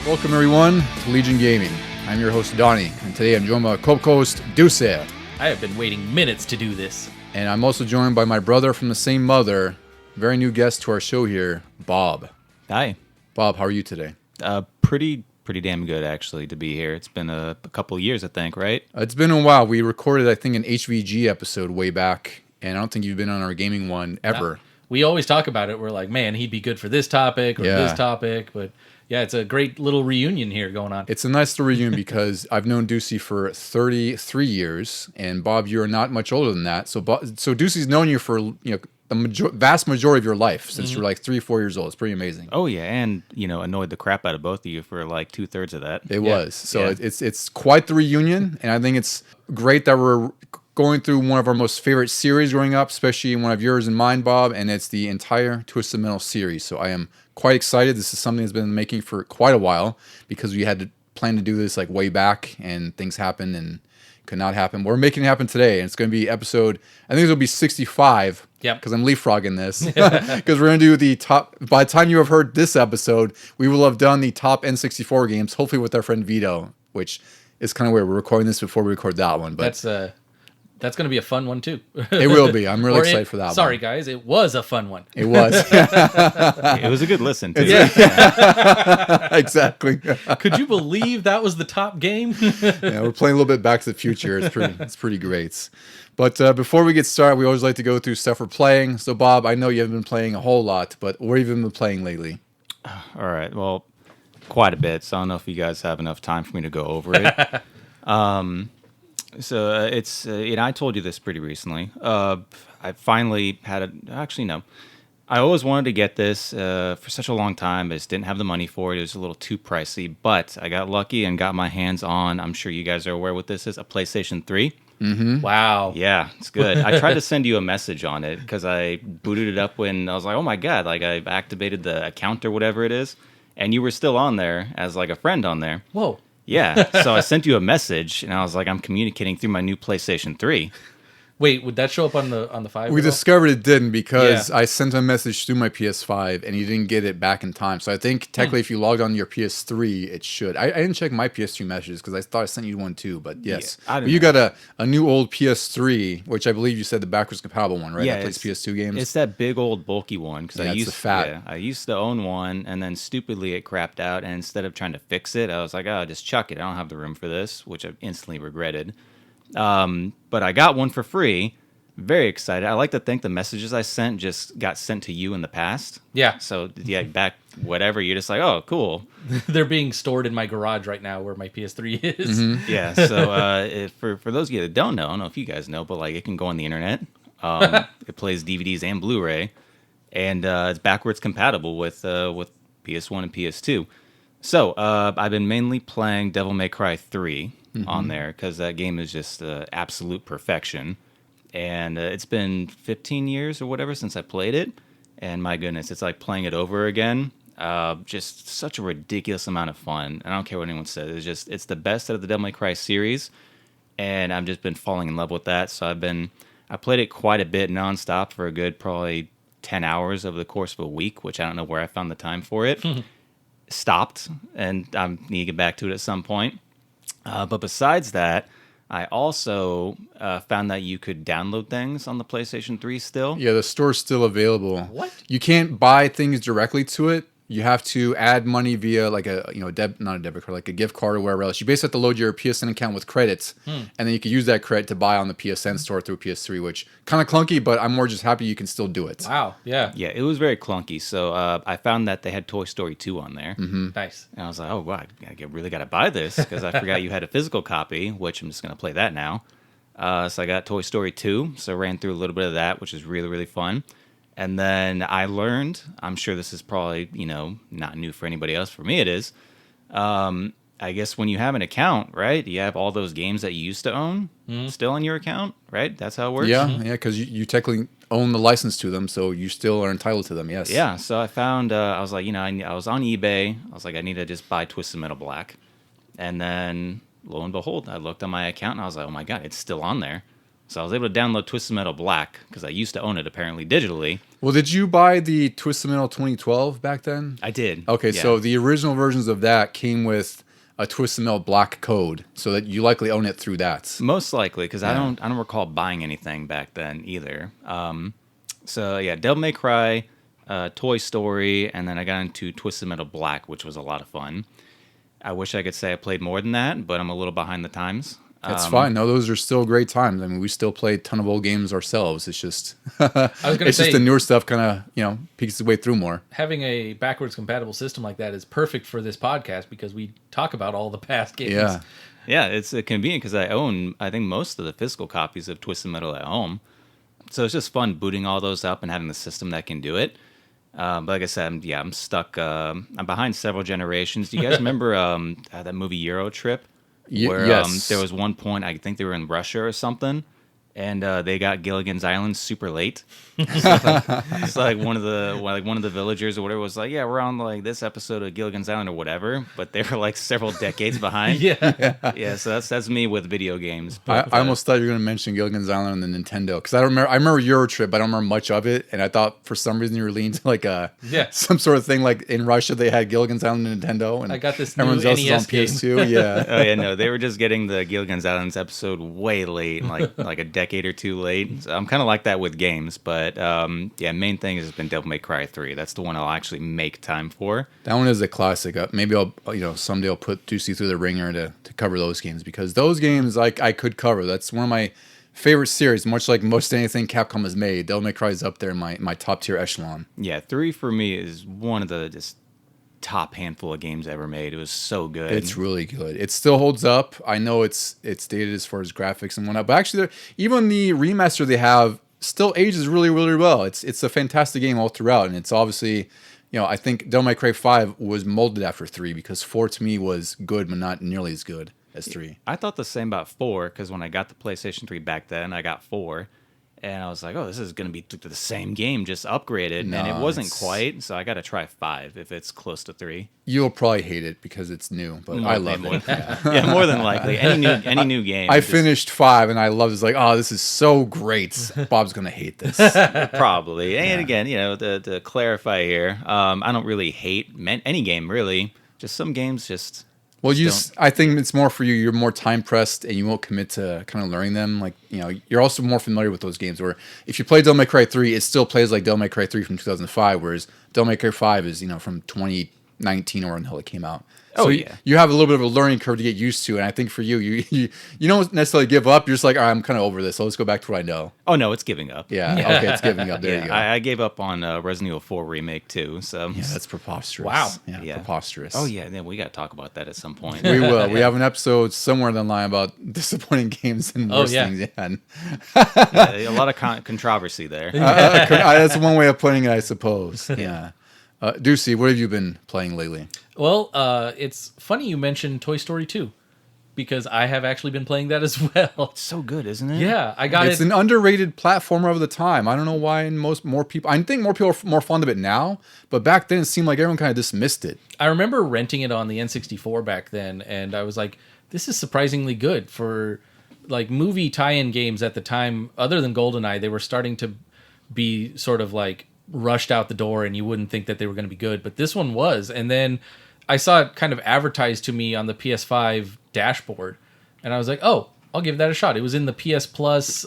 Welcome everyone to Legion Gaming. I'm your host Donnie, and today I'm joined by my co-host Deuce. I have been waiting minutes to do this. And I'm also joined by my brother from the same mother, very new guest to our show here, Bob. Hi. Bob, how are you today? Pretty damn good, actually, to be here. It's been a couple years, I think, right? It's been a while. We recorded, I think, an HVG episode way back, and I don't think you've been on our gaming one ever. No. We always talk about it. We're like, man, he'd be good for this topic or this topic, but... yeah, it's a great little reunion here going on. It's a nice little reunion because I've known Ducey for 33 years, and Bob, you're not much older than that. So Ducey's known you for the vast majority of your life since you're like 3 or 4 years old. It's pretty amazing. Oh yeah, and annoyed the crap out of both of you for like 2/3 of that. It was. So it's quite the reunion, and I think it's great that we're going through one of our most favorite series growing up, especially one of yours and mine, Bob, and it's the entire Twisted Metal series. So I am quite excited. This is something that's been in the making for quite a while because we had to plan to do this like way back, and things happened and could not happen. We're making it happen today, and it's going to be episode, I think it'll be 65. Yep. Because I'm leapfrogging this. Because we're going to do the top, by the time you have heard this episode, we will have done the top N64 games, hopefully with our friend Vito, which is kind of weird. We're recording this before we record that one. But that's going to be a fun one, too. It will be. I'm really excited for that one. Sorry, guys. It was a fun one. It was. It was a good listen, too. Yeah. Exactly. Could you believe that was the top game? Yeah, we're playing a little bit Back to the Future. It's pretty great. But before we get started, we always like to go through stuff we're playing. So, Bob, I know you haven't been playing a whole lot, but what have you been playing lately? All right. Well, quite a bit. So I don't know if you guys have enough time for me to go over it. So it's I told you this pretty recently. I finally had actually no. I always wanted to get this for such a long time. I just didn't have the money for it. It was a little too pricey. But I got lucky and got my hands on, I'm sure you guys are aware what this is, a PlayStation 3. Mm-hmm. Wow. Yeah, it's good. I tried to send you a message on it because I booted it up when I was like, oh my God, like I've activated the account or whatever it is. And you were still on there as like a friend on there. Whoa. Yeah, so I sent you a message, and I was like, I'm communicating through my new PlayStation 3. Wait, would that show up on the 5? We discovered it didn't because I sent a message through my PS5 and you didn't get it back in time. So I think technically if you logged on to your PS3, it should. I didn't check my PS3 messages because I thought I sent you one too, but yes. Yeah, but you got a new old PS3, which I believe you said the backwards compatible one, right? Yeah, that plays PS2 games. It's that big old bulky one because I used to own one, and then stupidly it crapped out, and instead of trying to fix it, I was like, oh, just chuck it. I don't have the room for this, which I instantly regretted. But I got one for free. Very excited. I like to think the messages I sent just got sent to you in the past. Yeah. So, yeah, back whatever, you're just like, oh, cool. They're being stored in my garage right now where my PS3 is. Mm-hmm. Yeah, so for those of you that don't know, I don't know if you guys know, but like it can go on the internet. It plays DVDs and Blu-ray, and it's backwards compatible with PS1 and PS2. So, I've been mainly playing Devil May Cry 3 on there because that game is just absolute perfection. And it's been 15 years or whatever since I played it. And my goodness, it's like playing it over again. Just such a ridiculous amount of fun. And I don't care what anyone says. It's the best out of the Devil May Cry series. And I've just been falling in love with that. So I played it quite a bit nonstop for a good probably 10 hours over the course of a week, which I don't know where I found the time for it. Stopped. And I need to get back to it at some point. But besides that, I also found that you could download things on the PlayStation 3 still. Yeah, the store's still available. What? You can't buy things directly to it. You have to add money via like not a debit card, like a gift card or wherever else. You basically have to load your PSN account with credits, and then you can use that credit to buy on the PSN store through PS3, which kind of clunky, but I'm more just happy you can still do it. Wow, yeah. Yeah, it was very clunky. So I found that they had Toy Story 2 on there. Mm-hmm. Nice. And I was like, oh, wow, I really got to buy this because I forgot you had a physical copy, which I'm just going to play that now. So I got Toy Story 2, so ran through a little bit of that, which is really, really fun. And then I learned, I'm sure this is probably, not new for anybody else. For me, it is. I guess when you have an account, right, you have all those games that you used to own still on your account, right? That's how it works? Yeah, because you technically own the license to them, so you still are entitled to them, yes. Yeah, so I found, I was like, I was on eBay. I was like, I need to just buy Twisted Metal Black. And then, lo and behold, I looked on my account, and I was like, oh, my God, it's still on there. So I was able to download Twisted Metal Black because I used to own it apparently digitally. Well, did you buy the Twisted Metal 2012 back then? I did. Okay, yeah. so the original versions of that came with a Twisted Metal Black code, so that you likely own it through that. Most likely, because Yeah. I don't recall buying anything back then either. So yeah, Devil May Cry, Toy Story, and then I got into Twisted Metal Black, which was a lot of fun. I wish I could say I played more than that, but I'm a little behind the times. That's fine. No, those are still great times. I mean, we still play a ton of old games ourselves. It's just, I was gonna it's say, just the newer stuff kind of, peeks its way through more. having a backwards compatible system like that is perfect for this podcast because we talk about all the past games. Yeah. Yeah, it's convenient because I own, I think, most of the physical copies of Twisted Metal at home. So it's just fun booting all those up and having the system that can do it. But like I said, I'm stuck. I'm behind several generations. Do you guys remember that movie Euro Trip? Where Yes. there was one point, I think they were in Russia or something, and they got Gilligan's Island super late. It's like one of the villagers or whatever was like, yeah, we're on like this episode of Gilligan's Island or whatever, but they were like several decades behind. Yeah. So that's me with video games. I But, almost thought you were going to mention Gilligan's Island on the Nintendo, because I remember Euro Trip, but I don't remember much of it, and I thought for some reason you were leaning to like some sort of thing like in Russia they had Gilligan's Island and Nintendo, and I got this new everyone else is on NES game. PS2. Yeah. oh yeah, no, they were just getting the Gilligan's Islands episode way late, like a decade or two late. So I'm kind of like that with games, but main thing has been Devil May Cry 3. That's the one I'll actually make time for. That one is a classic. Maybe I'll someday I'll put Ducey through the ringer to cover those games, because those games I could cover. That's one of my favorite series. Much like most anything Capcom has made, Devil May Cry is up there in my top tier echelon. Yeah, 3 for me is one of the just top handful of games ever made. It was so good. It's really good. It still holds up. I know it's dated as far as graphics and whatnot, but actually, even the remaster they have still ages really, really well. It's a fantastic game all throughout, and it's obviously, I think Devil May Cry 5 was molded after 3, because 4 to me was good, but not nearly as good as 3. I thought the same about 4, because when I got the PlayStation 3 back then, I got 4. And I was like, oh, this is going to be the same game, just upgraded. No, and it wasn't it's- quite, so I got to try 5 if it's close to 3. You'll probably hate it because it's new, but I love it. Yeah. Yeah, more than likely. Any new game. I finished 5 and I loved it. It's like, oh, this is so great. Bob's going to hate this. Probably. And again, to clarify here, I don't really hate any game, really. Just some games just... Well, just I think it's more for you. You're more time pressed, and you won't commit to kind of learning them. Like, you're also more familiar with those games. Where if you play Devil May Cry 3, it still plays like Devil May Cry 3 from 2005, whereas Devil May Cry 5 is from 2019 or until it came out. Oh, So yeah. you have a little bit of a learning curve to get used to, and I think for you don't necessarily give up. You're just like, all right, I'm kind of over this, so let's go back to what I know. Oh, no, it's giving up. Yeah, okay, it's giving up. There you go. I gave up on Resident Evil 4 Remake, too. So Yeah, that's preposterous. Wow. Yeah, preposterous. Oh, yeah, we got to talk about that at some point. We will. We have an episode somewhere down the line about disappointing games and worse things. Yeah. And, Yeah, a lot of controversy there. that's one way of putting it, I suppose. Yeah. Ducey, what have you been playing lately? Well, it's funny you mentioned Toy Story 2 because I have actually been playing that as well. So good, isn't it? Yeah, I got It's it. an underrated platformer of the time. I don't know why more people. I think more people are more fond of it now, but back then it seemed like everyone kind of dismissed it. I remember renting it on the N64 back then, and I was like, this is surprisingly good for like movie tie-in games at the time. Other than GoldenEye, they were starting to be sort of like rushed out the door, and you wouldn't think that they were going to be good, but this one was. And then I saw it kind of advertised to me on the PS5 dashboard, and I was like, oh, I'll give that a shot. It was in the PS Plus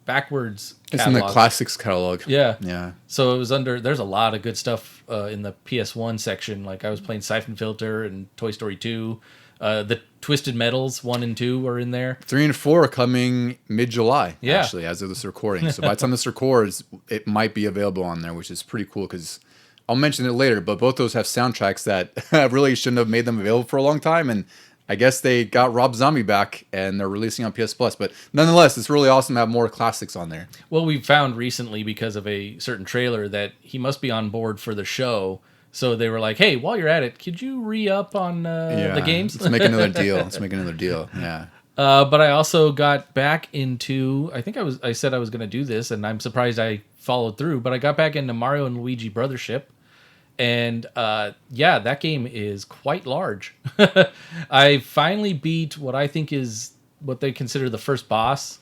backwards It's in the catalog. classics catalog. Yeah. Yeah. So it was there's a lot of good stuff in the PS1 section. Like I was playing Siphon Filter and Toy Story 2. The Twisted Metals 1 and 2 are in there. 3 and 4 are coming mid-July, Yeah. actually, as of this recording. So by the time this records, it might be available on there, which is pretty cool because I'll mention it later, but both those have soundtracks that really shouldn't have made them available for a long time, and I guess they got Rob Zombie back, and they're releasing on PS Plus. But nonetheless, it's really awesome to have more classics on there. Well, we found recently because of a certain trailer that he must be on board for the show. So they were like, hey, while you're at it, could you re-up on the games? Let's make another deal. Let's make another deal. Yeah. But I also got back into, I think I said I was going to do this, and I'm surprised I followed through, but I got back into Mario and Luigi Brothership. And that game is quite large. I finally beat what I think is what they consider the first boss,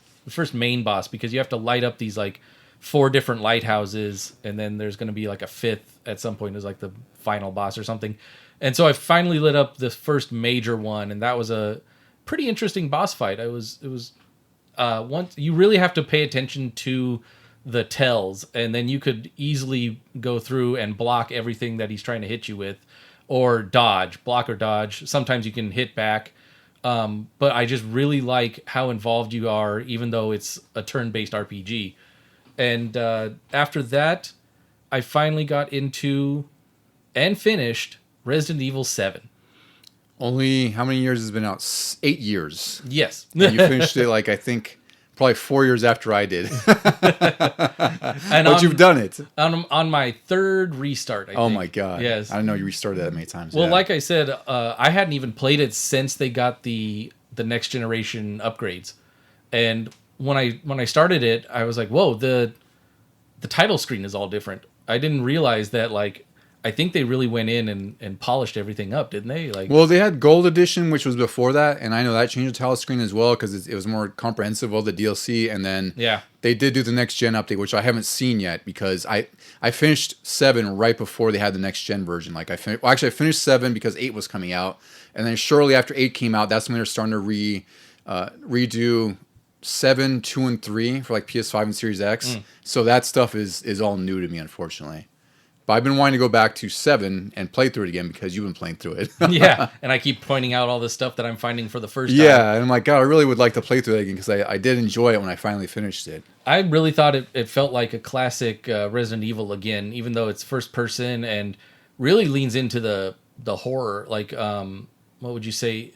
main boss, because you have to light up these like 4 different lighthouses, and then there's going to be like a 5th at some point as like the final boss or something. And so I finally lit up the first major one, and that was a pretty interesting boss fight. It was once you really have to pay attention to the tells, and then you could easily go through and block everything that he's trying to hit you with, or block or dodge. Sometimes you can hit back. But I just really like how involved you are, even though it's a turn-based RPG. And after that, I finally got into and finished Resident Evil 7. Only how many years has it been out? 8 years. Yes. And you finished it, like, I think, probably 4 years after I did. But you've done it. On my 3rd restart, I think. Oh, my God. Yes. I didn't know you restarted that many times. Well, yeah. like I said, I hadn't even played it since they got the next generation upgrades. And when I started it, I was like, whoa, the title screen is all different. I didn't realize that, like, I think they really went in and polished everything up, didn't they? Like, well, they had Gold Edition, which was before that, and I know that changed the title screen as well because it was more comprehensive of the DLC. And then they did do the next gen update, which I haven't seen yet because I finished 7 right before they had the next gen version. Like I finished 7 because 8 was coming out, and then shortly after 8 came out, that's when they're starting to redo 7, 2, and 3 for like PS5 and Series X. So that stuff is all new to me, unfortunately. But I've been wanting to go back to 7 and play through it again because you've been playing through it. Yeah, and I keep pointing out all this stuff that I'm finding for the first time. Yeah, and I'm like, God, I really would like to play through it again because I did enjoy it when I finally finished it. I really thought it felt like a classic Resident Evil again, even though it's first person and really leans into the horror. Like, what would you say?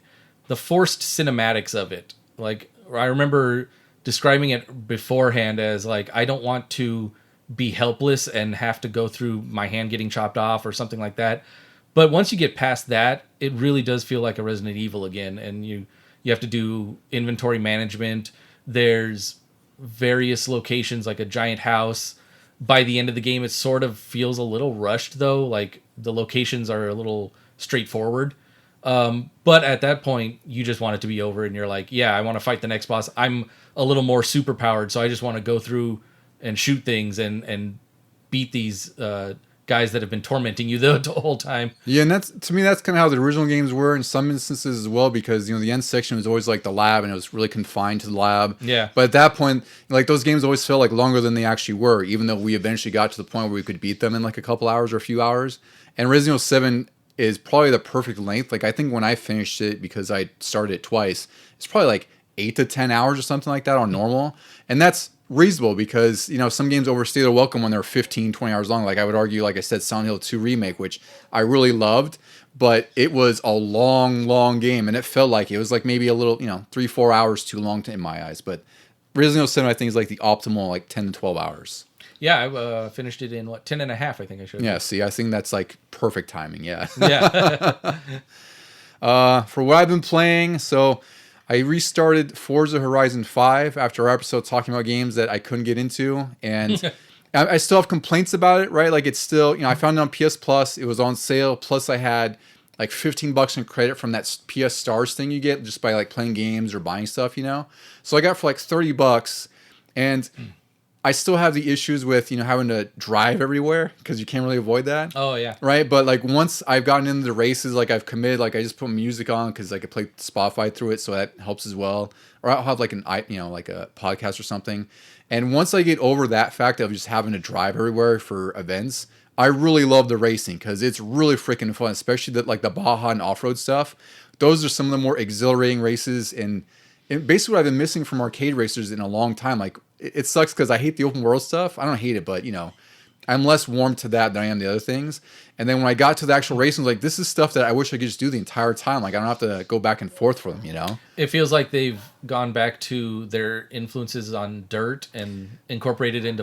The forced cinematics of it. Like, I remember describing it beforehand as like, I don't want to be helpless and have to go through my hand getting chopped off or something like that. But once you get past that, it really does feel like a Resident Evil again. And you have to do inventory management. There's various locations, like a giant house. By the end of the game, it sort of feels a little rushed, though. Like, the locations are a little straightforward. But at that point, you just want it to be over, and you're like, yeah, I want to fight the next boss. I'm a little more superpowered, so I just want to go through and shoot things and beat these guys that have been tormenting you the whole time. Yeah, and that's kind of how the original games were in some instances as well, because the end section was always like the lab, and it was really confined to the lab. Yeah. But at that point, like, those games always felt like longer than they actually were, even though we eventually got to the point where we could beat them in like a couple hours or a few hours. And Resident Evil 7 is probably the perfect length. Like, I think when I finished it, because I started it twice, it's probably like 8 to 10 hours or something like that on normal. And that's reasonable because, some games overstay their welcome when they're 15, 20 hours long. Like, I would argue, like I said, Silent Hill 2 Remake, which I really loved, but it was a long, long game, and it felt like it was like maybe a little, 3-4 hours too long in my eyes. But Resident Evil 7, I think, is like the optimal, like 10 to 12 hours. Yeah, I finished it in 10 and a half, I think I showed. Yeah, see, I think that's like perfect timing. Yeah. Yeah. For what I've been playing, so I restarted Forza Horizon 5 after our episode talking about games that I couldn't get into, and I still have complaints about it, right? Like, it's still, I found it on PS Plus, it was on sale, plus I had like $15 in credit from that PS Stars thing you get just by like playing games or buying stuff, So I got for like $30, and I still have the issues with, having to drive everywhere because you can't really avoid that. Oh, yeah. Right? But, like, once I've gotten into the races, like, I've committed, like, I just put music on because I could play Spotify through it, so that helps as well. Or I'll have, like, like a podcast or something. And once I get over that fact of just having to drive everywhere for events, I really love the racing because it's really freaking fun, especially the Baja and off-road stuff. Those are some of the more exhilarating races, and basically what I've been missing from arcade racers in a long time. Like, it sucks because I hate the open world stuff. I don't hate it, but I'm less warm to that than I am the other things. And then when I got to the actual racing, like, this is stuff that I wish I could just do the entire time. Like, I don't have to go back and forth for them, It feels like they've gone back to their influences on dirt and incorporated into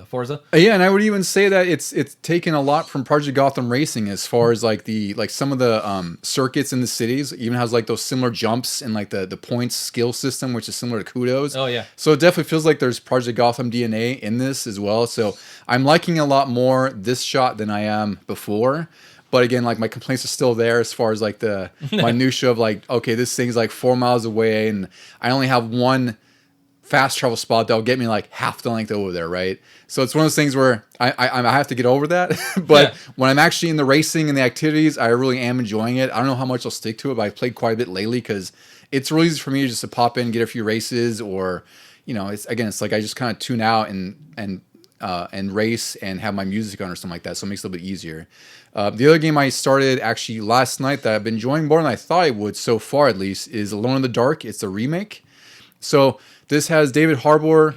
Forza. Yeah, and I would even say that it's taken a lot from Project Gotham Racing as far as like some of the circuits in the cities even has like those similar jumps and like the points skill system, which is similar to Kudos. Oh yeah. So it definitely feels like there's Project Gotham DNA in this as well. So I'm liking a lot more this shot than I am before. But again, like, my complaints are still there as far as like the minutia of like, okay, this thing's like 4 miles away and I only have one fast travel spot that'll get me like half the length over there, right? So it's one of those things where I have to get over that. But when I'm actually in the racing and the activities, I really am enjoying it. I don't know how much I'll stick to it, but I've played quite a bit lately because it's really easy for me just to pop in, get a few races, or it's like I just kind of tune out and race and have my music on or something like that. So it makes it a little bit easier. The other game I started actually last night that I've been enjoying more than I thought I would so far, at least, is Alone in the Dark. It's a remake. So this has David Harbour.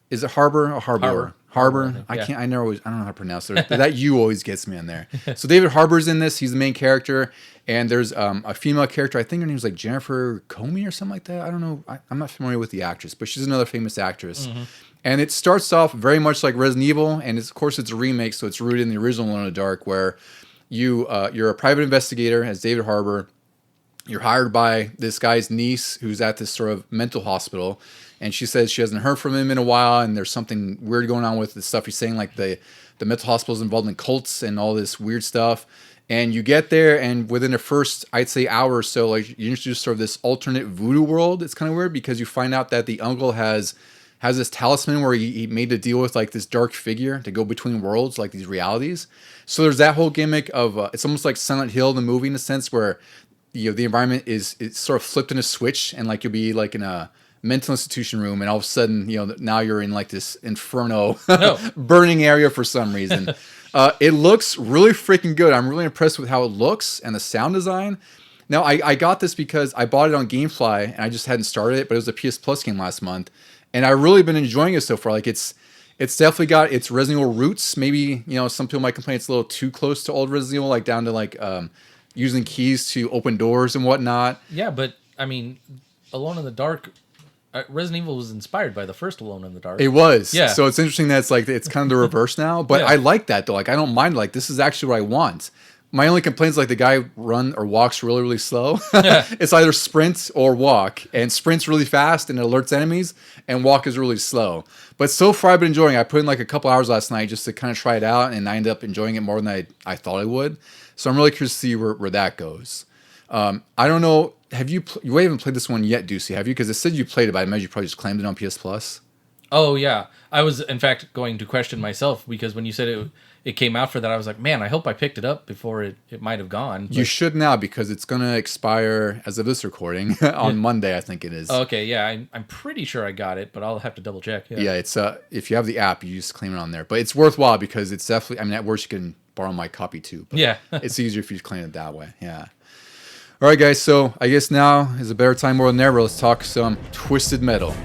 Is it Harbour or Harbour? Harbour. I don't know how to pronounce it. That U always gets me in there. So David Harbour's in this. He's the main character. And there's a female character. I think her name's like Jennifer Comey or something like that. I don't know. I'm not familiar with the actress, but she's another famous actress. Mm-hmm. And it starts off very much like Resident Evil. And of course, it's a remake. So it's rooted in the original Alone in the Dark, where you're a private investigator as David Harbour. You're hired by this guy's niece who's at this sort of mental hospital. And she says she hasn't heard from him in a while, and there's something weird going on with the stuff he's saying, like the mental hospital is involved in cults and all this weird stuff. And you get there, and within the first, I'd say, hour or so, like you introduce sort of this alternate voodoo world. It's kind of weird because you find out that the uncle has this talisman where he made a deal with like this dark figure to go between worlds, like these realities. So there's that whole gimmick of it's almost like Silent Hill, the movie, in a sense, where the environment it's sort of flipped in a switch, and like you'll be like in a mental institution room, and all of a sudden, now you're in like this inferno burning area for some reason. It looks really freaking good. I'm really impressed with how it looks and the sound design. Now, I got this because I bought it on GameFly, and I just hadn't started it, but it was a PS Plus game last month, and I've really been enjoying it so far. Like it's definitely got its Resident Evil roots. Maybe some people might complain it's a little too close to old Resident Evil, like down to like using keys to open doors and whatnot. Yeah, but I mean, Alone in the Dark. Resident Evil was inspired by the first Alone in the Dark. It was. Yeah. So it's interesting that it's kind of the reverse now. But I like that, though. Like, I don't mind. Like, this is actually what I want. My only complaint is, like, the guy walks really, really slow. It's either sprint or walk. And sprint's really fast and it alerts enemies. And walk is really slow. But so far, I've been enjoying it. I put in, like, a couple hours last night just to kind of try it out. And I ended up enjoying it more than I thought I would. So I'm really curious to see where that goes. I don't know. You haven't played this one yet, Ducey, have you? Because it said you played it, but I imagine you probably just claimed it on PS Plus. Oh, yeah. I was, in fact, going to question myself, because when you said it came out for that, I was like, man, I hope I picked it up before it might have gone. But... You should now, because it's going to expire, as of this recording, on Monday, I think it is. Oh, okay, yeah. I'm pretty sure I got it, but I'll have to double check. Yeah, it's if you have the app, you just claim it on there. But it's worthwhile, because it's definitely, I mean, at worst, you can borrow my copy, too. But yeah. It's easier if you claim it that way, yeah. All right, guys, so I guess now is a better time more than ever. Let's talk some Twisted Metal.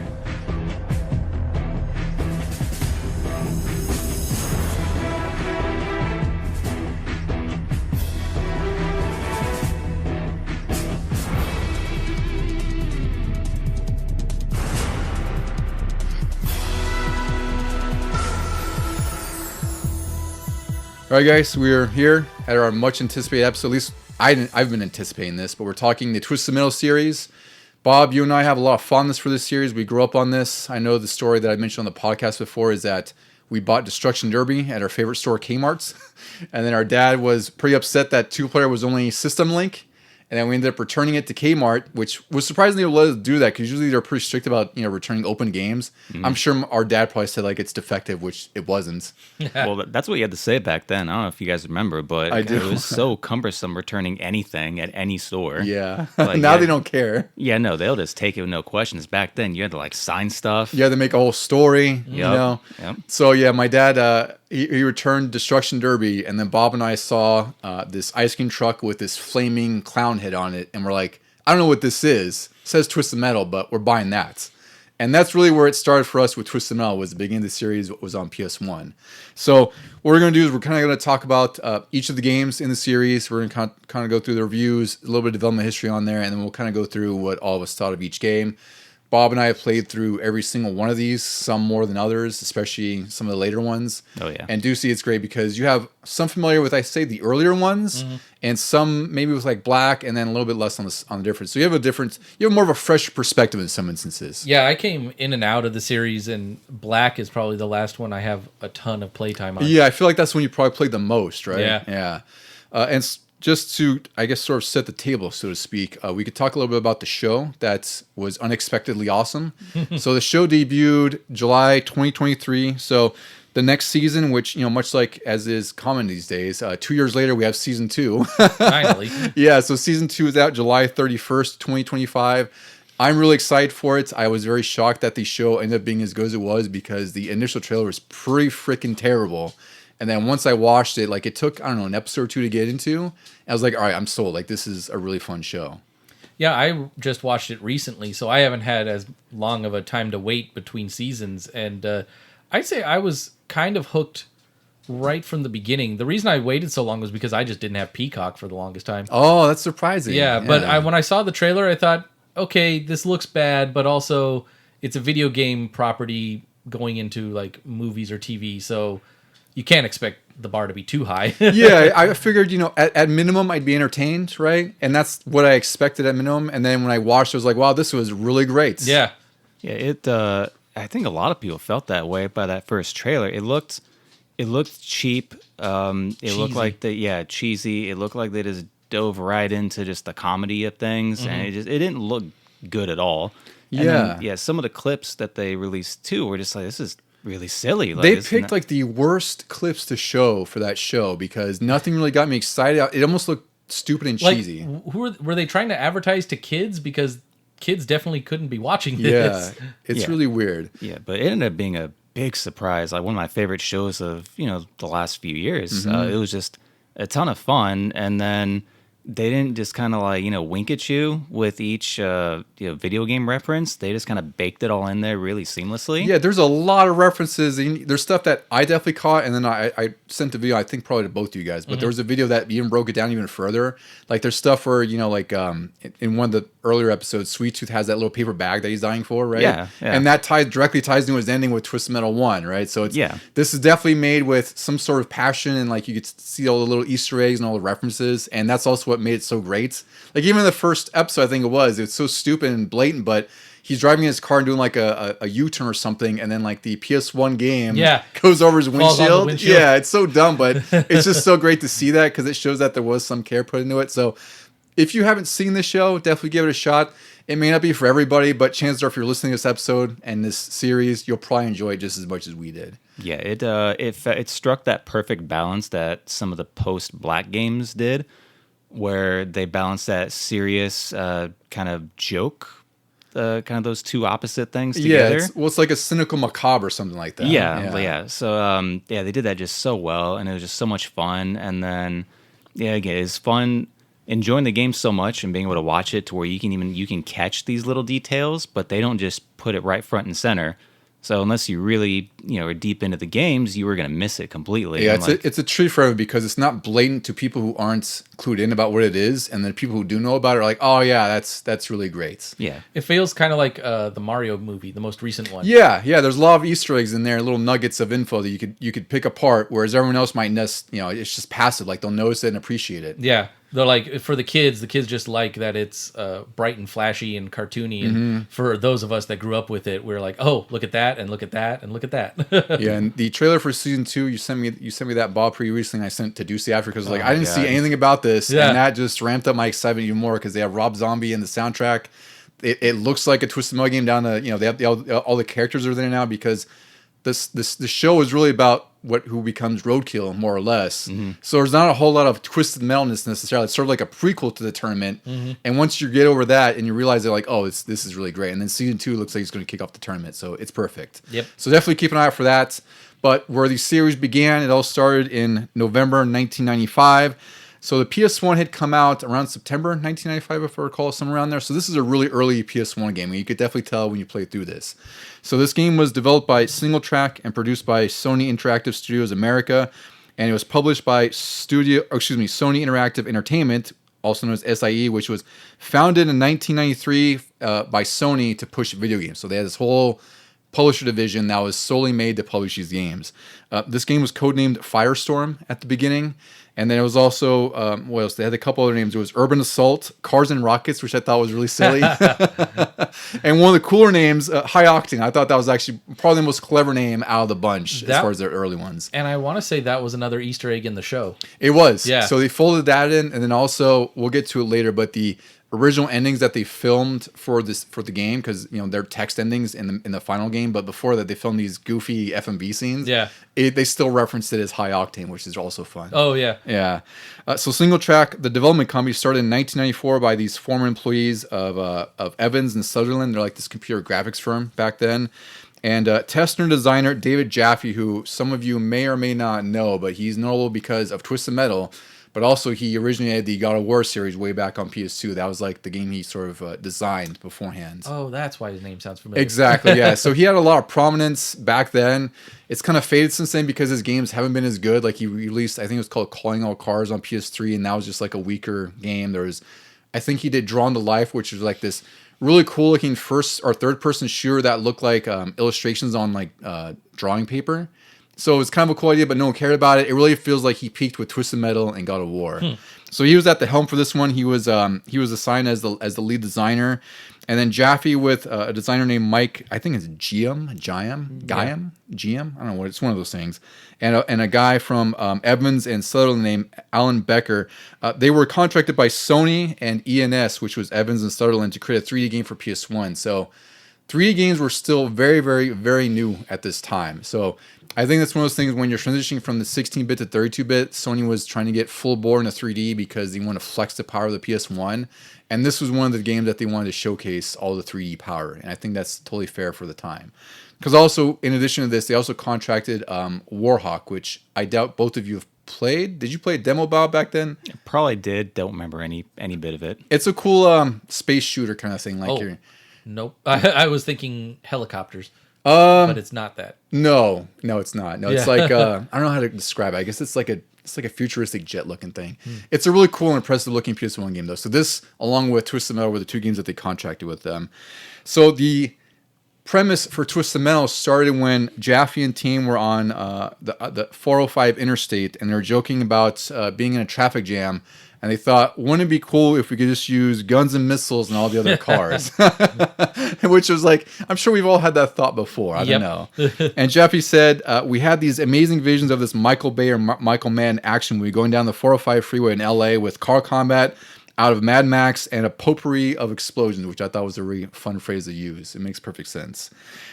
All right, guys, we're here at our much anticipated episode. At least I've been anticipating this, but we're talking the Twisted Metal series. Bob, you and I have a lot of fondness for this series. We grew up on this. I know the story that I mentioned on the podcast before is that we bought Destruction Derby at our favorite store, Kmart's. And then our dad was pretty upset that 2-player was only System Link. And then we ended up returning it to Kmart, which was surprisingly able to let us do that, because usually they're pretty strict about returning open games. Mm-hmm. I'm sure our dad probably said like it's defective, which it wasn't. Well, that's what you had to say back then. I don't know if you guys remember, but it was so cumbersome returning anything at any store. Yeah. Like, now they don't care. Yeah, no, they'll just take it with no questions. Back then, you had to like sign stuff. You had to make a whole story. Yep. So yeah, my dad he returned Destruction Derby, and then Bob and I saw this ice cream truck with this flaming clown head on it, and we're like, I don't know what this is. It says Twisted Metal, but we're buying that. And that's really where it started for us with Twisted Metal, was the beginning of the series was on PS1. So what we're going to do is we're kind of going to talk about each of the games in the series. We're going to kind of go through the reviews, a little bit of development history on there, and then we'll kind of go through what all of us thought of each game. Bob and I have played through every single one of these, some more than others, especially some of the later ones. Oh, yeah. And Ducey, it's great because you have some familiar with, I say, the earlier ones, and some maybe with like Black, and then a little bit less on the difference. So you have more of a fresh perspective in some instances. Yeah, I came in and out of the series, and Black is probably the last one I have a ton of playtime on. Yeah, I feel like that's when you probably played the most, right? Yeah. Yeah. And just to, I guess, sort of set the table, so to speak, we could talk a little bit about the show that was unexpectedly awesome. So the show debuted July 2023. So the next season, which, much like as is common these days, 2 years later, we have season 2. Finally. Yeah, so season 2 is out July 31st, 2025. I'm really excited for it. I was very shocked that the show ended up being as good as it was because the initial trailer was pretty freaking terrible. And then once I watched it, like it took, I don't know, an episode or two to get into. I was like, all right, I'm sold. Like this is a really fun show. Yeah, I just watched it recently, so I haven't had as long of a time to wait between seasons. And I'd say I was kind of hooked right from the beginning. The reason I waited so long was because I just didn't have Peacock for the longest time. Oh, that's surprising. Yeah, but when I saw the trailer, I thought, okay, this looks bad, but also it's a video game property going into like movies or TV, so you can't expect the bar to be too high. Yeah, I figured, at minimum I'd be entertained, right? And that's what I expected at minimum. And then when I watched it, I was like, wow, this was really great. Yeah. Yeah, I think a lot of people felt that way by that first trailer. It looked cheap. It looked like cheesy. It looked like they just dove right into just the comedy of things, and it didn't look good at all. And then, some of the clips that they released too were just like, this is really silly. Like, they picked like the worst clips to show for that show because nothing really got me excited. It almost looked stupid and cheesy. Who were they trying to advertise to kids? Because kids definitely couldn't be watching this. Yeah, it's really weird. Yeah, but it ended up being a big surprise. Like one of my favorite shows of the last few years. It was just a ton of fun, and then they didn't just kind of like wink at you with each video game reference. They just kind of baked it all in there really seamlessly. Yeah, there's a lot of references. There's stuff that I definitely caught, and then I sent a video, I think probably to both of you guys, but there was a video that even broke it down even further. Like there's stuff where, like in one of the earlier episodes, Sweet Tooth has that little paper bag that he's dying for, right? Yeah. And that directly ties into his ending with Twisted Metal 1, right? So this is definitely made with some sort of passion, and like you could see all the little Easter eggs and all the references, and that's also what made it so great. Like even in the first episode, I think it's so stupid and blatant, but he's driving his car and doing like a U-turn or something, and then like the PS1 game goes over his windshield. Yeah, it's so dumb, but it's just so great to see that because it shows that there was some care put into it. So if you haven't seen the show, definitely give it a shot. It may not be for everybody, but chances are if you're listening to this episode and this series, you'll probably enjoy it just as much as we did. Yeah, it struck that perfect balance that some of the post-Black games did, where they balanced that serious kind of joke, kind of those two opposite things together. Yeah, it's like a cynical macabre or something like that. Yeah. So they did that just so well, and it was just so much fun. And then again, it's fun enjoying the game so much and being able to watch it to where you can catch these little details, but they don't just put it right front and center. So unless you really, are deep into the games, you were going to miss it completely. Yeah, it's a treat for everyone because it's not blatant to people who aren't clued in about what it is, and then people who do know about it are like, oh yeah, that's really great. Yeah, it feels kind of like the Mario movie, the most recent one. Yeah. There's a lot of Easter eggs in there, little nuggets of info that you could pick apart, whereas everyone else might it's just passive, like they'll notice it and appreciate it. Yeah. They're like, for the kids just like that it's bright and flashy and cartoony. And for those of us that grew up with it, we're like, oh, look at that, and look at that, and look at that. Yeah, and the trailer for season 2, you sent me that Bob pretty recently, and I sent it to Ducey after because I didn't see anything about this, and that just ramped up my excitement even more because they have Rob Zombie in the soundtrack. It looks like a Twisted Metal game down to, they have all the characters are there now because the show is really about who becomes Roadkill, more or less. So there's not a whole lot of Twisted Metalness necessarily. It's sort of like a prequel to the tournament. And once you get over that and you realize they're like, oh, this is really great. And then season 2 looks like it's going to kick off the tournament. So it's perfect. Yep. So definitely keep an eye out for that. But where the series began, it all started in November 1995. So the PS1 had come out around September 1995, if I recall, somewhere around there. So this is a really early PS1 game. You could definitely tell when you play through this. So this game was developed by Single Track and produced by Sony Interactive Studios America, and it was published by Sony Interactive Entertainment, also known as SIE, which was founded in 1993 by Sony to push video games. So they had this whole publisher division that was solely made to publish these games. This game was codenamed Firestorm at the beginning. And then it was also, what else? They had a couple other names. It was Urban Assault, Cars and Rockets, which I thought was really silly. And one of the cooler names, High Octane. I thought that was actually probably the most clever name out of the bunch as far as their early ones. And I want to say that was another Easter egg in the show. It was. Yeah. So they folded that in, and then also, we'll get to it later, but the original endings that they filmed for the game, because they're text endings in the final game, but before that they filmed these goofy FMV scenes. Yeah, they still referenced it as High Octane, which is also fun. Oh yeah. So Single Track, the development company, started in 1994 by these former employees of Evans and Sutherland. They're like this computer graphics firm back then. And tester and designer David Jaffe, who some of you may or may not know, but he's notable because of Twisted Metal. But also, he originally had the God of War series way back on PS2. That was like the game he sort of designed beforehand. Oh, that's why his name sounds familiar. Exactly, yeah. So he had a lot of prominence back then. It's kind of faded since then because his games haven't been as good. Like he released, I think it was called Calling All Cars on PS3, and that was just like a weaker game. I think he did Drawn to Life, which was like this really cool looking first or third person shooter that looked like illustrations on like drawing paper. So it was kind of a cool idea, but no one cared about it. It really feels like he peaked with Twisted Metal and God of War. So he was at the helm for this one. He was assigned as the lead designer, and then Jaffe with a designer named Mike. I think it's Giam. I don't know what. It's one of those things. And a guy from Evans and Sutherland named Alan Becker. They were contracted by Sony and ENS, which was Evans and Sutherland, to create a 3D game for PS1. So 3D games were still very, very, very new at this time. So I think that's one of those things when you're transitioning from the 16-bit to 32-bit, Sony was trying to get full bore into 3D because they want to flex the power of the PS1. And this was one of the games that they wanted to showcase all the 3D power. And I think that's totally fair for the time. Because also, in addition to this, they also contracted Warhawk, which I doubt both of you have played. Did you play a demo about back then? Probably did. Don't remember any bit of it. It's a cool space shooter kind of thing. Nope. I was thinking helicopters. But it's not that. No, it's not. No, it's like I don't know how to describe it. I guess it's like a futuristic jet looking thing. It's a really cool and impressive looking PS1 game though. So this, along with Twisted Metal, were the two games that they contracted with them. So the premise for Twisted Metal started when Jaffe and team were on the 405 interstate, and they were joking about being in a traffic jam. And they thought, wouldn't it be cool if we could just use guns and missiles and all the other cars? Which was like, I'm sure we've all had that thought before. I don't know. And Jaffe said, we had these amazing visions of this Michael Bay or Michael Mann action movie going down the 405 freeway in LA with car combat out of Mad Max and a potpourri of explosions, which I thought was a really fun phrase to use. It makes perfect sense.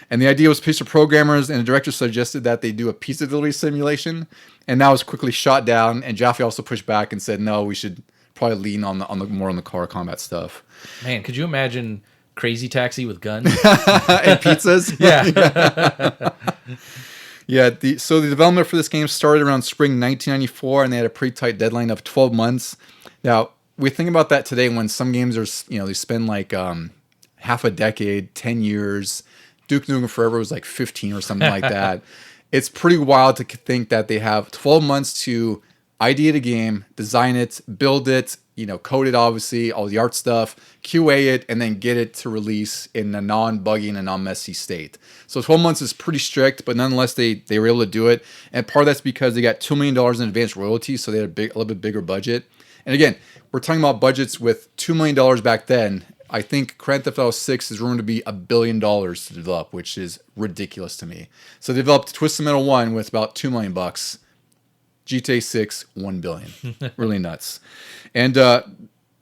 And the idea was pitched to programmers, and the director suggested that they do a pizza delivery simulation, and that was quickly shot down. And Jaffe also pushed back and said, no, we should probably lean on the more on the car combat stuff. Man, could you imagine Crazy Taxi with guns and pizzas? Yeah. Yeah. So the development for this game started around spring 1994, and they had a pretty tight deadline of 12 months. Now, we think about that today when some games are, they spend like half a decade, 10 years. Duke Nukem Forever was like 15 or something like that. It's pretty wild to think that they have 12 months to ideate a game, design it, build it, code it, obviously, all the art stuff, QA it, and then get it to release in a non-buggy and a non-messy state. So 12 months is pretty strict, but nonetheless, they were able to do it. And part of that's because they got $2 million in advance royalties, so they had a little bit bigger budget. And again, we're talking about budgets with $2 million back then. I think Grand Theft Auto 6 is rumored to be $1 billion to develop, which is ridiculous to me. So they developed Twisted Metal 1 with about $2 million. GTA 6, $1 billion. Really nuts. And that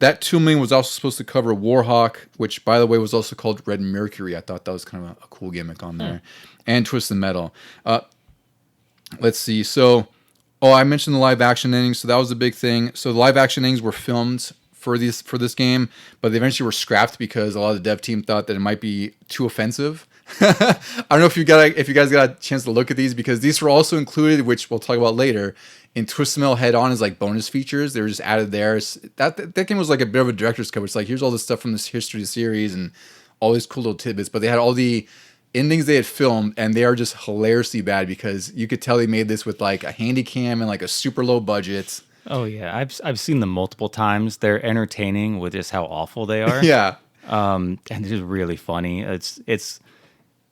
$2 million was also supposed to cover Warhawk, which, by the way, was also called Red Mercury. I thought that was kind of a cool gimmick on there. And Twisted Metal. Let's see. So, I mentioned the live action endings, so that was a big thing. So the live action endings were filmed for this game, but they eventually were scrapped because a lot of the dev team thought that it might be too offensive. I don't know if you guys got a chance to look at these, because these were also included, which we'll talk about later, in Twisted Metal Head On as like bonus features. They were just added there. That game was like a bit of a director's cut. It's like, here's all this stuff from this history of the series and all these cool little tidbits, but they had all the endings they had filmed, and they are just hilariously bad because you could tell they made this with like a handy cam and like a super low budget. Oh yeah, I've seen them multiple times. They're entertaining with just how awful they are. Yeah. And it's just really funny. It's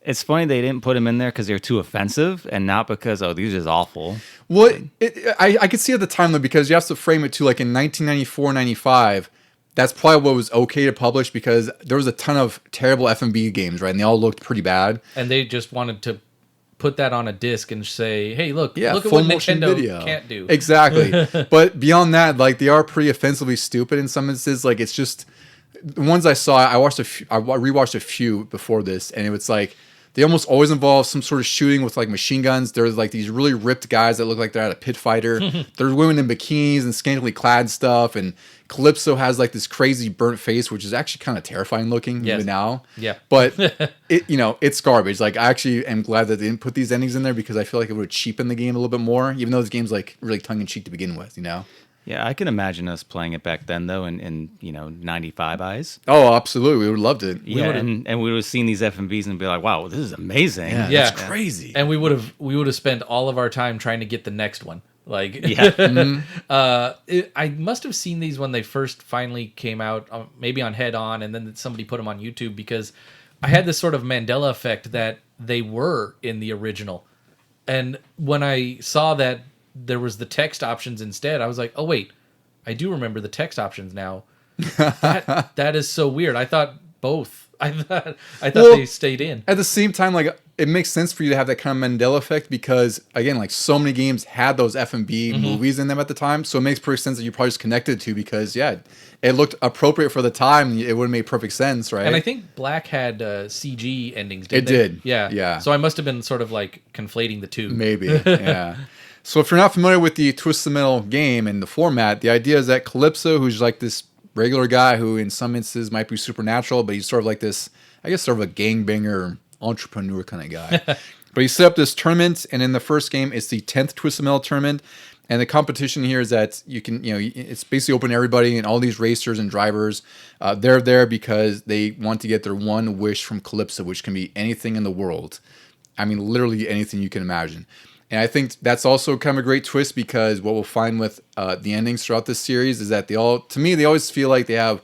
It's funny they didn't put them in there because they're too offensive, and not because these are just awful. Well, I could see at the time though, because you have to frame it to like in 1994, 95. That's probably what was okay to publish because there was a ton of terrible FMV games, right? And they all looked pretty bad. And they just wanted to put that on a disc and say, "Hey, look at full what motion Nintendo video. can't do." Exactly. But beyond that, like they are pretty offensively stupid in some instances. Like it's just the ones I saw. I rewatched a few before this, and it was like they almost always involve some sort of shooting with like machine guns. There's like these really ripped guys that look like they're at a pit fighter. There's women in bikinis and scantily clad stuff, and Calypso has like this crazy burnt face, which is actually kind of terrifying looking even now. Yeah. But it's garbage. Like I actually am glad that they didn't put these endings in there because I feel like it would have cheapened the game a little bit more, even though this game's like really tongue in cheek to begin with, Yeah, I can imagine us playing it back then though, in 95 eyes. Oh, absolutely. We would have loved it. Yeah, and we would have seen these FMVs and be like, wow, this is amazing. Yeah, Yeah. that's crazy. And we would have spent all of our time trying to get the next one. Like, Yeah. I must have seen these when they first finally came out, maybe on Head On, and then somebody put them on YouTube because I had this sort of Mandela effect that they were in the original. And when I saw that there was the text options instead, I was like, oh wait, I do remember the text options now. That is so weird. I thought both. I thought they stayed in. At the same time, like it makes sense for you to have that kind of Mandela effect because again, like so many games had those FMV movies in them at the time, so it makes perfect sense that you probably just connected to because it looked appropriate for the time. It would have made perfect sense, right? And I think Black had CG endings. It did. Yeah. So I must have been sort of like conflating the two. Maybe. Yeah. So if you're not familiar with the Twist the Metal game and the format, the idea is that Calypso, who's like this regular guy who in some instances might be supernatural, but he's sort of like this, I guess, sort of a gangbanger, entrepreneur kind of guy. But he set up this tournament, and in the first game, it's the 10th Twist the Metal tournament. And the competition here is that you can, it's basically open to everybody, and all these racers and drivers, they're there because they want to get their one wish from Calypso, which can be anything in the world. I mean, literally anything you can imagine. And I think that's also kind of a great twist because what we'll find with the endings throughout this series is that they always feel like they have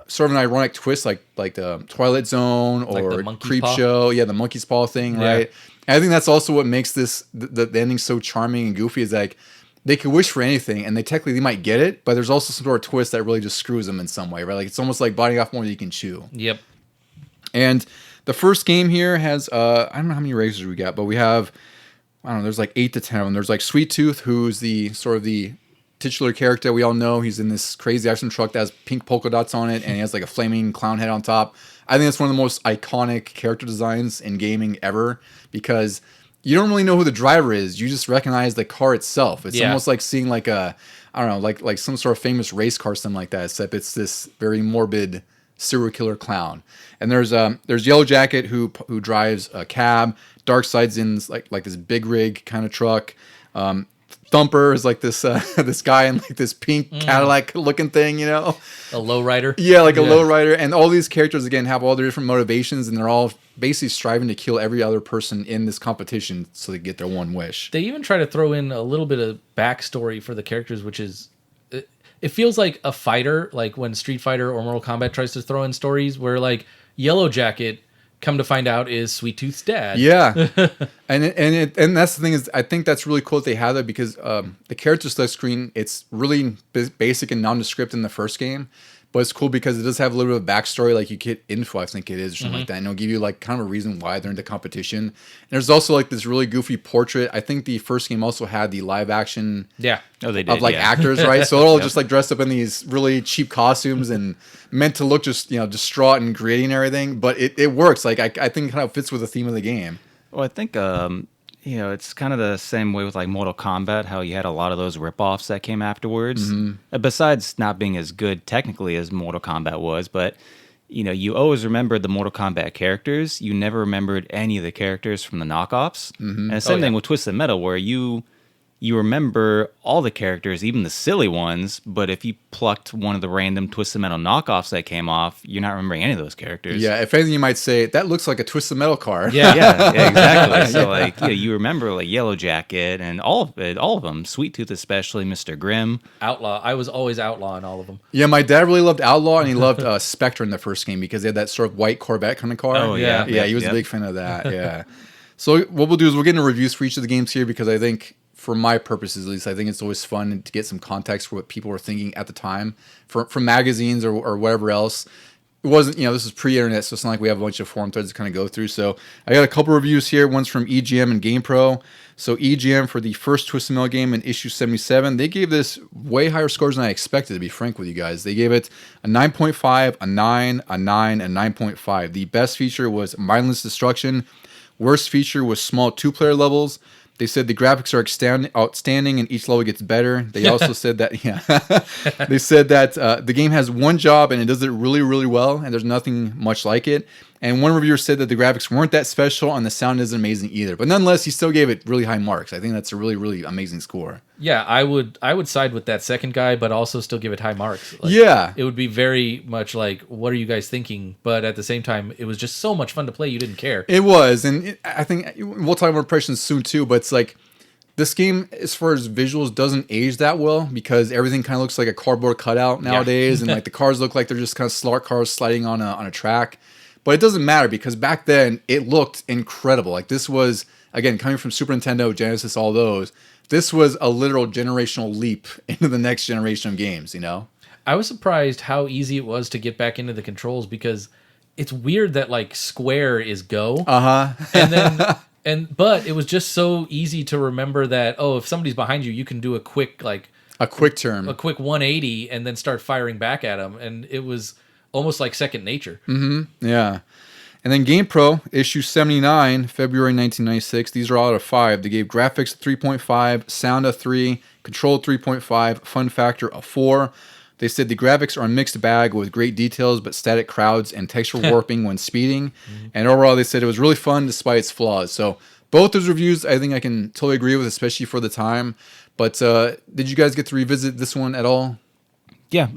sort of an ironic twist, like the Twilight Zone or like Creep Show. Yeah, the monkey's paw thing, right? And I think that's also what makes the ending so charming and goofy is like they could wish for anything and they might get it, but there's also some sort of twist that really just screws them in some way, right? Like it's almost like biting off more than you can chew. Yep. And the first game here has, I don't know how many racers we got, but we have, I don't know, there's like 8 to 10 of them. There's like Sweet Tooth, who's the sort of the titular character we all know. He's in this crazy action truck that has pink polka dots on it, and he has like a flaming clown head on top. I think that's one of the most iconic character designs in gaming ever because you don't really know who the driver is. You just recognize the car itself. It's almost like seeing like a, I don't know, like some sort of famous race car, something like that, except it's this very morbid serial killer clown. And there's Yellow Jacket who drives a cab. Darkseid's in like this big rig kind of truck. Thumper is like this this guy in like this pink Cadillac looking thing, A lowrider. Yeah, like a lowrider. And all these characters again have all their different motivations, and they're all basically striving to kill every other person in this competition so they get their one wish. They even try to throw in a little bit of backstory for the characters, which is it feels like a fighter, like when Street Fighter or Mortal Kombat tries to throw in stories where like Yellow Jacket, come to find out, is Sweet Tooth's dad. Yeah, and that's the thing is I think that's really cool that they have that because the character select screen, it's really basic and nondescript in the first game, but it's cool because it does have a little bit of backstory, like you get info, I think it is, or something like that, and it'll give you like kind of a reason why they're in the competition. And there's also like this really goofy portrait. I think the first game also had the live action they did, of like actors, right? So they're all just like dressed up in these really cheap costumes and meant to look just distraught and gritty and everything, but it works. Like I think it kind of fits with the theme of the game. Well, I think it's kind of the same way with like Mortal Kombat, how you had a lot of those ripoffs that came afterwards. Besides not being as good technically as Mortal Kombat was, but you always remembered the Mortal Kombat characters. You never remembered any of the characters from the knockoffs. And the same thing with Twisted Metal, where you you remember all the characters, even the silly ones, but if you plucked one of the random Twisted Metal knockoffs that came off, you're not remembering any of those characters. Yeah, if anything, you might say that looks like a Twisted Metal car. Yeah, exactly. So like, you remember like Yellow Jacket and all of them, Sweet Tooth especially, Mr. Grimm. Outlaw. I was always Outlaw in all of them. Yeah, my dad really loved Outlaw, and he loved Spectre in the first game because they had that sort of white Corvette kind of car. Oh, yeah. Yeah, he was a big fan of that. Yeah. So what we'll do is we'll get into reviews for each of the games here because I think, for my purposes at least, I think it's always fun to get some context for what people were thinking at the time from magazines or whatever else. It wasn't, this is pre-internet, so it's not like we have a bunch of forum threads to kind of go through. So I got a couple reviews here. One's from EGM and GamePro. So EGM, for the first Twisted Metal game in issue 77, they gave this way higher scores than I expected, to be frank with you guys. They gave it a 9.5, a 9, a 9, and 9.5. The best feature was mindless destruction. Worst feature was small two-player levels. They said the graphics are outstanding and each level gets better. They also said that, they said that the game has one job and it does it really, really well, and there's nothing much like it. And one reviewer said that the graphics weren't that special and the sound isn't amazing either. But nonetheless, he still gave it really high marks. I think that's a really, really amazing score. Yeah, I would side with that second guy, but also still give it high marks. Like, yeah. It would be very much like, what are you guys thinking? But at the same time, it was just so much fun to play, you didn't care. It was, and I think we'll talk about impressions soon too, but it's like, this game, as far as visuals, doesn't age that well because everything kind of looks like a cardboard cutout nowadays, and like the cars look like they're just kind of smart cars sliding on a track. But it doesn't matter because back then it looked incredible. Like this was, again, coming from Super Nintendo, Genesis, all those. This was a literal generational leap into the next generation of games. I was surprised how easy it was to get back into the controls because it's weird that like square is go, and then but it was just so easy to remember that if somebody's behind you, you can do a quick turn, a quick 180, and then start firing back at them, and it was almost like second nature. Mm-hmm. Yeah. And then GamePro, issue 79, February 1996. These are all out of 5. They gave graphics a 3.5, sound a 3, control 3.5, fun factor a 4. They said the graphics are a mixed bag with great details but static crowds and texture warping when speeding. Mm-hmm. And overall, they said it was really fun despite its flaws. So both those reviews, I think I can totally agree with, especially for the time. But did you guys get to revisit this one at all? Yeah.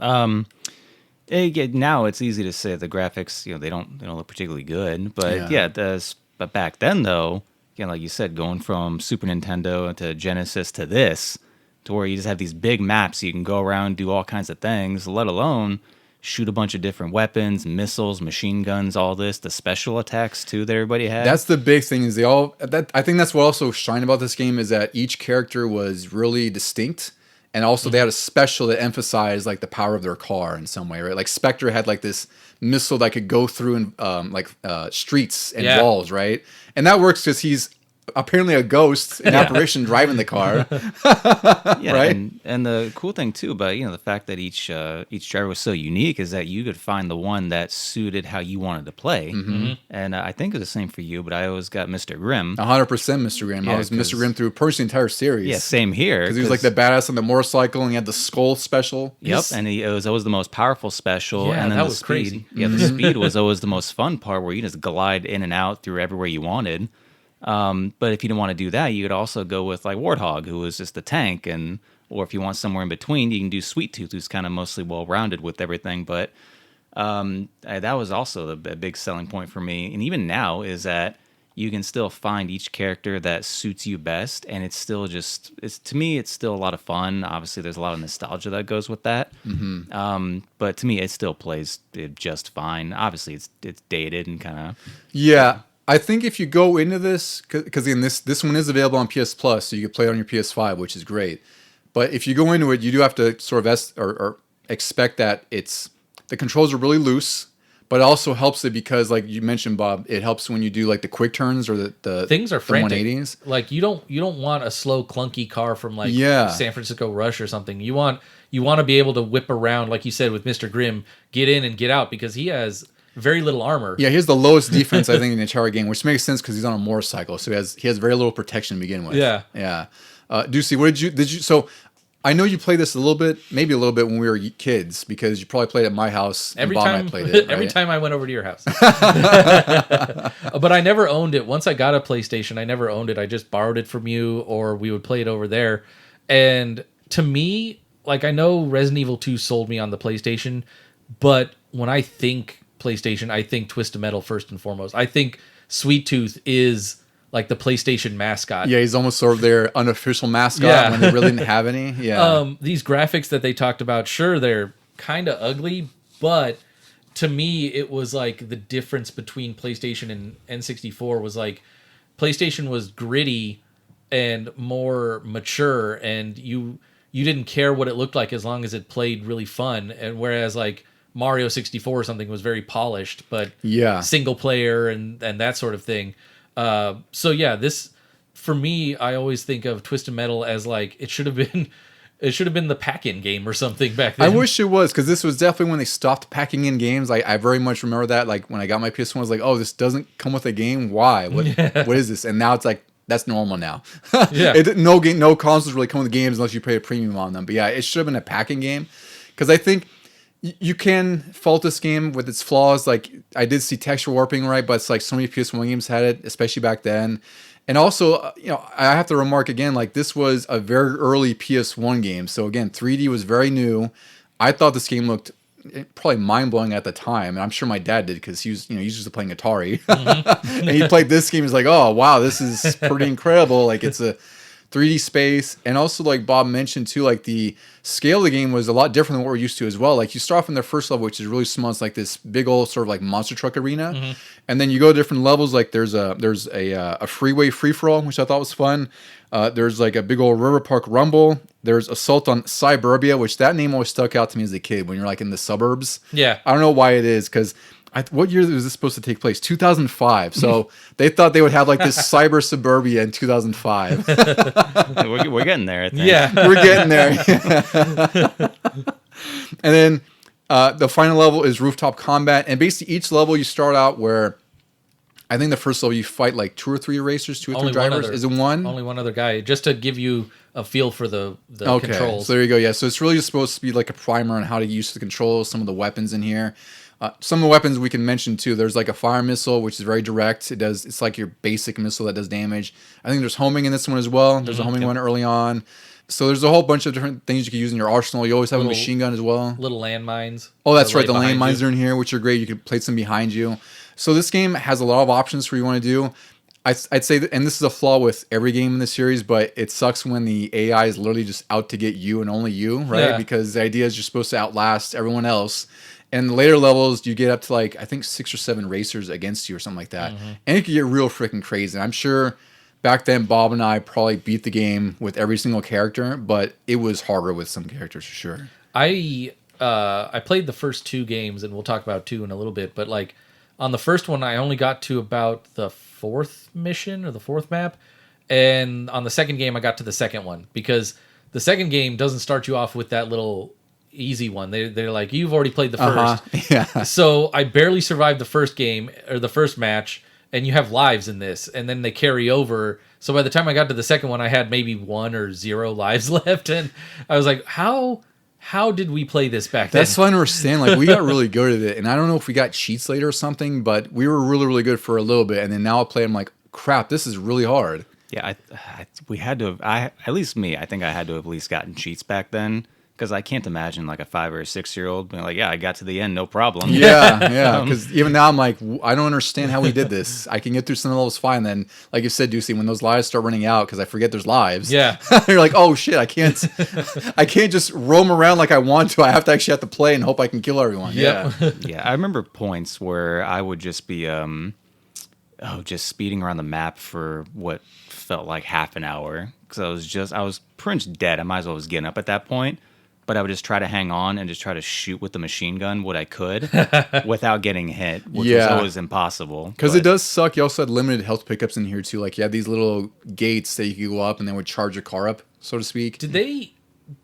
Now it's easy to say the graphics, they don't look particularly good, but but back then though, like you said, going from Super Nintendo to Genesis to this, to where you just have these big maps, you can go around, do all kinds of things, let alone shoot a bunch of different weapons, missiles, machine guns, all this, the special attacks too that everybody had. That's the big thing is I think that's what also shined about this game is that each character was really distinct. And also they had a special that emphasized like the power of their car in some way, right? Like Spectre had like this missile that could go through streets and walls, right? And that works because he's apparently a ghost, an apparition driving the car. Right? And the cool thing too about the fact that each driver was so unique is that you could find the one that suited how you wanted to play. Mm-hmm. And I think it was the same for you, but I always got Mr. Grimm. 100% Mr. Grimm. Yeah, I was Mr. Grimm through the entire series. Yeah, same here. Because he was like the badass on the motorcycle and he had the skull special. Yep, and it was always the most powerful special. Yeah, and then that the was speed. crazy. Yeah, the speed was always the most fun part where you just glide in and out through everywhere you wanted. But if you didn't want to do that, you could also go with like Warthog, who was just a tank, or if you want somewhere in between, you can do Sweet Tooth, who's kind of mostly well-rounded with everything. But that was also a big selling point for me. And even now is that you can still find each character that suits you best, and it's still to me, it's still a lot of fun. Obviously, there's a lot of nostalgia that goes with that. Mm-hmm. But to me, it still plays just fine. Obviously, it's dated and kind of... Yeah. I think if you go into this, because this one is available on PS Plus, so you can play it on your PS5, which is great. But if you go into it, you do have to sort of or expect that the controls are really loose, but it also helps it because, like you mentioned, Bob, it helps when you do like the quick turns or the things are frantic. 180s. Like you don't want a slow, clunky car from like San Francisco Rush or something. You want to be able to whip around, like you said with Mr. Grimm, get in and get out because he has very little armor. Yeah, he has the lowest defense, I think, in the entire game, which makes sense because he's on a motorcycle, so he has very little protection to begin with. Yeah. Yeah. Ducey, what did you... So, I know you played this a little bit, maybe a little bit when we were kids, because you probably played at my house. Every and Bob time, and I played it. Right? every time I went over to your house. But I never owned it. Once I got a PlayStation, I never owned it. I just borrowed it from you, or we would play it over there. And to me, like, I know Resident Evil 2 sold me on the PlayStation, but when I think PlayStation, I think Twisted Metal first and foremost. I think Sweet Tooth is like the PlayStation mascot. Yeah, he's almost sort of their unofficial mascot when they really didn't have any. Yeah. These graphics that they talked about, sure, they're kind of ugly, but to me, it was like the difference between PlayStation and N64 was like PlayStation was gritty and more mature, and you didn't care what it looked like as long as it played really fun. And whereas like Mario 64 or something was very polished, but single player and that sort of thing. So yeah, this for me, I always think of Twisted Metal as like it should have been the pack-in game or something back then. I wish it was, because this was definitely when they stopped packing in games. I very much remember that. Like when I got my PS1, I was like, oh, this doesn't come with a game. Why? What is this? And now it's like, that's normal now. No consoles really come with games unless you pay a premium on them. But yeah, it should have been a packing game, because I think you can fault this game with its flaws. Like I did see texture warping, right? But it's like so many PS1 games had it, especially back then. And also, I have to remark again, like this was a very early PS1 game. So again, 3D was very new. I thought this game looked probably mind-blowing at the time. And I'm sure my dad did, because he was, he's used to playing Atari. And he played this game. He's like, oh, wow, this is pretty incredible. Like it's a 3D space. And also, like Bob mentioned too, like the scale of the game was a lot different than what we're used to as well. Like you start off in the first level, which is really small. It's like this big old sort of like monster truck arena. And then you go to different levels. Like there's a freeway free-for-all, which I thought was fun. There's like a big old river park rumble. There's Assault on Cyberbia, which that name always stuck out to me as a kid when you're like in the suburbs. Yeah. I don't know why it is, because what year was this supposed to take place? 2005. So they thought they would have like this cyber suburbia in 2005. We're getting there, I think. Yeah. We're getting there. And then the final level is rooftop combat. And basically each level you start out where I think the first level you fight like 2 or 3 racers, 2 or 3 drivers. Is it one? Only one other guy, just to give you a feel for the controls. So there you go. Yeah, so it's really just supposed to be like a primer on how to use the controls, some of the weapons in here. Some of the weapons we can mention too. There's like a fire missile, which is very direct. It's like your basic missile that does damage. I think there's homing in this one as well. There's a homing one early on. So there's a whole bunch of different things you can use in your arsenal. You always have a machine gun as well. Little landmines. Oh, that's right. The landmines are in here, which are great. You can place them behind you. So this game has a lot of options for what you want to do. I'd say, and this is a flaw with every game in the series, but it sucks when the AI is literally just out to get you and only you, right? Yeah. Because the idea is you're supposed to outlast everyone else. And the later levels, you get up to like, I think 6 or 7 racers against you or something like that. And it can get real freaking crazy. And I'm sure back then, Bob and I probably beat the game with every single character, but it was harder with some characters for sure. I played the first 2 games, and we'll talk about 2 in a little bit, but like on the first one, I only got to about the 4th mission or the 4th map. And on the second game, I got to the second one, because the second game doesn't start you off with that little easy one. They're like, you've already played the first. Yeah. So I barely survived the first game or the first match, and you have lives in this, and then they carry over. So by the time I got to the second one, I had maybe 1 or 0 lives left, and I was like, how did we play this back then? That's what I understand. Like, we got really good at it, and I don't know if we got cheats later or something, but we were really, really good for a little bit, and then now I play, I'm like, crap, this is really hard. Yeah, we had to have, at least me, I think I had to have at least gotten cheats back then, because I can't imagine like a 5 or 6-year-old being like, yeah, I got to the end, no problem. Yeah, because even now I'm like, I don't understand how we did this. I can get through some levels fine, then, like you said, Ducey, when those lives start running out, because I forget there's lives. Yeah. You're like, oh shit, I can't just roam around like I want to. I have to play and hope I can kill everyone. Yep. Yeah. Yeah, I remember points where I would just be just speeding around the map for what felt like half an hour, because I was pretty much dead. I might as well was getting up at that point, but I would just try to hang on and just try to shoot with the machine gun what I could without getting hit, which was always impossible. Because it does suck. You also had limited health pickups in here too. Like you had these little gates that you could go up and then would charge your car up, so to speak.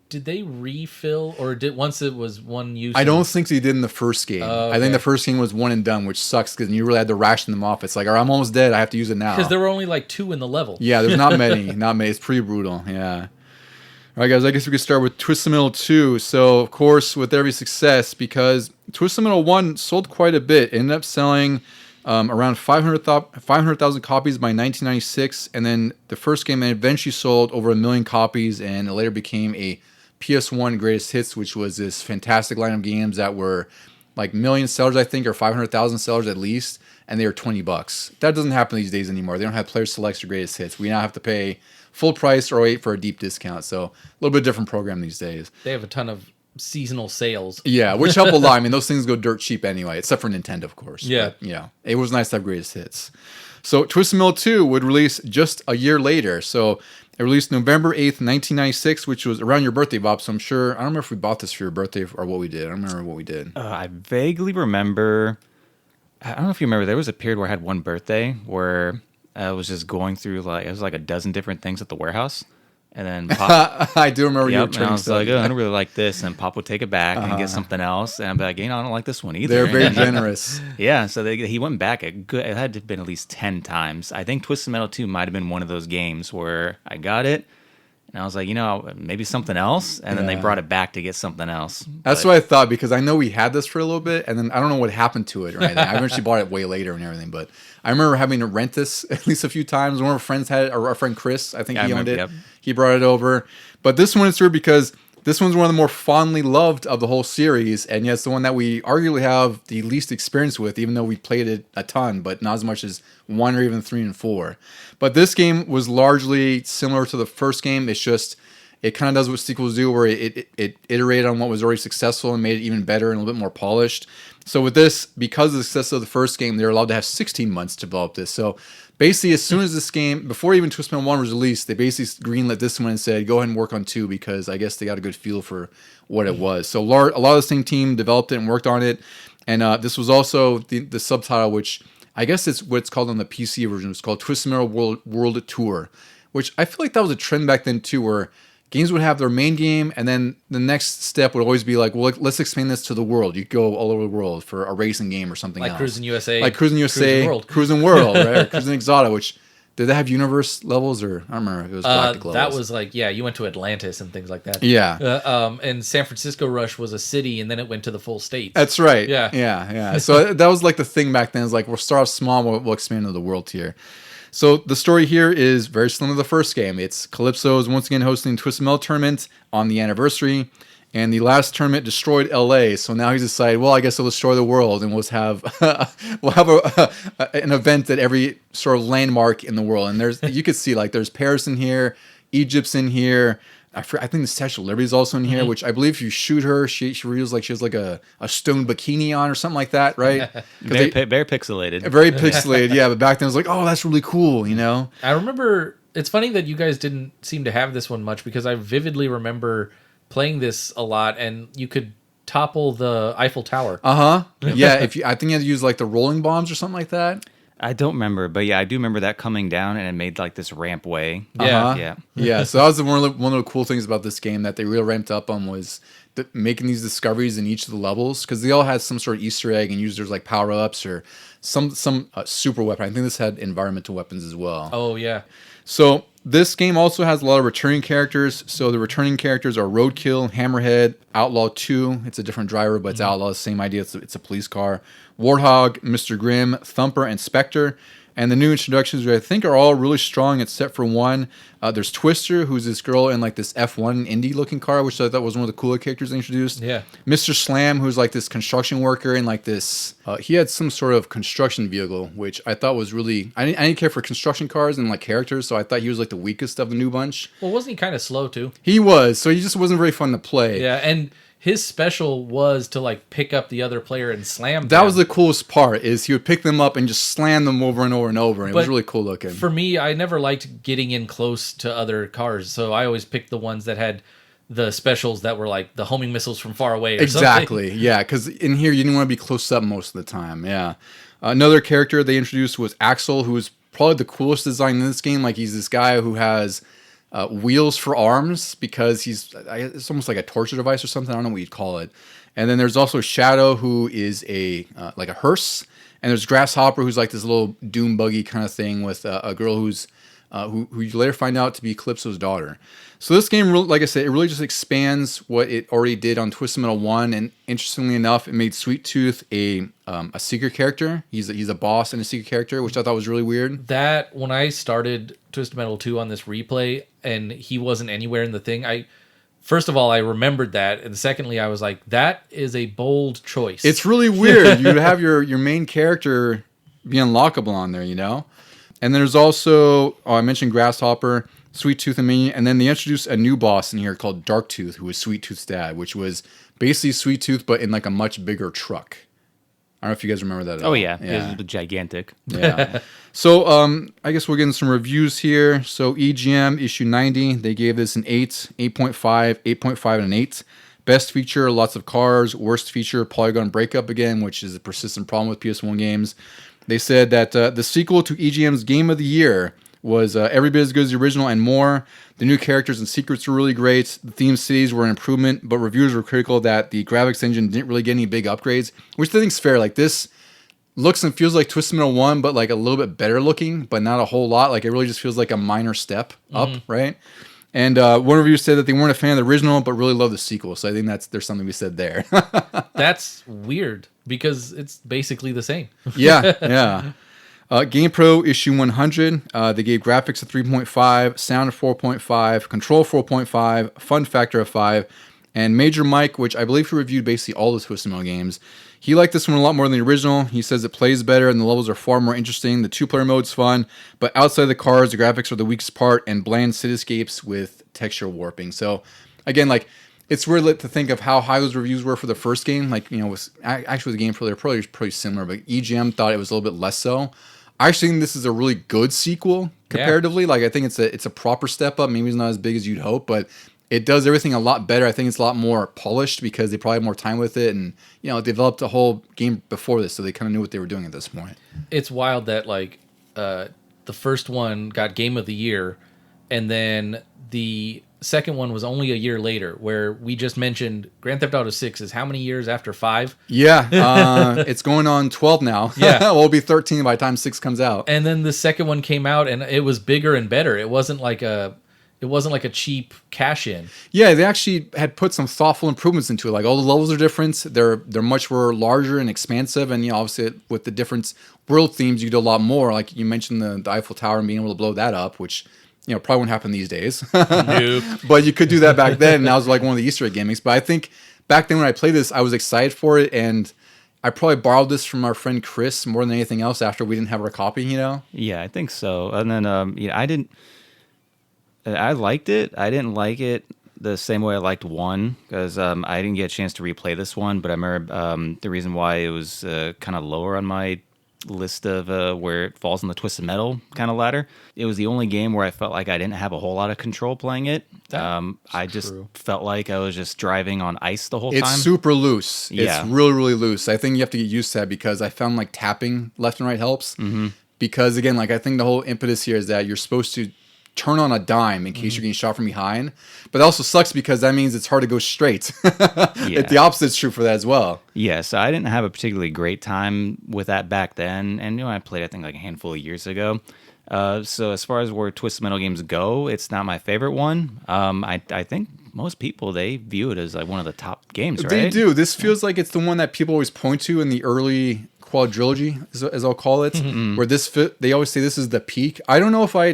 Did they refill, or once it was one use? I don't think they did in the first game. Okay. I think the first game was one and done, which sucks because you really had to ration them off. It's like, all right, I'm almost dead. I have to use it now. Because there were only like 2 in the level. Yeah, there's not many. Not many. It's pretty brutal. Yeah. All right, guys, I guess we could start with Twisted Metal 2. So, of course, with every success, because Twisted Metal 1 sold quite a bit, it ended up selling around 500,000 copies by 1996, and then the first game eventually sold over 1 million copies, and it later became a PS1 Greatest Hits, which was this fantastic line of games that were like million sellers, I think, or 500,000 sellers at least, and they were $20. That doesn't happen these days anymore. They don't have player selects or Greatest Hits. We now have to pay full price or wait for a deep discount. So a little bit different program these days. They have a ton of seasonal sales. Yeah, which help a lot. I mean, those things go dirt cheap anyway, except for Nintendo, of course. Yeah. But, yeah. It was nice to have Greatest Hits. So Twisted Metal 2 would release just a year later. So it released November 8th, 1996, which was around your birthday, Bob. So I'm sure, I don't remember if we bought this for your birthday or what we did. I don't remember what we did. I vaguely remember. I don't know if you remember. There was a period where I had one birthday where I was just going through it was like a dozen different things at the warehouse, and then Pop, I do remember you yep, were and I turning was stuff. like, oh, I don't really like this, and Pop would take it back and get something else, and I'd be like, I don't like this one either. They're very generous. Yeah, so he went back it had to have been at least 10 times. I think Twisted Metal 2 might have been one of those games where I got it, and I was like, maybe something else, and then they brought it back to get something else. That's what I thought, because I know we had this for a little bit, and then I don't know what happened to it or anything. I eventually bought it way later and everything, but I remember having to rent this at least a few times. One of our friends had it, or our friend Chris, I think he owned it. Yep. He brought it over. But this one is weird because this one's one of the more fondly loved of the whole series, and yet it's the one that we arguably have the least experience with, even though we played it a ton, but not as much as 1 or even 3 and 4. But this game was largely similar to the first game. It's just, it kind of does what sequels do, where it iterated on what was already successful and made it even better and a little bit more polished. So with this, because of the success of the first game, they were allowed to have 16 months to develop this. So basically, as soon as this game, before even Twisted Metal 1 was released, they basically greenlit this one and said, go ahead and work on 2, because I guess they got a good feel for what it was. So a lot of the same team developed it and worked on it. And this was also the subtitle, which I guess it's what it's called on the PC version. It's called Twisted Metal World Tour, which I feel like that was a trend back then too, where games would have their main game, and then the next step would always be like, well, let's expand this to the world. You go all over the world for a racing game or something Like else. Cruising USA. Like Cruising USA, Cruising World, right? Or Cruising Exotica, which, did they have universe levels, or I don't remember if it was galactic levels. That was like, you went to Atlantis and things like that. Yeah. And San Francisco Rush was a city, and then it went to the full states. That's right. Yeah. Yeah. So that was like the thing back then, is like, we'll start off small, we'll expand to the world tier. So the story here is very similar to the first game. It's Calypso is once again hosting Twisted Metal tournament on the anniversary, and the last tournament destroyed LA. So now he's decided, well, I guess he'll destroy the world, and we'll have an event at every sort of landmark in the world. And you could see, like, there's Paris in here, Egypt's in here. I think the Statue of Liberty is also in here, which I believe if you shoot her, she reveals like she has like a stone bikini on or something like that, right? Very pixelated. Very pixelated, yeah. But back then it was like, oh, that's really cool, I remember, it's funny that you guys didn't seem to have this one much, because I vividly remember playing this a lot, and you could topple the Eiffel Tower. Yeah, I think you had to use like the rolling bombs or something like that. I don't remember, but yeah, I do remember that coming down, and it made like this ramp way. Yeah. So that was one of the cool things about this game that they really ramped up on, was making these discoveries in each of the levels, because they all had some sort of Easter egg and users like power ups or some super weapon. I think this had environmental weapons as well. Oh yeah. So this game also has a lot of returning characters. So the returning characters are Roadkill, Hammerhead, Outlaw 2. It's a different driver, but it's Outlaw, the same idea. It's a police car. Warthog, Mr. Grimm, Thumper, and Spectre. And the new introductions, which I think are all really strong, except for one. There's Twister, who's this girl in like this F1 indie looking car, which I thought was one of the cooler characters they introduced. Yeah. Mr. Slam, who's like this construction worker, and like this, he had some sort of construction vehicle, which I thought was really, I didn't care for construction cars and like characters, so I thought he was like the weakest of the new bunch. Well, wasn't he kind of slow too? He was, so he just wasn't very fun to play. Yeah, and his special was to like pick up the other player and slam them. That was the coolest part, is he would pick them up and just slam them over and over and over, and it was really cool looking. For me, I never liked getting in close to other cars, so I always picked the ones that had the specials that were like the homing missiles from far away or exactly, something. Yeah, because in here you didn't want to be close up most of the time, yeah. Another character they introduced was Axel, who was probably the coolest design in this game. Like, he's this guy who has wheels for arms, because it's almost like a torture device or something. I don't know what you'd call it. And then there's also Shadow, who is like a hearse. And there's Grasshopper, who's like this little doom buggy kind of thing with a girl who's who you later find out to be Calypso's daughter. So this game, like I said, it really just expands what it already did on Twisted Metal 1, and interestingly enough, it made Sweet Tooth a secret character. He's a boss and a secret character, which I thought was really weird. That, when I started Twisted Metal 2 on this replay, and he wasn't anywhere in the thing, first of all, I remembered that, and secondly, I was like, that is a bold choice. It's really weird. You have your main character be unlockable on there, you know? And there's also, I mentioned Grasshopper, Sweet Tooth and Minion, and then they introduced a new boss in here called Dark Tooth, who was Sweet Tooth's dad, which was basically Sweet Tooth, but in like a much bigger truck. I don't know if you guys remember that at all. Oh, yeah. It was gigantic. Yeah. So, I guess we'll get into some reviews here. So, EGM, issue 90, they gave this an 8, 8.5, 8.5, and an 8. Best feature, lots of cars. Worst feature, polygon breakup again, which is a persistent problem with PS1 games. They said that the sequel to EGM's Game of the Year was every bit as good as the original and more. The new characters and secrets were really great. The theme cities were an improvement, but reviewers were critical that the graphics engine didn't really get any big upgrades, which I think's fair. Like, this looks and feels like Twisted Metal 1, but like a little bit better looking, but not a whole lot. Like, it really just feels like a minor step up, right? And one reviewer said that they weren't a fan of the original, but really love the sequel. So I think there's something to be said there. That's weird, because it's basically the same. Yeah. GamePro issue 100, they gave graphics a 3.5, sound a 4.5, control 4.5, fun factor of 5, and Major Mike, which I believe he reviewed basically all the Twisted Metal games. He liked this one a lot more than the original. He says it plays better and the levels are far more interesting. The 2-player mode's fun, but outside the cars, the graphics are the weakest part, and bland cityscapes with texture warping. So, again, like, it's weird to think of how high those reviews were for the first game. Like, you know, actually the game they're probably pretty similar, but EGM thought it was a little bit less so. I actually think this is a really good sequel comparatively. Yeah. Like, I think it's a proper step up. Maybe it's not as big as you'd hope, but it does everything a lot better. I think it's a lot more polished because they probably have more time with it, and, you know, developed a whole game before this, so they kind of knew what they were doing at this point. It's wild that, like, the first one got Game of the Year, and then the second one was only a year later, where we just mentioned Grand Theft Auto 6 is how many years after 5? Yeah, it's going on 12 now. Yeah. Well, it'll be 13 by the time 6 comes out. And then the second one came out, and it was bigger and better. It wasn't like a cheap cash in. Yeah, they actually had put some thoughtful improvements into it. Like, all the levels are different. They're much more larger and expansive, and, you know, obviously with the different world themes, you do a lot more. Like, you mentioned the Eiffel Tower and being able to blow that up, which, you know, probably wouldn't happen these days. Nope. But you could do that back then, and that was like one of the Easter egg gimmicks. But I think back then when I played this, I was excited for it, and I probably borrowed this from our friend Chris more than anything else after we didn't have our copy, you know? Yeah, I think so. And then, I liked it. I didn't like it the same way I liked 1, because I didn't get a chance to replay this one, but I remember the reason why it was kind of lower on my list of where it falls on the Twisted Metal kind of ladder. It was the only game where I felt like I didn't have a whole lot of control playing it. I just felt like I was just driving on ice the whole time. It's super loose. Yeah. It's really, really loose. I think you have to get used to that, because I found like tapping left and right helps. Mm-hmm. Because again, like, I think the whole impetus here is that you're supposed to turn on a dime in case you're getting shot from behind. But it also sucks because that means it's hard to go straight. The opposite's true for that as well. Yeah, so I didn't have a particularly great time with that back then. And, you know, I played, I think, like a handful of years ago. So as far as where Twisted Metal games go, it's not my favorite one. I think most people, they view it as like one of the top games, right? They do. This feels like it's the one that people always point to in the early quadrilogy, as I'll call it, where they always say this is the peak. I don't know if I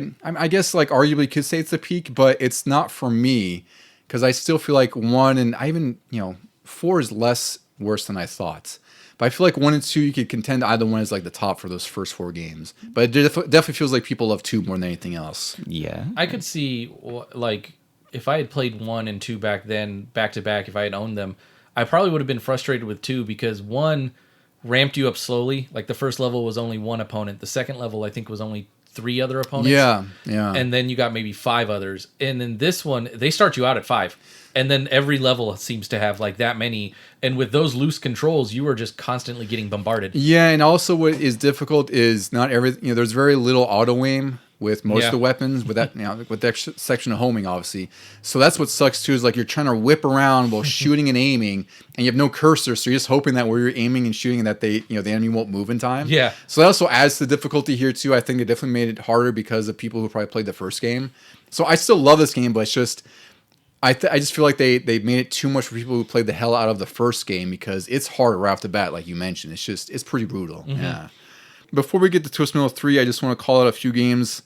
guess, like, arguably could say it's the peak, but it's not for me, because I still feel like 1 and I even, you know, 4 is less worse than I thought. But I feel like 1 and 2, you could contend either one as like the top for those first 4 games. But it definitely feels like people love 2 more than anything else. Yeah. I could see, like, if I had played 1 and 2 back then, back to back, if I had owned them, I probably would have been frustrated with 2, because 1 ramped you up slowly. Like, the first level was only 1 opponent. The second level, I think, was only 3 other opponents. Yeah. And then you got maybe 5 others. And then this one, they start you out at 5. And then every level seems to have like that many. And with those loose controls, you are just constantly getting bombarded. Yeah, and also what is difficult is not every, you know, there's very little auto aim with most of the weapons, with that with that section of homing, obviously. So that's what sucks too, is like you're trying to whip around while shooting and aiming, and you have no cursor, so you're just hoping that where you're aiming and shooting that the enemy won't move in time. Yeah. So that also adds to the difficulty here too. I think it definitely made it harder because of people who probably played the first game. So I still love this game, but it's just I just feel like they made it too much for people who played the hell out of the first game, because it's hard right off the bat, like you mentioned. It's pretty brutal. Yeah. Before we get to Twist Metal 3, I just want to call out a few games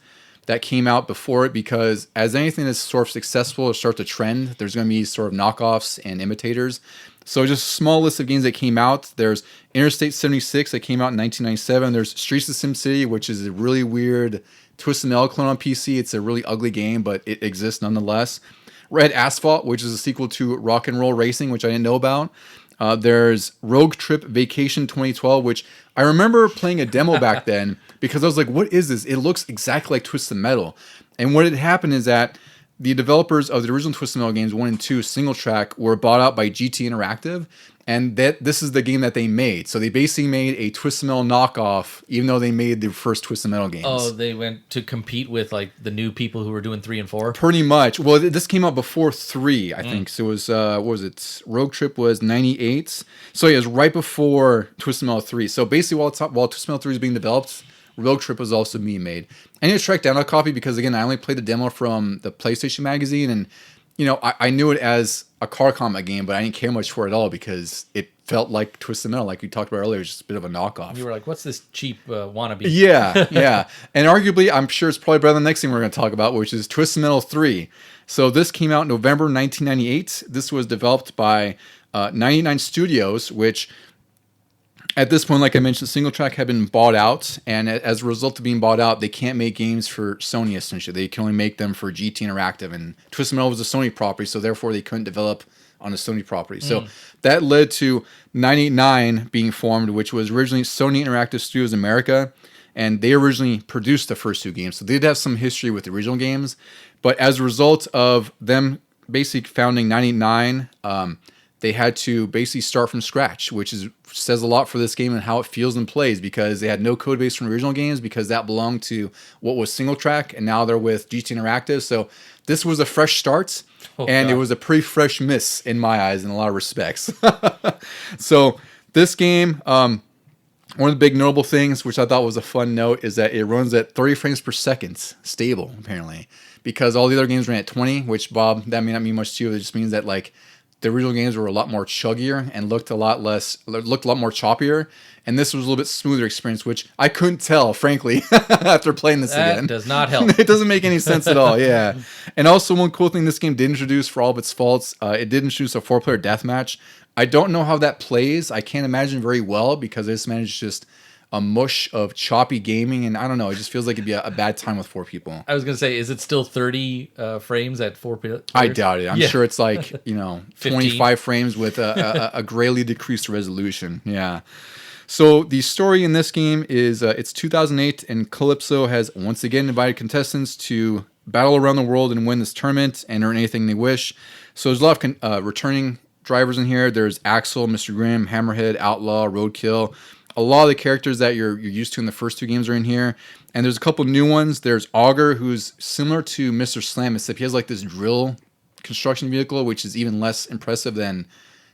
that came out before it, because as anything that's sort of successful or starts a trend, there's going to be sort of knockoffs and imitators. So just a small list of games that came out. There's Interstate 76 that came out in 1997. There's Streets of SimCity, which is a really weird Twist Metal clone on PC. It's a really ugly game, but it exists nonetheless. Red Asphalt, which is a sequel to Rock and Roll Racing, which I didn't know about. There's Rogue Trip Vacation 2012, which I remember playing a demo back then, because I was like, what is this? It looks exactly like Twisted Metal. And what had happened is that the developers of the original Twisted Metal games 1 and 2 single track were bought out by GT Interactive, and this is the game that they made. So they basically made a Twisted Metal knockoff, even though they made the first Twisted Metal games. Oh, they went to compete with like the new people who were doing 3 and 4? Pretty much. Well, this came out before 3, I think. So it was, what was it? Rogue Trip was 98. So yeah, it was right before Twisted Metal 3. So basically, while Twisted Metal 3 was being developed, Rogue Trip was also being made. I need to track down a copy because, again, I only played the demo from the PlayStation magazine, and I knew it as a car combat game, but I didn't care much for it at all because it felt like Twisted Metal, like we talked about earlier. It's just a bit of a knockoff. You were like, what's this cheap wannabe? Yeah, yeah. And arguably, I'm sure it's probably better than the next thing we're going to talk about, which is Twisted Metal 3. So this came out in November 1998. This was developed by 99 Studios, which at this point, like I mentioned, Single Track had been bought out, and as a result of being bought out, they can't make games for Sony, essentially. They can only make them for GT Interactive, and Twisted Metal was a Sony property, so therefore they couldn't develop on a Sony property. So that led to 99 being formed, which was originally Sony Interactive Studios America, and they originally produced the first 2 games. So they did have some history with the original games, but as a result of them basically founding 99, they had to basically start from scratch, which says a lot for this game and how it feels and plays, because they had no code base from the original games, because that belonged to what was Single Track, and now they're with GT Interactive. So this was a fresh start, and it was a pretty fresh miss in my eyes in a lot of respects. So this game, one of the big notable things, which I thought was a fun note, is that it runs at 30 frames per second, stable, apparently, because all the other games ran at 20, which, Bob, that may not mean much to you. It just means that, like, the original games were a lot more chuggier and looked a lot more choppier, and this was a little bit smoother experience, which I couldn't tell, frankly, after playing this again. That does not help. It doesn't make any sense at all, yeah. And also, one cool thing this game did introduce, for all of its faults, it did introduce a 4-player deathmatch. I don't know how that plays. I can't imagine very well, because this managed just a mush of choppy gaming, and I don't know, it just feels like it'd be a bad time with 4 people. I was going to say, is it still 30 frames at 4 players? I doubt it. I'm sure it's like, 25 frames with a greatly decreased resolution. Yeah. So the story in this game is it's 2008, and Calypso has once again invited contestants to battle around the world and win this tournament and earn anything they wish. So there's a lot of returning drivers in here. There's Axel, Mr. Grimm, Hammerhead, Outlaw, Roadkill. A lot of the characters that you're used to in the first 2 games are in here. And there's a couple new ones. There's Augur, who's similar to Mr. Slam, except he has like this drill construction vehicle, which is even less impressive than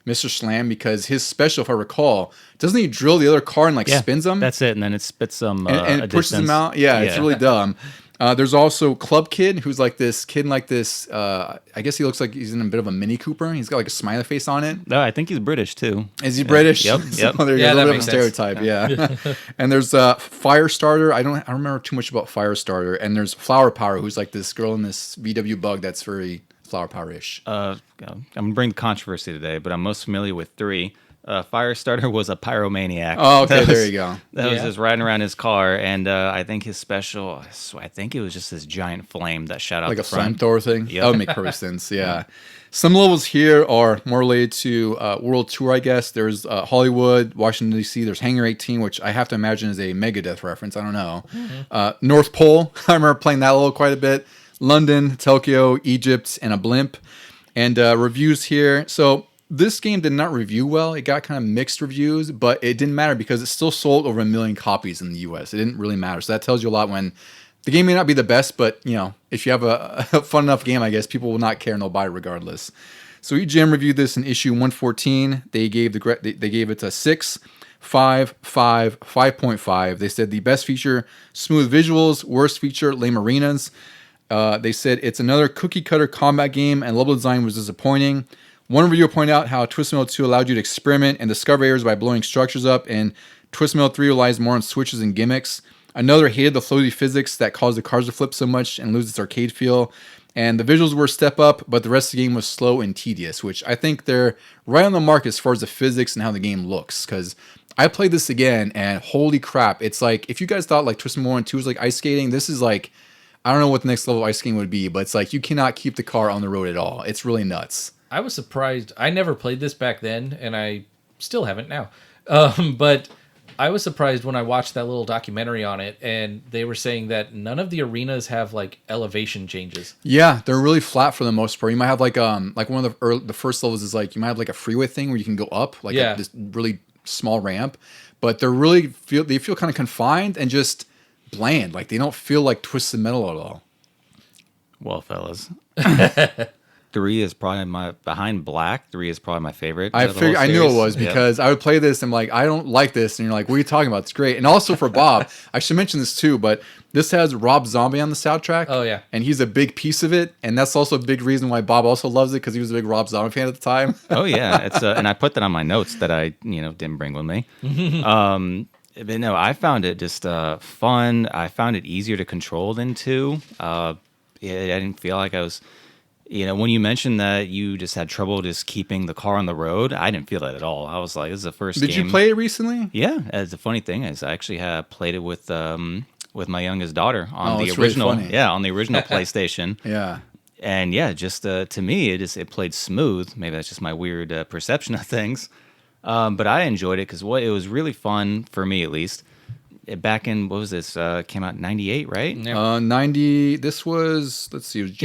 Mr. Slam, because his special, if I recall, doesn't he drill the other car and like spins them? That's it, and then it spits them and it pushes them out. Yeah, it's really dumb. There's also Club Kid, who's like this kid like this. I guess he looks like he's in a bit of a Mini Cooper. He's got like a smiley face on it. No, I think he's British too. Is he British? Yep. So there you go. A little bit of a stereotype. Yeah. And there's Firestarter. I don't remember too much about Firestarter. And there's Flower Power, who's like this girl in this VW Bug that's very Flower Power-ish. I'm gonna bring controversy today, but I'm most familiar with 3. Firestarter was a pyromaniac. Oh, okay, there you go. That was just riding around his car, and I think his special, I think it was just this giant flame that shot out like the front. flamethrower thing? Yep. That would make perfect sense, yeah. Some levels here are more related to World Tour, I guess. There's Hollywood, Washington, D.C. There's Hangar 18, which I have to imagine is a Megadeth reference. I don't know. Mm-hmm. North Pole, I remember playing that level quite a bit. London, Tokyo, Egypt, and a blimp. And reviews here. So this game did not review well. It got kind of mixed reviews, but it didn't matter because it still sold over 1 million copies in the US. It didn't really matter. So that tells you a lot when the game may not be the best, but if you have a fun enough game, I guess people will not care and they'll buy it regardless. So EGM reviewed this in issue 114. They gave it a 6, 5, 5, 5.5. They said the best feature, smooth visuals. Worst feature, lame arenas. They said it's another cookie cutter combat game and level design was disappointing. One reviewer pointed out how Twisted Metal 2 allowed you to experiment and discover areas by blowing structures up, and Twisted Metal 3 relies more on switches and gimmicks. Another hated the floaty physics that caused the cars to flip so much and lose its arcade feel. And the visuals were a step up, but the rest of the game was slow and tedious, which I think they're right on the mark as far as the physics and how the game looks. Because I played this again, and holy crap, it's like, if you guys thought like Twisted Metal 1 and 2 was like ice skating, this is like, I don't know what the next level of ice skating would be, but it's like you cannot keep the car on the road at all. It's really nuts. I was surprised. I never played this back then, and I still haven't now. But I was surprised when I watched that little documentary on it, and they were saying that none of the arenas have like elevation changes. Yeah, they're really flat for the most part. You might have like one of the first levels is like you might have like a freeway thing where you can go up like this really small ramp, but they feel kind of confined and just bland. Like they don't feel like Twisted Metal at all. Well, fellas. 3 is probably behind Black. 3 is probably my favorite. I knew it was because I would play this and I'm like, I don't like this, and you're like, what are you talking about? It's great. And also for Bob, I should mention this too, but this has Rob Zombie on the soundtrack. Oh yeah, and he's a big piece of it, and that's also a big reason why Bob also loves it because he was a big Rob Zombie fan at the time. Oh yeah, it's and I put that on my notes that I didn't bring with me. But no, I found it just fun. I found it easier to control than 2. I didn't feel like I was. When you mentioned that you just had trouble just keeping the car on the road, I didn't feel that at all. I was like, this is the first game. Did you play it recently? Yeah. The funny thing is, I actually played it with my youngest daughter on the original. Really funny. Yeah, on the original PlayStation. Yeah. And yeah, just to me, it played smooth. Maybe that's just my weird perception of things. But I enjoyed it because it was really fun for me, at least. Back in, what was this? Came out in 98, right? Yeah. 90. This was, let's see, it was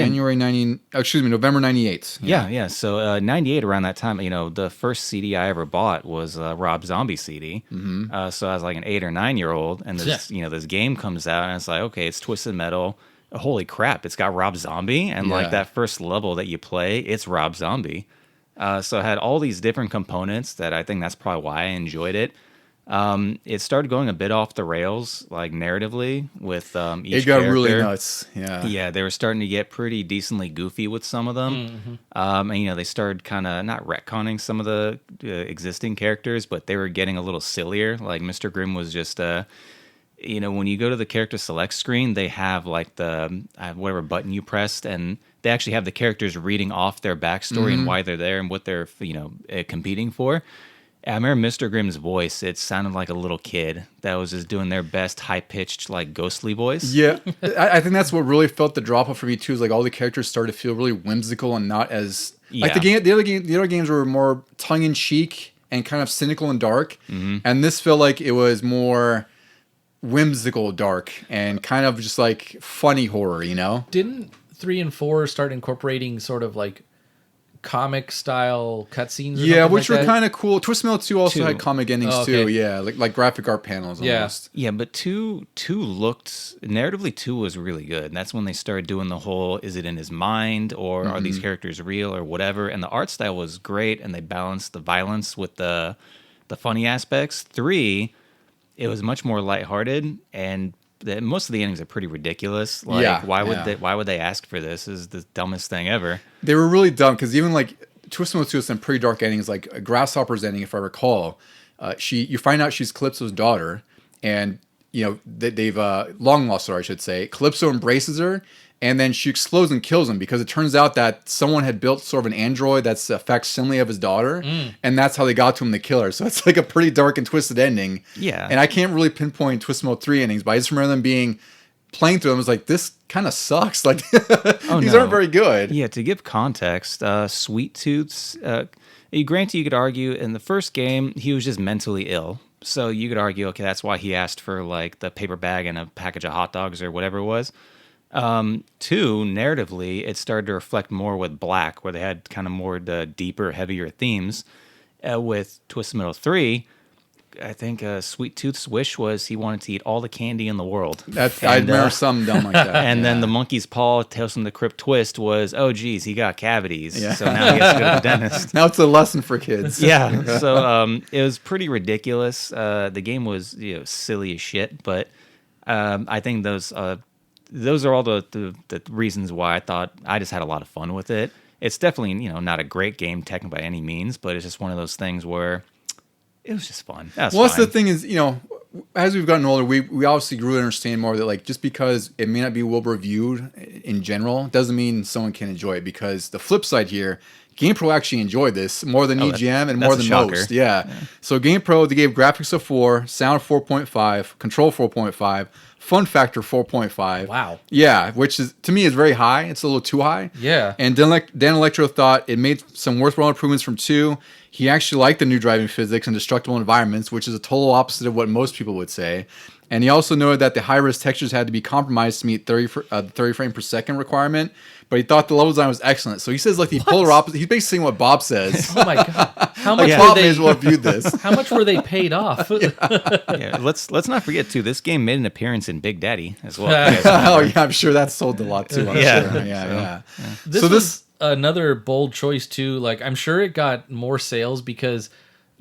November 98. Yeah. So 98, around that time, the first CD I ever bought was Rob Zombie CD. Mm-hmm. So I was like an 8 or 9-year-old, and this game comes out, and it's like, okay, it's Twisted Metal. Holy crap, it's got Rob Zombie, and like that first level that you play, it's Rob Zombie. So it had all these different components that I think that's probably why I enjoyed it. It started going a bit off the rails, like narratively, with each It got character. Really nuts. Yeah, they were starting to get pretty decently goofy with some of them. Mm-hmm. And they started kind of not retconning some of the existing characters, but they were getting a little sillier. Like Mr. Grimm was just when you go to the character select screen, they have like the whatever button you pressed, and they actually have the characters reading off their backstory and why they're there and what they're competing for. I remember Mr. Grimm's voice. It sounded like a little kid that was just doing their best high-pitched, like, ghostly voice. Yeah. I think that's what really felt the drop-off for me, too, is like all the characters started to feel really whimsical and not as... Yeah. Like the other games were more tongue-in-cheek and kind of cynical and dark. Mm-hmm. And this felt like it was more whimsical dark and kind of just like funny horror, Didn't 3 and 4 start incorporating sort of like comic style cutscenes? Yeah, which were kind of cool. Twisted Metal 2 also had comic endings too. Yeah, like graphic art panels almost. Yeah, but 2 looked narratively 2 was really good. And that's when they started doing the whole is it in his mind or are these characters real or whatever. And the art style was great, and they balanced the violence with the funny aspects. 3, it was much more lighthearted, and most of the endings are pretty ridiculous. Like, why would they ask for this? This is the dumbest thing ever. They were really dumb because even like Twisted Metal 2 has some pretty dark endings. Like Grasshopper's ending, if I recall, you find out she's Calypso's daughter, and they've long lost her, I should say. Calypso embraces her, and then she explodes and kills him because it turns out that someone had built sort of an android that's a facsimile of his daughter, and that's how they got to him to kill her. So it's like a pretty dark and twisted ending. Yeah. And I can't really pinpoint Twisted Metal 3 endings, but I just remember them playing through them. I was like, this kind of sucks. Like, these aren't very good. Yeah, to give context, Sweet Tooth's, granted, you could argue in the first game, he was just mentally ill. So you could argue, okay, that's why he asked for like the paper bag and a package of hot dogs or whatever it was. 2, narratively, it started to reflect more with Black, where they had kind of more the deeper, heavier themes. With Twisted Metal 3, Sweet Tooth's wish was he wanted to eat all the candy in the world. I remember something dumb like that. And then yeah. the monkey's paw, Tales from the Crypt twist was, oh geez, he got cavities, Yeah. so now he has to go to the dentist. Now it's a lesson for kids. Yeah, so it was pretty ridiculous. The game was silly as shit, but I think those are all the reasons why I thought I just had a lot of fun with it. It's definitely not a great game technically by any means, but it's just one of those things where it was just fun. That's the thing is, as we've gotten older, we obviously grew to understand more that like just because it may not be well reviewed in general doesn't mean someone can enjoy it. Because the flip side here, GamePro actually enjoyed this more than EGM and more than most. Yeah. So GamePro, they gave graphics a 4, sound 4.5, control 4.5, fun factor 4.5. Wow. Yeah, which is to me is very high. It's a little too high. Yeah. And Dan Electro thought it made some worthwhile improvements from 2. He actually liked the new driving physics and destructible environments, which is a total opposite of what most people would say. And he also noted that the high-res textures had to be compromised to meet 30 frame per second requirement, but he thought the level design was excellent. So he says like the polar opposite. He's basically saying what Bob says. Oh my god! How much Like were Bob they? may as well have viewed this. How much were they paid off? Yeah, let's not forget too. This game made an appearance in Big Daddy as well. Oh yeah, I'm sure that sold a lot too. I'm Yeah. sure. Yeah. This So was another bold choice too. Like I'm sure it got more sales because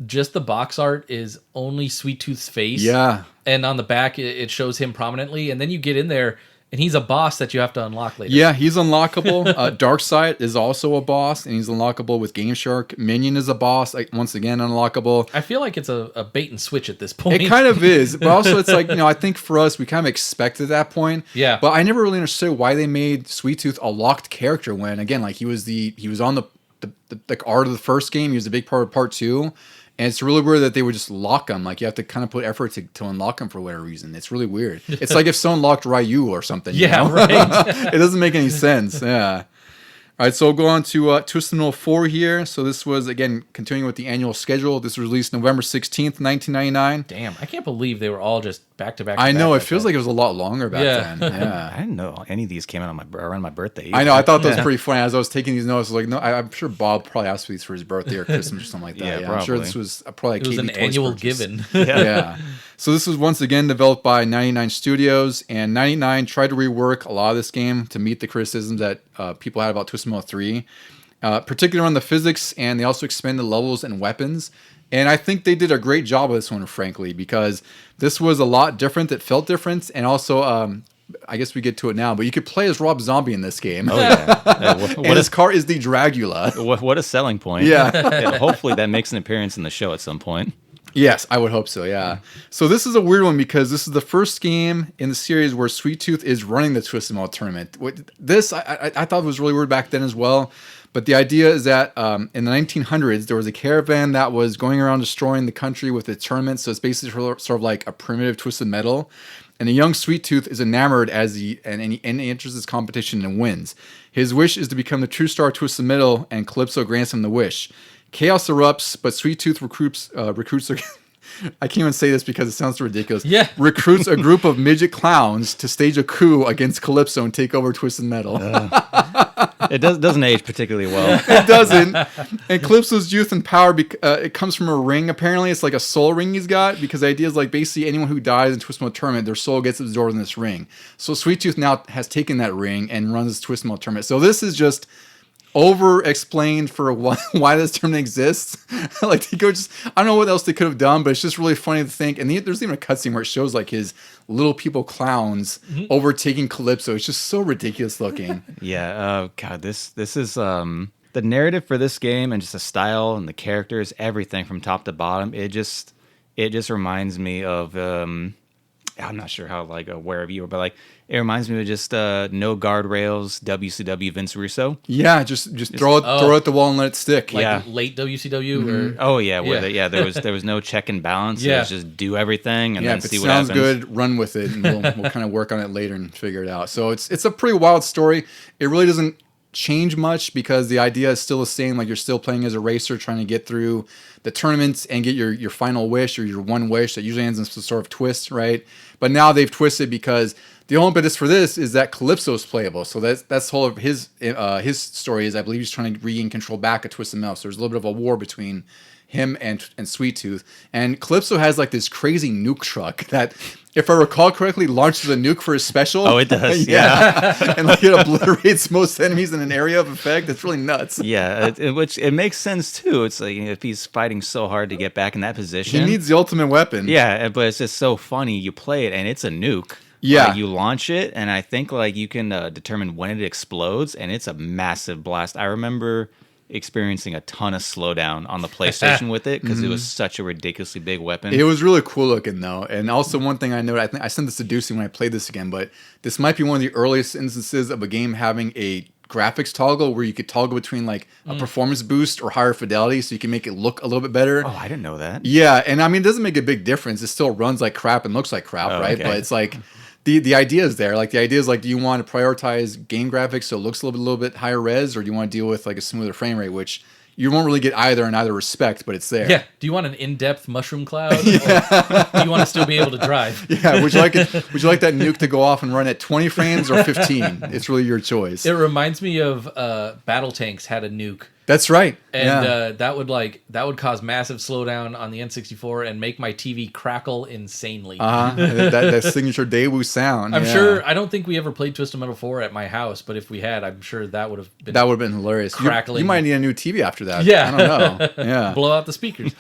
just the box art is only Sweet Tooth's face. Yeah. And on the back it shows him prominently, and then you get in there and he's a boss that you have to unlock later. Yeah, he's unlockable. Darkseid is also a boss, and he's unlockable with Game Shark. Minion is a boss, like, once again unlockable. I feel like it's a bait and switch at this point. It kind of is, but also it's like, I think for us, we kind of expected that point. Yeah. But I never really understood why they made Sweet Tooth a locked character when, again, like he was on the art of the first game. He was a big part of part 2. And it's really weird that they would just lock him. Like, you have to kind of put effort to unlock him for whatever reason. It's really weird. It's like if someone locked Ryu or something. Yeah, you know? right. It doesn't make any sense. Yeah. All right, so we'll go on to Twisted Metal 4 here. So this was, again, continuing with the annual schedule. This was released November 16th, 1999. Damn, I can't believe they were all just back to back. I know, it feels like it was a lot longer back Yeah. then. Yeah. I didn't know any of these came out on around my birthday. I know. I thought that was pretty funny. As I was taking these notes, I was like, no, I'm sure Bob probably asked for these for his birthday or Christmas or something like that. Yeah, I'm sure probably. this was probably a It was KB an Toys annual purchase. given. Yeah. So this was once again developed by 99 Studios, and 99 tried to rework a lot of this game to meet the criticisms that people had about Twisted Metal 3, particularly on the physics, and they also expanded levels and weapons. And I think they did a great job of this one, frankly, because this was a lot different that felt different, and also I guess we get to it now, but you could play as Rob Zombie in this game. Oh yeah. And his car is the Dragula. What a selling point. Yeah. Hopefully that makes an appearance in the show at some point. Yes, I would hope so, yeah. So this is a weird one because this is the first game in the series where Sweet Tooth is running the Twisted Metal tournament. This, I thought was really weird back then as well. But the idea is that in the 1900s, there was a caravan that was going around destroying the country with its tournaments. So it's basically sort of like a primitive Twisted Metal. And the young Sweet Tooth is enamored and he enters this competition and wins. His wish is to become the true star of Twisted Metal, and Calypso grants him the wish. Chaos erupts, but Sweet Tooth recruits I can't even say this because it sounds so ridiculous. Yeah. Recruits a group of midget clowns to stage a coup against Calypso and take over Twisted Metal. It doesn't age particularly well. It doesn't. And Calypso's youth and power, it comes from a ring, apparently. It's like a soul ring he's got, because the idea is like basically anyone who dies in Twisted Metal tournament, their soul gets absorbed in this ring. So Sweet Tooth now has taken that ring and runs this Twisted Metal tournament. So this is just over-explained for why this tournament exists. Like, they go just, I don't know what else they could have done, but it's just really funny to think. And there's even a cutscene where it shows like his little people clowns overtaking Calypso. It's just so ridiculous looking. Yeah. God, this is the narrative for this game, and just the style and the characters, everything from top to bottom. It just reminds me of I'm not sure how aware of you are, but like it reminds me of just no guardrails WCW Vince Russo. Yeah, just throw it at the wall and let it stick. Like late WCW or Oh yeah, where there was no check and balance. Yeah. It was just do everything and then if see it what sounds happens. good, run with it, and we'll kind of work on it later and figure it out. So it's a pretty wild story. It really doesn't change much because the idea is still the same. Like, you're still playing as a racer trying to get through the tournaments and get your final wish, or your one wish that usually ends in some sort of twist, right? But now they've twisted because The only impetus for this is that Calypso's playable. So that's whole of his story is I believe he's trying to regain control back of Twisted Metal. So there's a little bit of a war between him and Sweet Tooth. And Calypso has like this crazy nuke truck that, if I recall correctly, launches a nuke for his special. Oh, it does. Yeah. And like it obliterates most enemies in an area of effect. It's really nuts. Yeah, which it makes sense too. It's like if he's fighting so hard to get back in that position, He needs the ultimate weapon. Yeah, but it's just so funny. You play it and it's a nuke. Yeah. You launch it, and I think like you can determine when it explodes, and it's a massive blast. I remember experiencing a ton of slowdown on the PlayStation with it because it was such a ridiculously big weapon. It was really cool looking though. And also one thing I noted, I think I sent this to Ducey when I played this again, but this might be one of the earliest instances of a game having a graphics toggle where you could toggle between like a performance boost or higher fidelity so you can make it look a little bit better. Oh, I didn't know that. Yeah, and I mean it doesn't make a big difference. It still runs like crap and looks like crap, right? okay. But it's like the idea is there. Like the idea is like, do you want to prioritize game graphics so it looks a little bit higher res, or do you want to deal with like a smoother frame rate, which you won't really get either in either respect, but it's there. Yeah. Do you want an in-depth mushroom cloud? Or do you want to still be able to drive? Yeah. Would you like that nuke to go off and run at 20 frames or 15? It's really your choice. It reminds me of Battle Tanks had a nuke. That's right. And that would cause massive slowdown on the N64 and make my TV crackle insanely. that signature Daewoo sound. I'm sure. I don't think we ever played Twisted Metal 4 at my house, but if we had, I'm sure that would have been hilarious. Crackling. You might need a new TV after that. Yeah. I don't know. Yeah. blow out the speakers.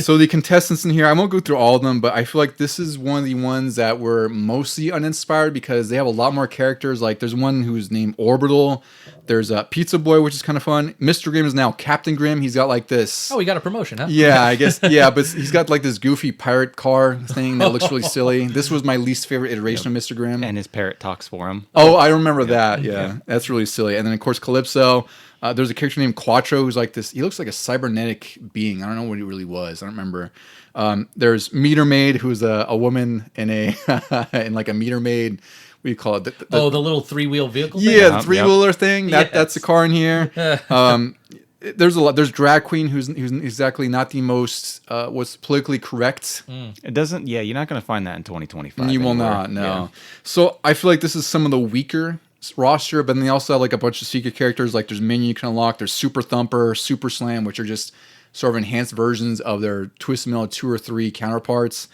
So the contestants in here, I won't go through all of them, but I feel like this is one of the ones that were mostly uninspired because they have a lot more characters. Like there's one who's named Orbital. There's a Pizza Boy, which is kind of fun. Mr. Grimm is now Captain Grimm. He's got like this. Oh, he got a promotion, huh? Yeah, I guess. Yeah, but he's got like this goofy pirate car thing that looks really silly. This was my least favorite iteration of Mr. Grimm. And his parrot talks for him. Oh, I remember that. Yeah, that's really silly. And then of course Calypso. There's a character named Quattro who's like this. He looks like a cybernetic being. I don't know what he really was. I don't remember. There's Meter Maid, who's a woman in in like a meter maid. What do you call it? The little 3-wheel vehicle thing? Yeah, the 3-wheeler thing. That's a car in here. There's a lot. There's Drag Queen, who's exactly not the most what's politically correct. It doesn't. Yeah, you're not going to find that in 2025. You will not. No. Yeah. So I feel like this is some of the weaker roster, but then they also have like a bunch of secret characters. Like there's Minion you can unlock. There's Super Thumper, Super Slam, which are just sort of enhanced versions of their Twisted Metal 2 or 3 counterparts.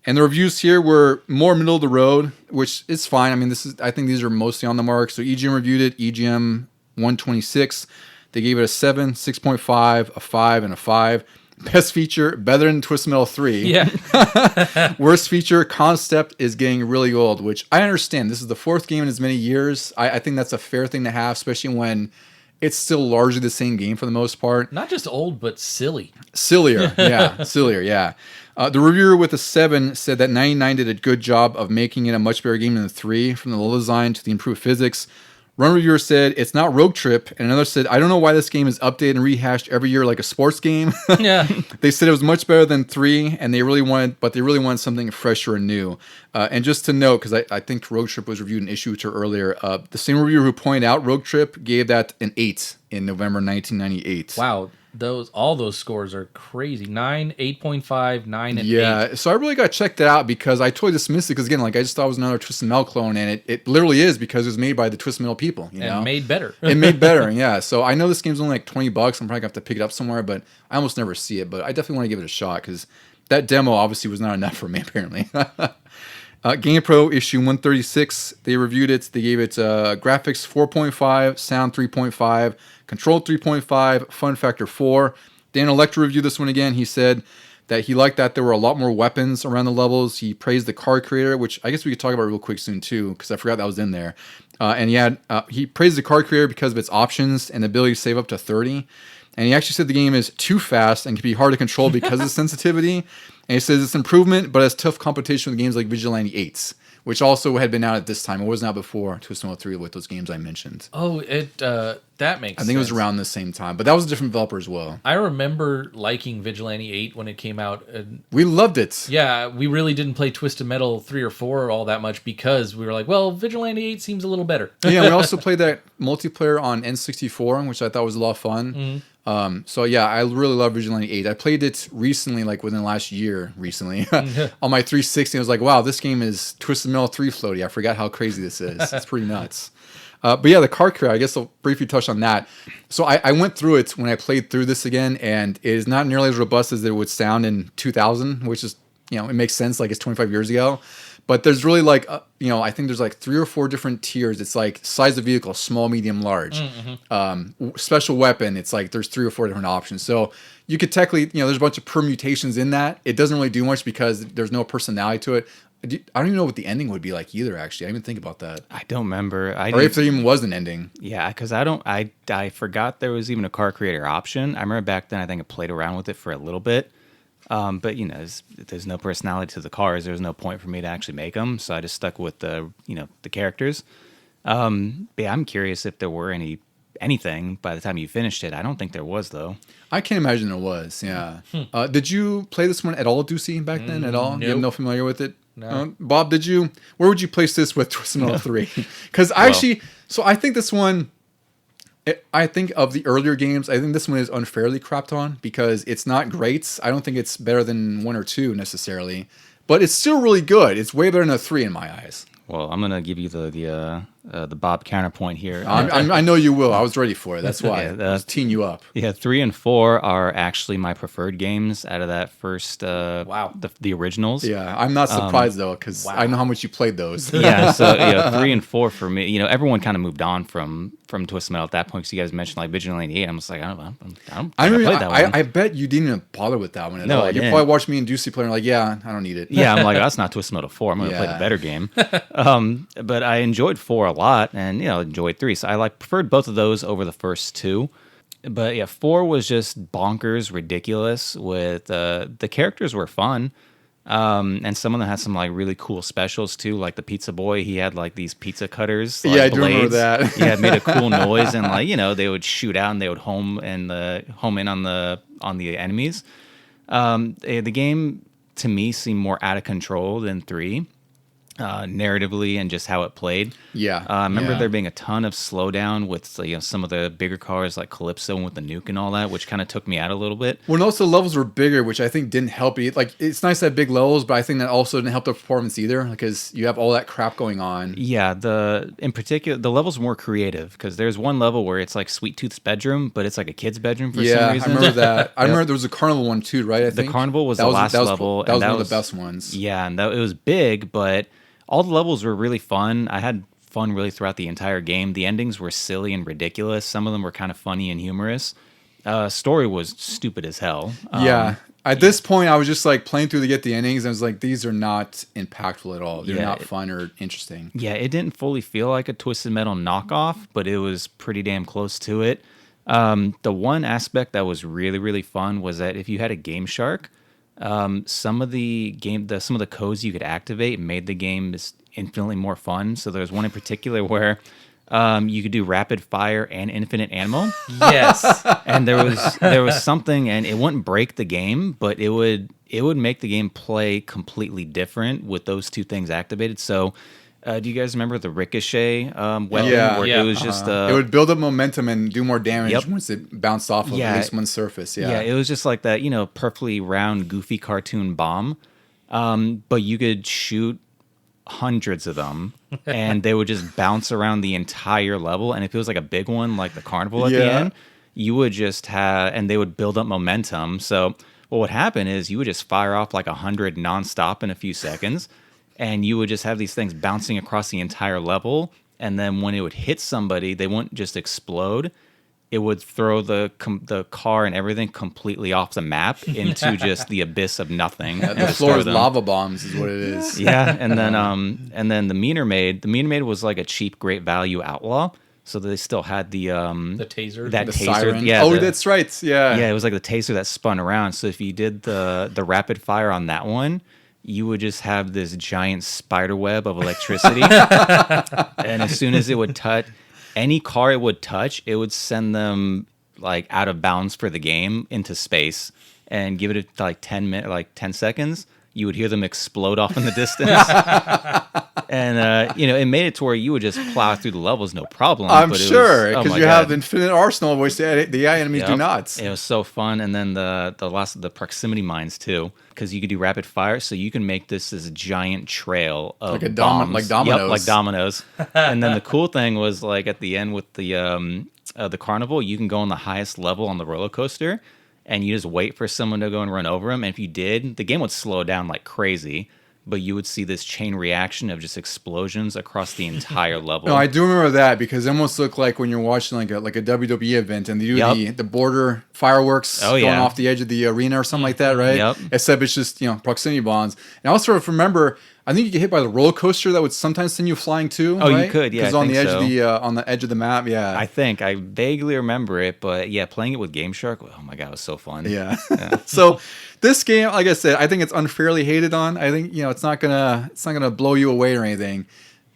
And the reviews here were more middle of the road, which is fine. I mean, I think these are mostly on the mark. So EGM reviewed it, EGM 126. They gave it a 7, 6.5, a 5, and a 5. Best feature, better than Twisted Metal 3. Yeah. Worst feature, concept is getting really old, which I understand. This is the 4th game in as many years. I think that's a fair thing to have, especially when it's still largely the same game for the most part. Not just old, but silly. Sillier, yeah. Sillier, yeah. The reviewer with a 7 said that 99 did a good job of making it a much better game than the 3, from the level design to the improved physics. One reviewer said, it's not Rogue Trip, and another said, I don't know why this game is updated and rehashed every year like a sports game. Yeah. They said it was much better than 3, and they really wanted something fresher and new. And just to note, because I think Rogue Trip was reviewed an issue or two earlier, the same reviewer who pointed out Rogue Trip gave that an 8 in November 1998. Wow. All those scores are crazy. 9, 8.5, 9, and 8. Yeah, so I really got to check that out because I totally dismissed it because, again, like I just thought it was another Twisted Metal clone, and it literally is because it was made by the Twisted Metal people, you know? Made better. It made better, yeah. So I know this game's only like $20. I'm probably going to have to pick it up somewhere, but I almost never see it. But I definitely want to give it a shot because that demo obviously was not enough for me, apparently. GamePro issue 136, they reviewed it. They gave it graphics 4.5, sound 3.5, control 3.5, fun factor 4. Dan Electra reviewed this one again. He said that he liked that there were a lot more weapons around the levels. He praised the card creator, which I guess we could talk about real quick soon too, because I forgot that was in there. And he praised the card creator because of its options and the ability to save up to 30. And he actually said the game is too fast and can be hard to control because of sensitivity. And he says it's improvement, but it's tough competition with games like Vigilante 8s, which also had been out at this time. It wasn't out before Twisted Metal 3 with those games I mentioned. Oh, that makes sense. I think it was around the same time, but that was a different developer as well. I remember liking Vigilante 8 when it came out. We loved it. Yeah, we really didn't play Twisted Metal 3 or 4 all that much because we were like, well, Vigilante 8 seems a little better. Yeah, we also played that multiplayer on N64, which I thought was a lot of fun. So yeah, I really love Vigilante 8. I played it recently, like within the last year recently on my 360. I was like, wow, this game is Twisted Metal 3 floaty. I forgot how crazy this is. It's pretty nuts. But yeah, the car carrier, I guess I'll briefly touch on that. So I went through it when I played through this again, and it is not nearly as robust as it would sound in 2000, which is, it makes sense, like it's 25 years ago. But there's really like, I think there's like 3 or 4 different tiers. It's like size of vehicle, small, medium, large. Special weapon, it's like there's 3 or 4 different options. So you could technically, there's a bunch of permutations in that. It doesn't really do much because there's no personality to it. I don't even know what the ending would be like either, actually. I didn't even think about that. I don't remember. Or if there even was an ending. Yeah, because I forgot there was even a car creator option. I remember back then I think I played around with it for a little bit. But there's no personality to the cars. There's no point for me to actually make them, so I just stuck with the characters. But yeah, I'm curious if there were anything by the time you finished it. I don't think there was though. I can't imagine there was. Yeah. Did you play this one at all, Ducey, back then? At all? Nope. You have no familiar with it? No. Bob, did you? Where would you place this with Twisted Metal 3? Because I think this one. I think of the earlier games, I think this one is unfairly crapped on because it's not great. I don't think it's better than 1 or 2 necessarily, but it's still really good. It's way better than a 3 in my eyes. Well, I'm gonna give you the Bob counterpoint here. I know you will. I was ready for it. That's why Yeah, I was teeing you up. Yeah, 3 and 4 are actually my preferred games out of that first. Wow. The originals. Yeah, I'm not surprised though because I know how much you played those. Yeah, so 3 and 4 for me. Everyone kind of moved on from Twisted Metal at that point. Because you guys mentioned like Vigilante 8. I'm just like, I don't think I played that one. I bet you didn't even bother with that one at all. I You didn't. probably watched me and Ducey play and like, yeah, I don't need it. Yeah, I'm like, that's not Twisted Metal 4. I'm gonna play the Yeah. better game. But I enjoyed 4 a lot, and enjoyed 3. So I preferred both of those over the first 2. But yeah, 4 was just bonkers, ridiculous. With the characters were fun, and some of them had some like really cool specials too. Like the pizza boy, he had like these pizza cutters. Like, Yeah, I do blades. remember that. Yeah, it made a cool noise, and like they would shoot out and they would home in on the enemies. The game to me seemed more out of control than 3. Narratively and just how it played. Yeah. I remember there being a ton of slowdown with some of the bigger cars like Calypso and with the nuke and all that, which kind of took me out a little bit. Well, and also the levels were bigger, which I think didn't help it. Like, it's nice to have big levels, but I think that also didn't help the performance either because you have all that crap going on. Yeah, in particular, the levels were more creative because there's one level where it's like Sweet Tooth's bedroom, but it's like a kid's bedroom for some reason. I remember that. I remember there was a carnival one too, right? I think the carnival was the last level. That was one of the best ones. Yeah, and it was big, but all the levels were really fun. I had fun really throughout the entire game. The endings were silly and ridiculous. Some of them were kind of funny and humorous. Story was stupid as hell. Yeah. At this point, I was just like playing through to get the endings. And I was like, these are not impactful at all. They're not fun or interesting. Yeah, it didn't fully feel like a Twisted Metal knockoff, but it was pretty damn close to it. The one aspect that was really, really fun was that if you had a Game Shark, some of the codes you could activate made the game infinitely more fun. So there's one in particular where you could do rapid fire and infinite ammo. Yes. And there was something, and it wouldn't break the game, but it would make the game play completely different with those two things activated. So do you guys remember the ricochet weapon? Yeah. Where it was just it would build up momentum and do more damage once it bounced off of at least one surface. Yeah, it was just like that, perfectly round, goofy cartoon bomb. But you could shoot hundreds of them, and they would just bounce around the entire level. And if it was like a big one, like the carnival at the end, you would just and they would build up momentum. So what would happen is you would just fire off like 100 nonstop in a few seconds. And you would just have these things bouncing across the entire level. And then when it would hit somebody, they wouldn't just explode. It would throw the car and everything completely off the map into just the abyss of nothing. The floor is lava bombs is what it is. Yeah, and then the meter maid was like a cheap, great value outlaw. So they still had the taser, that The taser. siren. Yeah, That's right. Yeah. yeah, it was like the taser that spun around. So if you did the rapid fire on that one, you would just have this giant spider web of electricity. And as soon as it would touch any car it would touch, it would send them like out of bounds for the game into space and give it like 10 seconds. you would hear them explode off in the distance. And it made it to where you would just plow through the levels no problem. I'm but it sure, was, oh because my you God. have infinite arsenal, which the AI enemies do Yep. not. It was so fun, and then the proximity mines too, because you could do rapid fire, so you can make this giant trail of Like bombs. like dominoes. Yep, like dominoes. And then the cool thing was like at the end with the carnival, you can go on the highest level on the roller coaster, and you just wait for someone to go and run over them. And if you did, the game would slow down like crazy. But you would see this chain reaction of just explosions across the entire level. No, I do remember that because it almost looked like when you're watching like a WWE event and they do the border fireworks going off the edge of the arena or something like that, right? Yep. Except it's just proximity bombs. And I also remember, I think you get hit by the roller coaster that would sometimes send you flying too. Oh, right? you could, yeah. Because I on the think edge so. of on the edge of the map, yeah. I vaguely remember it, but yeah, playing it with Game Shark, oh my God, it was so fun. Yeah. So this game, like I said, I think it's unfairly hated on. I think it's not gonna blow you away or anything.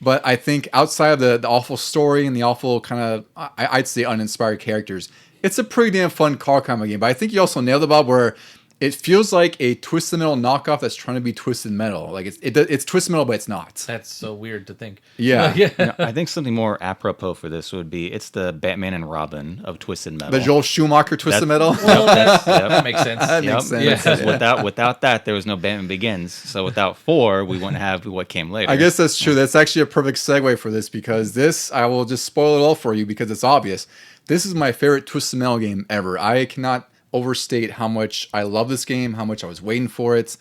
But I think outside of the awful story and the awful kind of I'd say uninspired characters, it's a pretty damn fun car combat game. But I think you also nailed it, Bob, where it feels like a Twisted Metal knockoff that's trying to be Twisted Metal. Like it's Twisted Metal, but it's not. That's so weird to think. Yeah. I think something more apropos for this would be it's the Batman and Robin of Twisted Metal. The Joel Schumacher Twisted Metal. Well, that makes sense. That makes sense. Yeah. Because without that, there was no Batman Begins. So without 4, we wouldn't have what came later. I guess that's true. That's actually a perfect segue for this because this, I will just spoil it all for you because it's obvious. This is my favorite Twisted Metal game ever. I cannot overstate how much I love this game, how much I was waiting for it.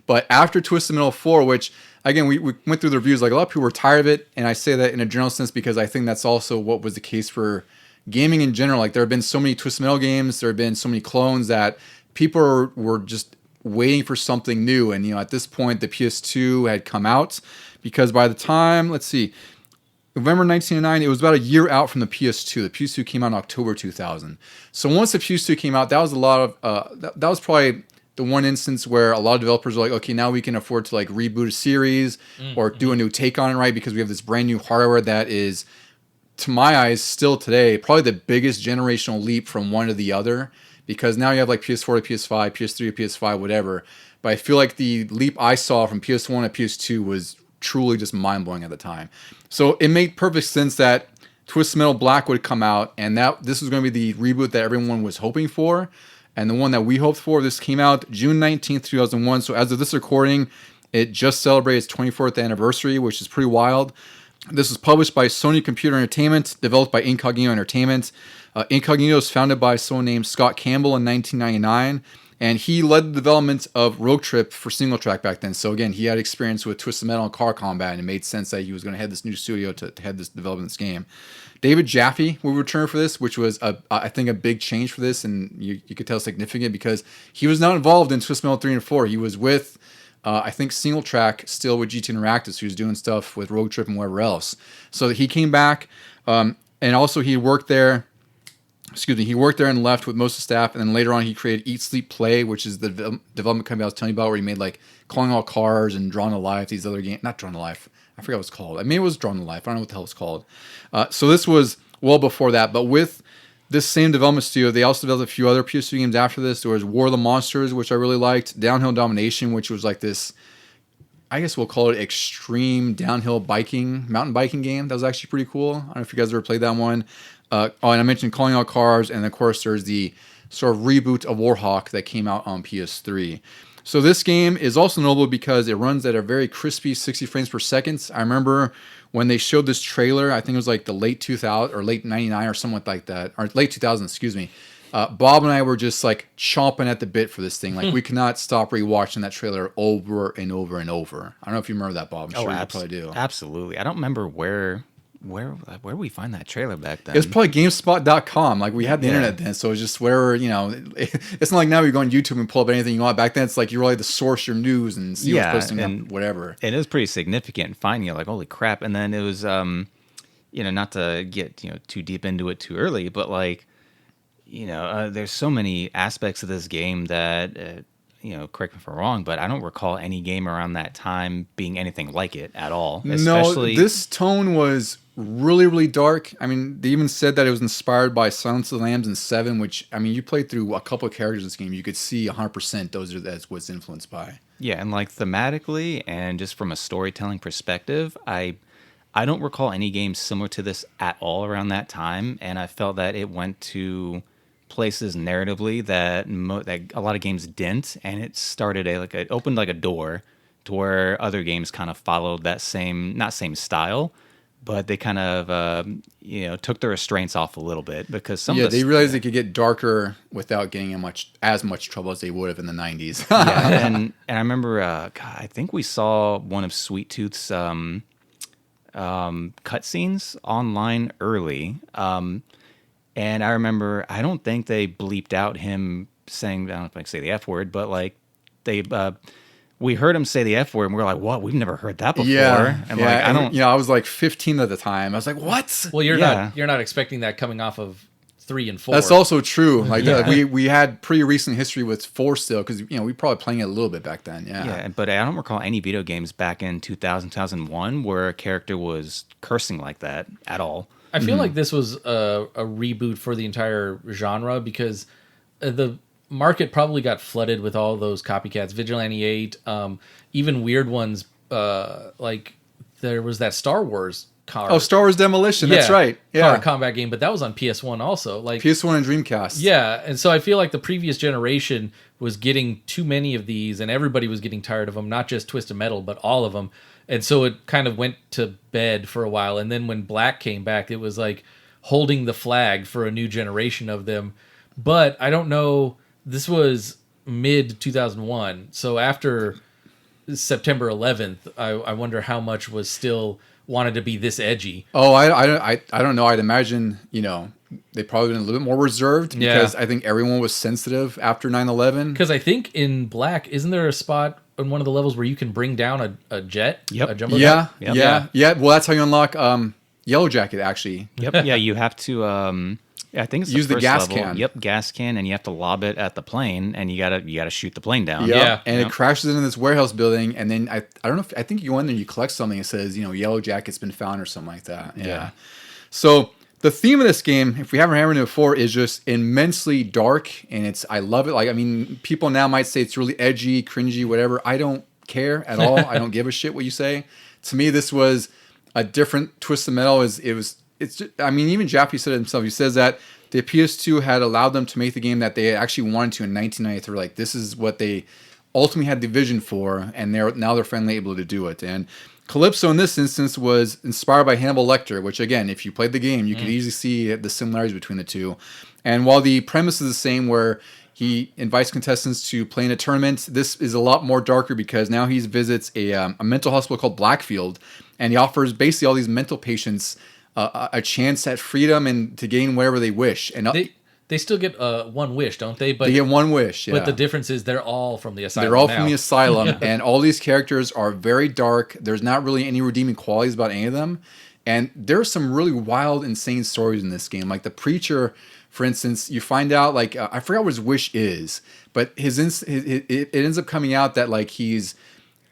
But after Twisted Metal 4, which again, we went through the reviews, like a lot of people were tired of it. And I say that in a general sense because I think that's also what was the case for gaming in general. Like there have been so many Twisted Metal games, there have been so many clones that people were just waiting for something new. And, at this point, the PS2 had come out because by the time, let's see, November 1999, it was about a year out from the PS2. The PS2 came out in October 2000. So once the PS2 came out, that was a lot of, that was probably the one instance where a lot of developers were like, okay, now we can afford to like reboot a series or do a new take on it, right? Because we have this brand new hardware that is, to my eyes, still today, probably the biggest generational leap from one to the other. Because now you have like PS4 to PS5, PS3 to PS5, whatever. But I feel like the leap I saw from PS1 to PS2 was truly just mind-blowing at the time. So it made perfect sense that Twisted Metal Black would come out, and that this was going to be the reboot that everyone was hoping for, and the one that we hoped for. This came out June 19th, 2001. So as of this recording, it just celebrated its 24th anniversary, which is pretty wild. This was published by Sony Computer Entertainment, developed by Incognito Entertainment. Incognito was founded by someone named Scott Campbell in 1999. And he led the development of Rogue Trip for single track back then. So again, he had experience with Twisted Metal and car combat, and it made sense that he was going to head this new studio to head this development of this game. David Jaffe will return for this, which was I think a big change for this, and you could tell significant because he was not involved in Twisted Metal 3 and 4. He was with I think single track still with GT Interactive, so he was doing stuff with Rogue Trip and whatever else. So he came back, and also he worked there. He worked there and left with most of the staff, and then later on he created Eat, Sleep, Play, which is the development company I was telling you about, where he made like Calling All Cars and Drawn to Life, these other games. Not Drawn to Life. I forgot what it's called. I mean, it was Drawn to Life. I don't know what the hell it's called. So this was well before that, but with this same development studio, they also developed a few other PS2 games after this. There was War of the Monsters, which I really liked. Downhill Domination, which was like this, I guess we'll call it extreme downhill mountain biking game. That was actually pretty cool. I don't know if you guys ever played that one. And I mentioned Calling All Cars, and of course there's the sort of reboot of Warhawk that came out on PS3. So this game is also notable because it runs at a very crispy 60 frames per second. I remember when they showed this trailer, I think it was like the late 2000 or late 99 or something like that, or late 2000, excuse me. Bob and I were just like chomping at the bit for this thing. Like we could not stop rewatching that trailer over and over and over. I don't know if you remember that, Bob. I'm sure you probably do. Absolutely. I don't remember where we find that trailer back then. It was probably GameSpot.com. Like we had the internet then, so it was just where it's not like now you go on YouTube and pull up anything you want. Back then, it's like you really had to source your news and see what's posting up, whatever. And it was pretty significant finding it. Like holy crap! And then it was, not to get too deep into it too early, but like, there's so many aspects of this game that. Correct me if I'm wrong, but I don't recall any game around that time being anything like it at all. No, this tone was really, really dark. I mean, they even said that it was inspired by Silence of the Lambs and Seven, which, I mean, you played through a couple of characters in this game, you could see 100% that's what's influenced by. Yeah, and like thematically and just from a storytelling perspective, I don't recall any game similar to this at all around that time, and I felt that it went to places narratively that that a lot of games didn't, and it started it opened like a door to where other games kind of followed that same, not same style, but they kind of took the restraints off a little bit because they realized they could get darker without getting as much trouble as they would have in the 90s. Yeah, and I remember I think we saw one of Sweet Tooth's cutscenes online early. And I remember, I don't think they bleeped out him saying, I don't know if I can say the F word, but like we heard him say the F word and we were like, what? We've never heard that before. Yeah. And like, I don't, I was like 15 at the time. I was like, what? Well, you're not expecting that coming off of 3 and 4. That's also true. Like we had pretty recent history with 4 still, because we probably playing it a little bit back then. Yeah, but I don't recall any video games back in 2000, 2001 where a character was cursing like that at all. I feel like this was a reboot for the entire genre because the market probably got flooded with all those copycats. Vigilante 8, even weird ones like there was that Star Wars car. Oh, Star Wars Demolition. That's right. Yeah, car combat game, but that was on PS1 also. Like PS1 and Dreamcast. Yeah, and so I feel like the previous generation was getting too many of these, and everybody was getting tired of them. Not just Twisted Metal, but all of them. And so it kind of went to bed for a while. And then when Black came back, it was like holding the flag for a new generation of them. But I don't know. This was mid 2001. So after September 11th, I wonder how much was still wanted to be this edgy. Oh, I don't know. I'd imagine, they probably been a little bit more reserved because I think everyone was sensitive after 9/11. Because I think in Black, isn't there a spot on one of the levels where you can bring down a jet? Yep. A jumbo jet? Yeah. Well, that's how you unlock Yellow Jacket, actually. Yep. Yeah, you have to I think it's use the first gas level. can. Yep, gas can, and you have to lob it at the plane, and you gotta shoot the plane down. Yeah, and it crashes into this warehouse building, and then I don't know I think you go in there and you collect something. It says Yellow Jacket's been found or something like that. Yeah. So the theme of this game, if we haven't hammered it before, is just immensely dark, and I love it. Like, I mean, people now might say it's really edgy, cringy, whatever. I don't care at all. I don't give a shit what you say. To me, this was a different Twisted Metal. It's just, I mean, even Jaffe said it himself. He says that the PS2 had allowed them to make the game that they actually wanted to in 1993. Like, this is what they ultimately had the vision for, and now they're finally able to do it. And Calypso in this instance was inspired by Hannibal Lecter, which again, if you played the game, you could easily see the similarities between the two. And while the premise is the same, where he invites contestants to play in a tournament, this is a lot more darker because now he visits a mental hospital called Blackfield, and he offers basically all these mental patients a chance at freedom and to gain whatever they wish. And they still get one wish, don't they? But they get one wish, yeah. But the difference is they're all from the asylum. They're all from the asylum, and all these characters are very dark. There's not really any redeeming qualities about any of them. And there's some really wild, insane stories in this game. Like the preacher, for instance, you find out, like, I forgot what his wish is, but it ends up coming out that, like, he's,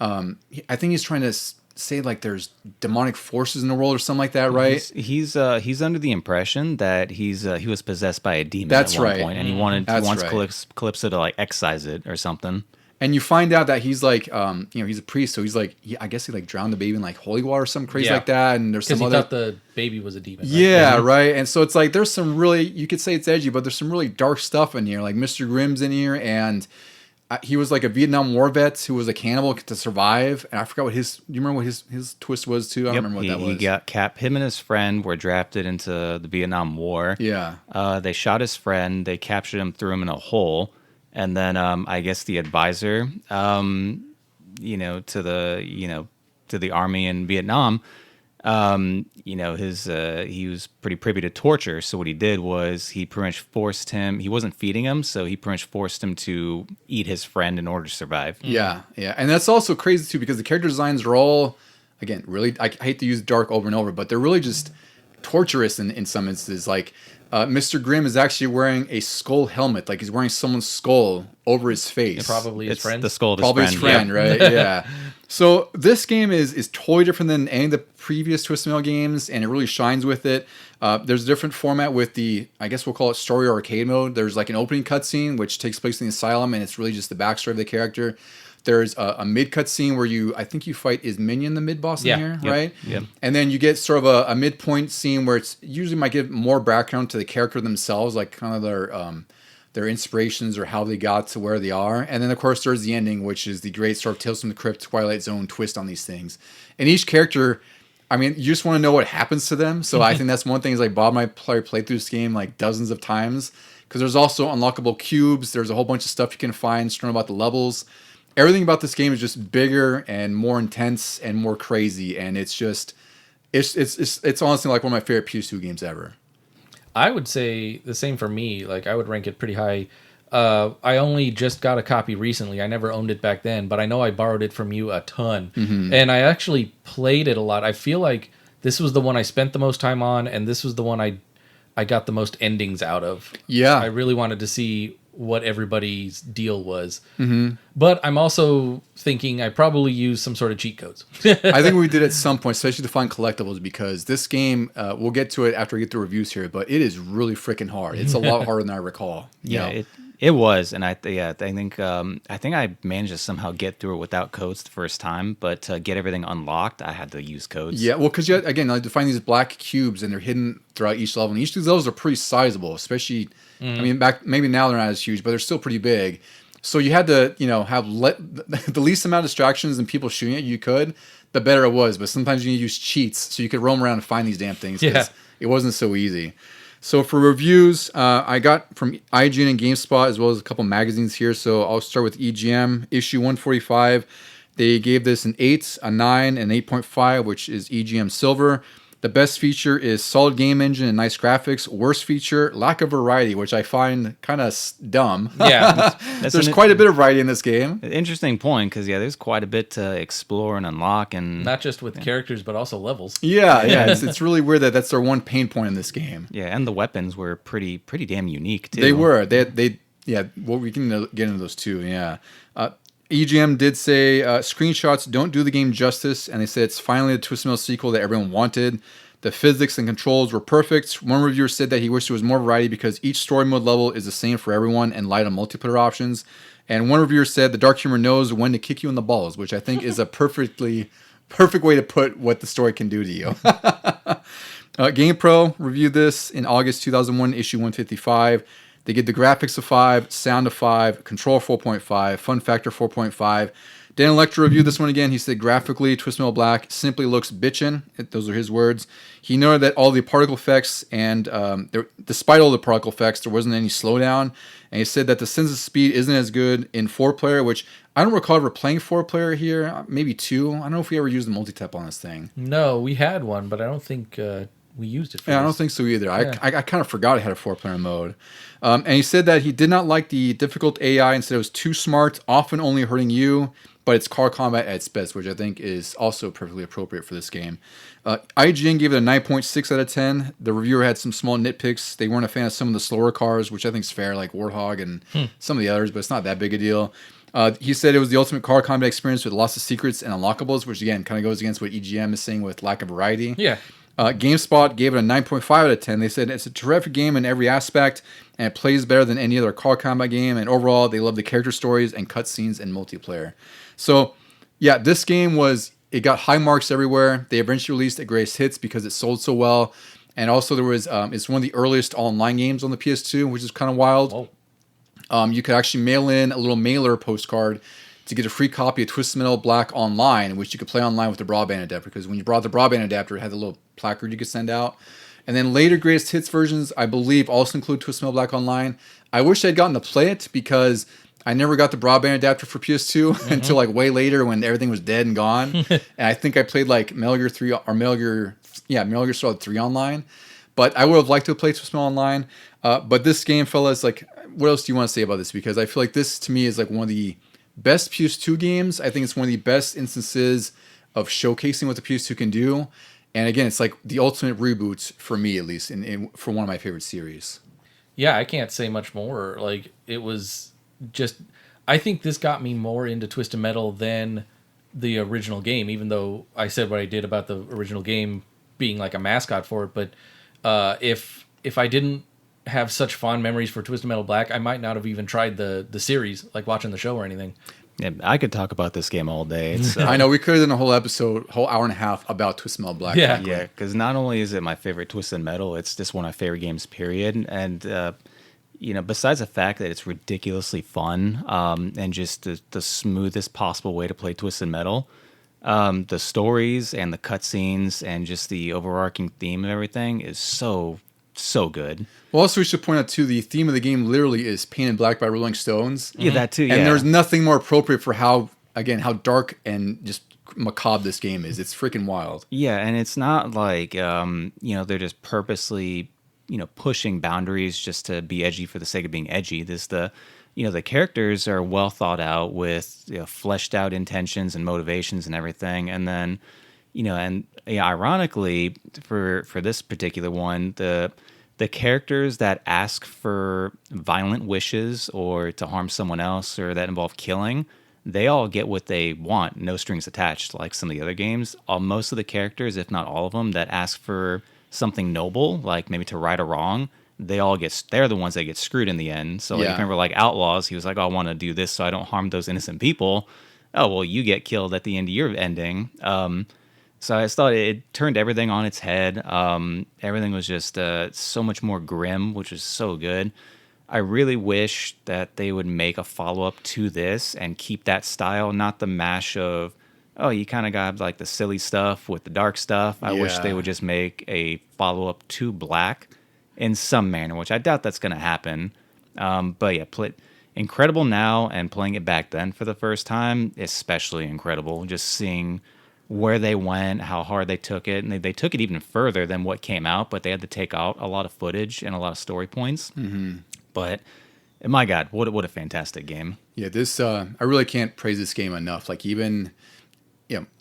I think he's trying to say, like, there's demonic forces in the world or something like that, right? He's under the impression that he was possessed by a demon That's at one right. point, and he wants Calypso to like excise it or something. And you find out that he's like, he's a priest, so he's like, I guess he like drowned the baby in like holy water or something crazy like that. And there's some other. Because he thought the baby was a demon. Right? Yeah, right. And so it's like there's some really, you could say it's edgy, but there's some really dark stuff in here. Like Mr. Grimm's in here, and he was like a Vietnam War vet who was a cannibal to survive. And I forgot what do you remember what his twist was too? I don't remember what that was. He got him and his friend were drafted into the Vietnam War. Yeah. They shot his friend. They captured him, threw him in a hole. And then I guess the advisor, to the army in Vietnam, he was pretty privy to torture. So what he did was he pretty much forced him. He wasn't feeding him, so he pretty much forced him to eat his friend in order to survive. Yeah, yeah, and that's also crazy too because the character designs are all, again, really. I hate to use dark over and over, but they're really just torturous in some instances. Like. Mr. Grimm is actually wearing a skull helmet, like he's wearing someone's skull over his face. And probably his friend. The skull of his probably friend. His friend, right? Yeah. So this game is totally different than any of the previous Twisted Metal games, and it really shines with it. There's a different format with the, I guess we'll call it story or arcade mode. There's like an opening cutscene, which takes place in the asylum, and it's really just the backstory of the character. There's a mid cutscene where I think you fight is Minion, the mid boss in here, right? Yep. And then you get sort of a midpoint scene where it's usually might give more background to the character themselves, like kind of their inspirations or how they got to where they are. And then, of course, there's the ending, which is the great sort of Tales from the Crypt, Twilight Zone twist on these things. And each character, I mean, you just want to know what happens to them. So I think that's one thing is like Bob and I played through this game like dozens of times because there's also unlockable cubes. There's a whole bunch of stuff you can find, just about the levels. Everything about this game is just bigger and more intense and more crazy. And it's just, it's honestly like one of my favorite PS2 games ever. I would say the same for me. Like, I would rank it pretty high. I only just got a copy recently. I never owned it back then, but I know I borrowed it from you a ton. Mm-hmm. And I actually played it a lot. I feel like this was the one I spent the most time on, and this was the one I got the most endings out of. Yeah. I really wanted to see what everybody's deal was. Mm-hmm. But I'm also thinking I probably used some sort of cheat codes. I think we did at some point, especially to find collectibles, because this game, we'll get to it after we get the reviews here, but it is really freaking hard. It's a lot harder than I recall. Yeah, it was, and I think I managed to somehow get through it without codes the first time, but to get everything unlocked, I had to use codes. Yeah, well, because again, like to find these black cubes and they're hidden throughout each level, and each of these levels are pretty sizable, especially. I mean, maybe now they're not as huge, but they're still pretty big. So you had to, have the least amount of distractions and people shooting at you could, the better it was. But sometimes you need to use cheats so you could roam around and find these damn things. Yeah. It wasn't so easy. So for reviews, I got from IGN and GameSpot as well as a couple magazines here. So I'll start with EGM, issue 145. They gave this an 8, a 9, and 8.5, which is EGM Silver. The best feature is solid game engine and nice graphics. Worst feature, lack of variety, which I find kind of dumb. Yeah. There's quite a bit of variety in this game. Interesting point, because there's quite a bit to explore and unlock, and not just with characters, but also levels. Yeah. It's really weird that that's their one pain point in this game. Yeah, and the weapons were pretty damn unique too. They were. Well, we can get into those too. Yeah. EGM did say screenshots don't do the game justice, and they said it's finally the Twisted Metal sequel that everyone wanted. The physics and controls were perfect. One reviewer said that he wished there was more variety because each story mode level is the same for everyone and light on multiplayer options. And one reviewer said the dark humor knows when to kick you in the balls, which I think is a perfect way to put what the story can do to you. GamePro reviewed this in August 2001, issue 155. They give the graphics a 5, sound a 5, control 4.5, fun factor 4.5. Dan Lecter reviewed this one again. He said graphically, Twisted Metal Black simply looks bitchin'. Those are his words. He noted that all the particle effects and despite all the particle effects, there wasn't any slowdown. And he said that the sense of speed isn't as good in 4-player, which I don't recall ever playing 4-player here. Maybe 2. I don't know if we ever used the multi-tap on this thing. No, we had one, but I don't think we used it for I don't think so either. Yeah. I kind of forgot it had a 4-player mode. And he said that he did not like the difficult AI and said it was too smart, often only hurting you, but it's car combat at its best, which I think is also perfectly appropriate for this game. IGN gave it a 9.6 out of 10. The reviewer had some small nitpicks. They weren't a fan of some of the slower cars, which I think is fair, like Warthog and some of the others, but it's not that big a deal. He said it was the ultimate car combat experience with lots of secrets and unlockables, which again kind of goes against what EGM is saying with lack of variety. Yeah. GameSpot gave it a 9.5 out of 10. They said it's a terrific game in every aspect, and it plays better than any other car combat game. And overall, they love the character stories and cutscenes and multiplayer. So, yeah, this game it got high marks everywhere. They eventually released at Greatest Hits because it sold so well. And also there was, it's one of the earliest online games on the PS2, which is kind of wild. You could actually mail in a little mailer postcard to get a free copy of Twisted Metal Black Online, which you could play online with the broadband adapter, because when you brought the broadband adapter, it had a little placard you could send out. And then later Greatest Hits versions, I believe, also include Twisted Metal Black Online. I wish I'd gotten to play it because I never got the broadband adapter for PS2 until like way later when everything was dead and gone. And I think I played like Metal Gear 3 or Metal Gear Solid 3 online. But I would have liked to have played Twisted Metal Online. But this game, fellas, like, what else do you want to say about this? Because I feel like this, to me, is like one of the best PS2 games. I think it's one of the best instances of showcasing what the PS2 can do. And again, it's like the ultimate reboot for me, at least, for one of my favorite series. Yeah, I can't say much more. Like, it was just, I think this got me more into Twisted Metal than the original game, even though I said what I did about the original game being like a mascot for it. But if I didn't have such fond memories for Twisted Metal Black, I might not have even tried the series, like watching the show or anything. Yeah, I could talk about this game all day. It's, I know we could have done a whole episode, whole hour and a half about Twisted Metal Black. Yeah. yeah, because not only is it my favorite Twisted Metal, it's just one of my favorite games, period. And besides the fact that it's ridiculously fun and just the smoothest possible way to play Twisted Metal, the stories and the cutscenes and just the overarching theme of everything is so good. Well, also we should point out too, the theme of the game literally is Painted Black by Rolling Stones. Yeah, that too. Yeah. And there's nothing more appropriate for how dark and just macabre this game is. It's freaking wild. Yeah, and it's not like they're just purposely pushing boundaries just to be edgy for the sake of being edgy. The characters are well thought out with fleshed out intentions and motivations and everything. And then ironically for this particular one, the characters that ask for violent wishes or to harm someone else or that involve killing, they all get what they want, no strings attached, like some of the other games. Most of the characters, if not all of them, that ask for something noble, like maybe to right a wrong, they're the ones that get screwed in the end. So like, remember, like Outlaws, he was like, oh, I want to do this so I don't harm those innocent people. Oh, well, you get killed at the end of your ending. So I just thought it turned everything on its head. Everything was just so much more grim, which was so good. I really wish that they would make a follow-up to this and keep that style, not the mash of, oh, you kind of got like the silly stuff with the dark stuff. I wish they would just make a follow-up to Black in some manner, which I doubt that's going to happen. But yeah, incredible now, and playing it back then for the first time, especially incredible. Just seeing where they went, how hard they took it, and they took it even further than what came out, but they had to take out a lot of footage and a lot of story points. Mm-hmm. But my God, what a fantastic game! Yeah, this I really can't praise this game enough. Like even,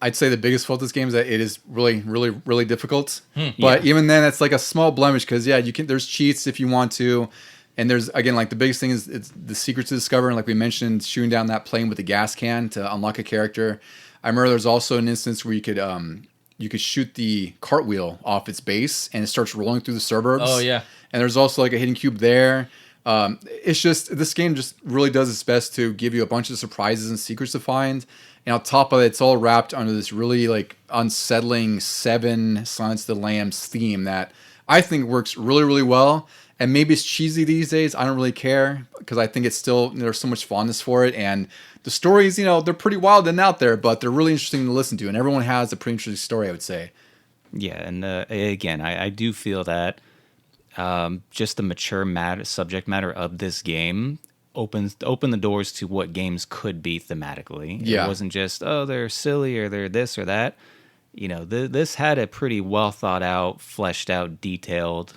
I'd say the biggest fault of this game is that it is really, really, really difficult. But even then, it's like a small blemish because there's cheats if you want to. And there's, again, like the biggest thing is it's the secrets to discover. And like we mentioned, shooting down that plane with the gas can to unlock a character. I remember there's also an instance where you could shoot the cartwheel off its base and it starts rolling through the suburbs. Oh, yeah. And there's also like a hidden cube there. It's just, this game just really does its best to give you a bunch of surprises and secrets to find. And on top of it, it's all wrapped under this really like unsettling 7 Silence of the Lambs theme that I think works really, really well. And maybe it's cheesy these days. I don't really care because I think it's still, there's so much fondness for it. And the stories, they're pretty wild and out there, but they're really interesting to listen to. And everyone has a pretty interesting story, I would say. Yeah, and again, I do feel that just the mature subject matter of this game opened the doors to what games could be thematically. Yeah. It wasn't just, oh, they're silly or they're this or that. This had a pretty well thought out, fleshed out, detailed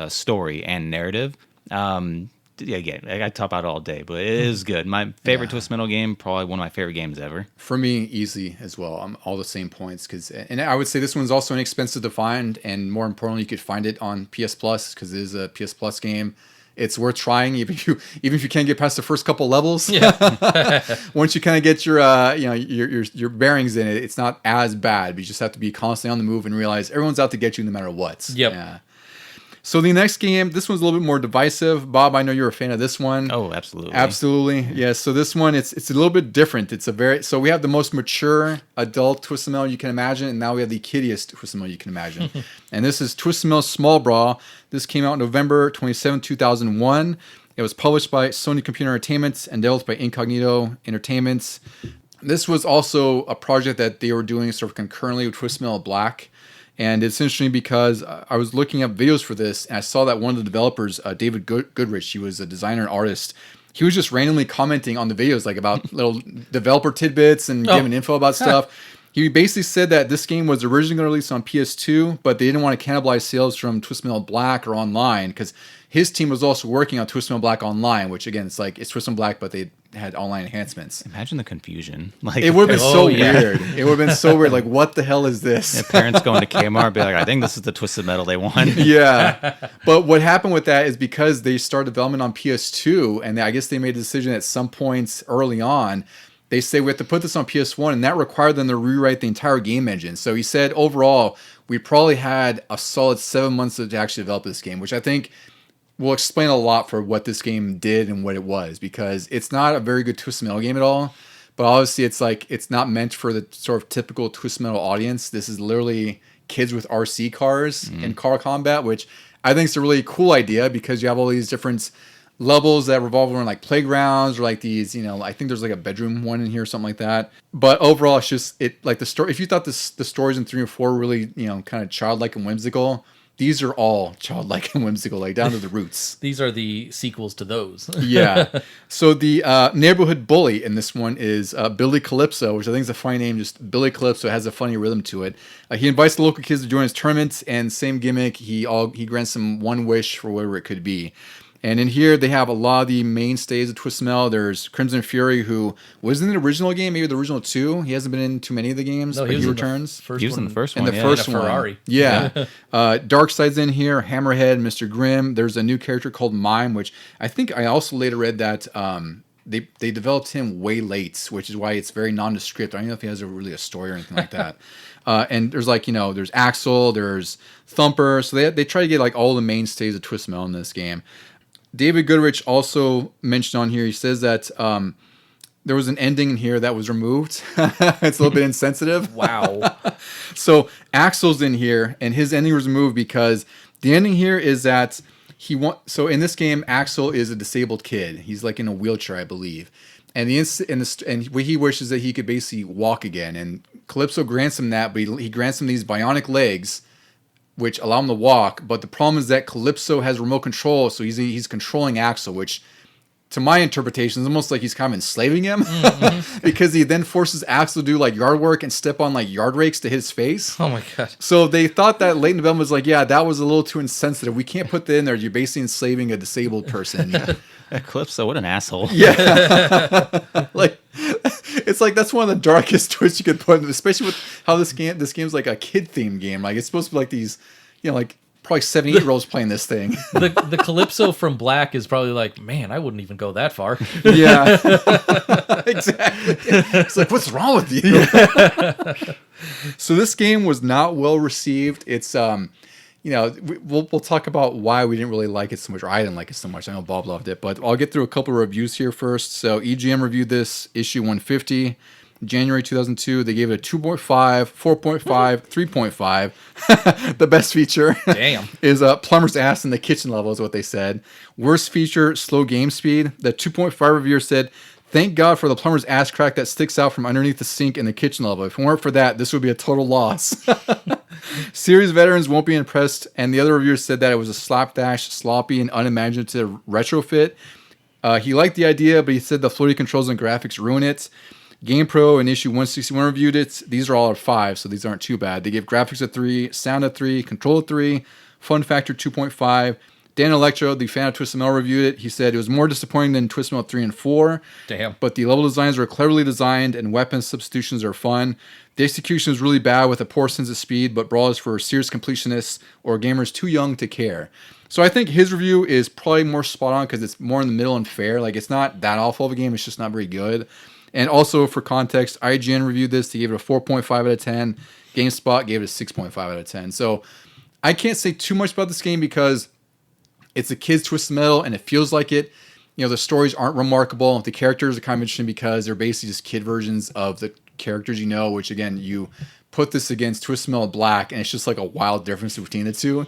story and narrative. Again, I talk about it all day, but it is good. My favorite Twisted Metal game, probably one of my favorite games ever. For me, easy as well. I'm all the same points and I would say this one's also inexpensive to find, and more importantly, you could find it on PS Plus because it is a PS Plus game. It's worth trying, even if you can't get past the first couple levels. Yeah. Once you kind of get your bearings in it, it's not as bad. But you just have to be constantly on the move and realize everyone's out to get you no matter what. Yep. Yeah. So the next game, this one's a little bit more divisive. Bob, I know you're a fan of this one. Oh, absolutely. Absolutely. Yeah. So this one, it's a little bit different. So we have the most mature adult Twisted Metal you can imagine, and now we have the kiddiest Twisted Metal you can imagine. And this is Twisted Metal Small Brawl. This came out November 27, 2001. It was published by Sony Computer Entertainment and developed by Incognito Entertainment. This was also a project that they were doing sort of concurrently with Twisted Metal Black. And it's interesting because I was looking up videos for this, and I saw that one of the developers, David Goodrich, he was a designer and artist. He was just randomly commenting on the videos, like about little developer tidbits and giving info about stuff. He basically said that this game was originally going to release on PS2, but they didn't want to cannibalize sales from Twisted Metal Black or online because his team was also working on Twisted Metal Black Online, which again, it's Twisted Metal Black, but they had online enhancements. Imagine the confusion. It would have been so weird. It would have been so weird. Like, what the hell is this? Yeah, parents going to Kmart and be like, I think this is the Twisted Metal they want. Yeah. But what happened with that is because they started development on PS2, and I guess they made a decision at some points early on they say we have to put this on PS1, and that required them to rewrite the entire game engine. So he said overall, we probably had a solid 7 months to actually develop this game, which I think will explain a lot for what this game did and what it was, because it's not a very good Twisted Metal game at all. But obviously, it's not meant for the sort of typical Twisted Metal audience. This is literally kids with RC cars and car combat, which I think is a really cool idea, because you have all these different levels that revolve around like playgrounds or like these, I think there's like a bedroom one in here or something like that. But overall, it's just like the story. If you thought the stories in 3 and 4 were really, kind of childlike and whimsical, these are all childlike and whimsical, like down to the roots. These are the sequels to those. Yeah. So the neighborhood bully in this one is Billy Calypso, which I think is a funny name. Just Billy Calypso has a funny rhythm to it. He invites the local kids to join his tournament, and same gimmick. He grants them one wish for whatever it could be. And in here, they have a lot of the mainstays of Twisted Metal. There's Crimson Fury, who was in the original game, maybe the original 2. He hasn't been in too many of the games, but he returns. He was in the first one. In the first one. Ferrari. Yeah. Darkseid's in here, Hammerhead, Mr. Grimm. There's a new character called Mime, which I think I also later read that they developed him way late, which is why it's very nondescript. I don't know if he has really a story or anything like that. And there's there's Axel, there's Thumper. So they try to get like all the mainstays of Twisted Metal in this game. David Goodrich also mentioned on here, he says that there was an ending in here that was removed. It's a little bit insensitive. Wow. So Axel's in here, and his ending was removed because the ending here is that so in this game, Axel is a disabled kid. He's like in a wheelchair, I believe. And what he wishes that he could basically walk again. And Calypso grants him that, but he grants him these bionic legs, which allow him to walk. But the problem is that Calypso has remote control, so he's controlling Axel, which, to my interpretation, is almost like he's kind of enslaving him, because he then forces Axel to do like yard work and step on like yard rakes to hit his face. Oh my god! So they thought that late in development was like, yeah, that was a little too insensitive. We can't put that in there. You're basically enslaving a disabled person. Calypso, what an asshole! Yeah, it's like that's one of the darkest twists you could put in, especially with how this game's like a kid themed game. Like it's supposed to be like these, like probably 7-8-year-olds playing this thing. The Calypso from Black is probably like, man, I wouldn't even go that far. Yeah, exactly. It's like, what's wrong with you? Yeah. So this game was not well received. It's we'll talk about why we didn't really like it so much, or I didn't like it so much. I know Bob loved it, but I'll get through a couple of reviews here first. So EGM reviewed this, issue 150, January 2002. They gave it a 2.5, 4.5, 3.5. The best feature is plumber's ass in the kitchen level is what they said. Worst feature, slow game speed. The 2.5 reviewer said, thank God for the plumber's ass crack that sticks out from underneath the sink in the kitchen level. If it weren't for that, this would be a total loss. Series veterans won't be impressed, and the other reviewer said that it was a slapdash, sloppy, and unimaginative retrofit. He liked the idea, but he said the floaty controls and graphics ruin it. GamePro in issue 161 reviewed it. These are all at 5, so these aren't too bad. They gave graphics a 3, sound a 3, control a 3, fun factor 2.5. Dan Electro, the fan of Twisted Metal, reviewed it. He said it was more disappointing than Twisted Metal 3 and 4. Damn. But the level designs are cleverly designed and weapon substitutions are fun. The execution is really bad with a poor sense of speed, but Brawl is for serious completionists or gamers too young to care. So I think his review is probably more spot on because it's more in the middle and fair. Like, it's not that awful of a game. It's just not very good. And also, for context, IGN reviewed this. They gave it a 4.5 out of 10. GameSpot gave it a 6.5 out of 10. So I can't say too much about this game because it's a kid's Twisted Metal, and it feels like it. The stories aren't remarkable. The characters are kind of interesting because they're basically just kid versions of the characters which, again, you put this against Twisted Metal Black, and it's just like a wild difference between the two,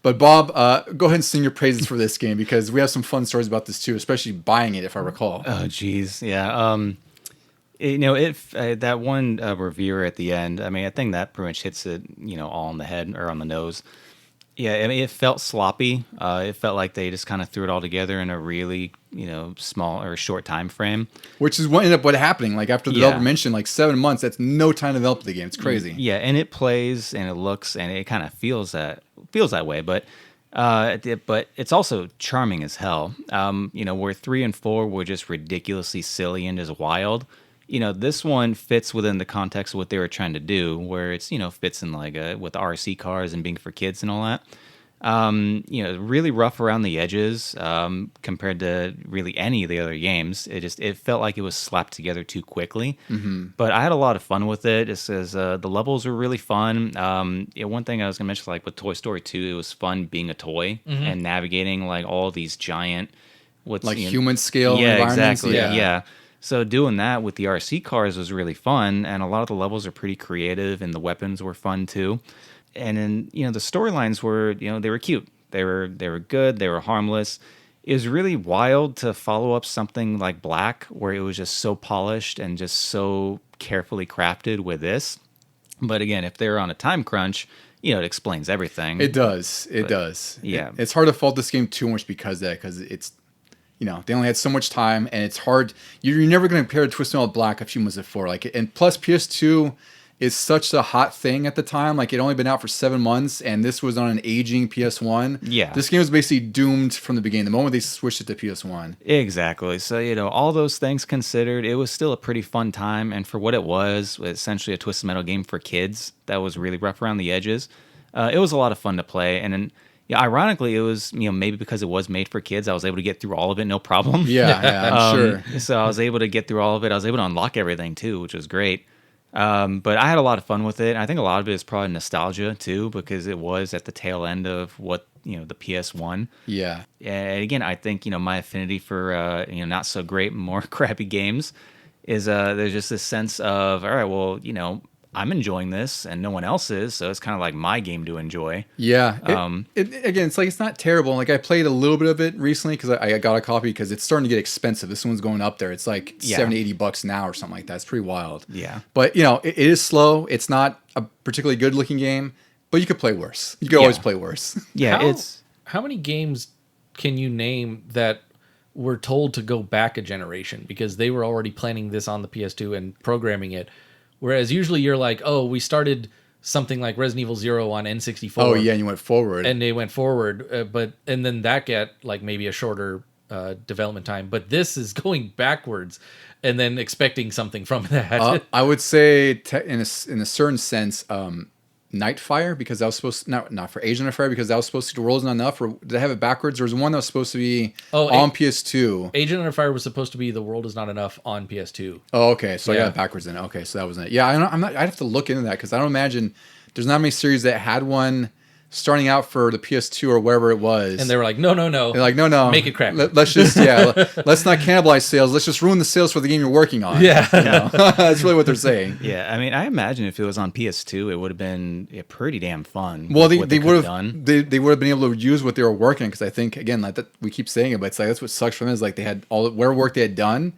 But Bob, go ahead and sing your praises for this game because we have some fun stories about this too, especially buying it, if I recall. Oh, geez. Yeah. That one reviewer at the end, I think that pretty much hits it, all on the head or on the nose. Yeah, it felt sloppy. It felt like they just kind of threw it all together in a really, small or short time frame. Which is what ended up happening. Like, after the developer mentioned, 7 months, that's no time to develop the game. It's crazy. Yeah, and it plays and it looks and it kind of feels that way, but it's also charming as hell. Where 3 and 4 were just ridiculously silly and just wild. This one fits within the context of what they were trying to do, where it's, fits in with RC cars and being for kids and all that. Really rough around the edges compared to really any of the other games. It felt like it was slapped together too quickly. But I had a lot of fun with it. It says the levels were really fun. One thing I was gonna mention, like with Toy Story 2, it was fun being a toy and navigating like all these giant, human scale environments. Exactly. Yeah. So doing that with the RC cars was really fun, and a lot of the levels are pretty creative, and the weapons were fun too. And then the storylines were they were cute, they were good, they were harmless. It was really wild to follow up something like Black, where it was just so polished and just so carefully crafted with this. But again, if they're on a time crunch, it explains everything. It does. It does. Yeah, it's hard to fault this game too much because it's. They only had so much time, and it's hard. You're never going to compare Twisted Metal Black a few months before. And plus, PS2 is such a hot thing at the time. Like, it only been out for 7 months, and this was on an aging PS1. Yeah. This game was basically doomed from the beginning, the moment they switched it to PS1. Exactly. So, all those things considered, it was still a pretty fun time. And for what it was essentially a Twisted Metal game for kids that was really rough around the edges. It was a lot of fun to play. And then, ironically, it was, maybe because it was made for kids, I was able to get through all of it, no problem. Yeah, I'm sure. So I was able to get through all of it. I was able to unlock everything too, which was great. But I had a lot of fun with it. I think a lot of it is probably nostalgia too, because it was at the tail end of what, the PS1. Yeah. And again, I think, my affinity for, not so great, more crappy games is there's just this sense of, all right, well, I'm enjoying this and no one else is, so it's kind of like my game to enjoy. Yeah. Again, it's like, it's not terrible. Like, I played a little bit of it recently because I got a copy because it's starting to get expensive. This one's going up there. It's like $70-$80 now or something like that. It's pretty wild. Yeah. But, it is slow. It's not a particularly good looking game, but you could play worse. You could always play worse. Yeah. How many games can you name that were told to go back a generation because they were already planning this on the PS2 and programming it? Whereas usually you're like, oh, we started something like Resident Evil 0 on N64. Oh, yeah, and you went forward. And they went forward, and then that get like maybe a shorter development time. But this is going backwards and then expecting something from that. I would say in a certain sense, Nightfire, because that was supposed to, not for Asian Fire, because that was supposed to, the world is not enough, or did I have it backwards? There was one that was supposed to be on PS2. Agent Under Fire was supposed to be The World Is Not Enough on PS2. Oh, okay. So I got it backwards then. Okay, so that wasn't it. Yeah, I'd have to look into that because I don't imagine there's not many series that had one starting out for the PS2 or wherever it was. And they were like, no. They're like, no. Make it crap. Let's just, let's not cannibalize sales. Let's just ruin the sales for the game you're working on. Yeah. That's really what they're saying. Yeah, I mean, I imagine if it was on PS2, it would have been pretty damn fun. Well, they would have they would have been able to use what they were working, because I think, again, like that, we keep saying it, but it's like that's what sucks for them is like they had all whatever work they had done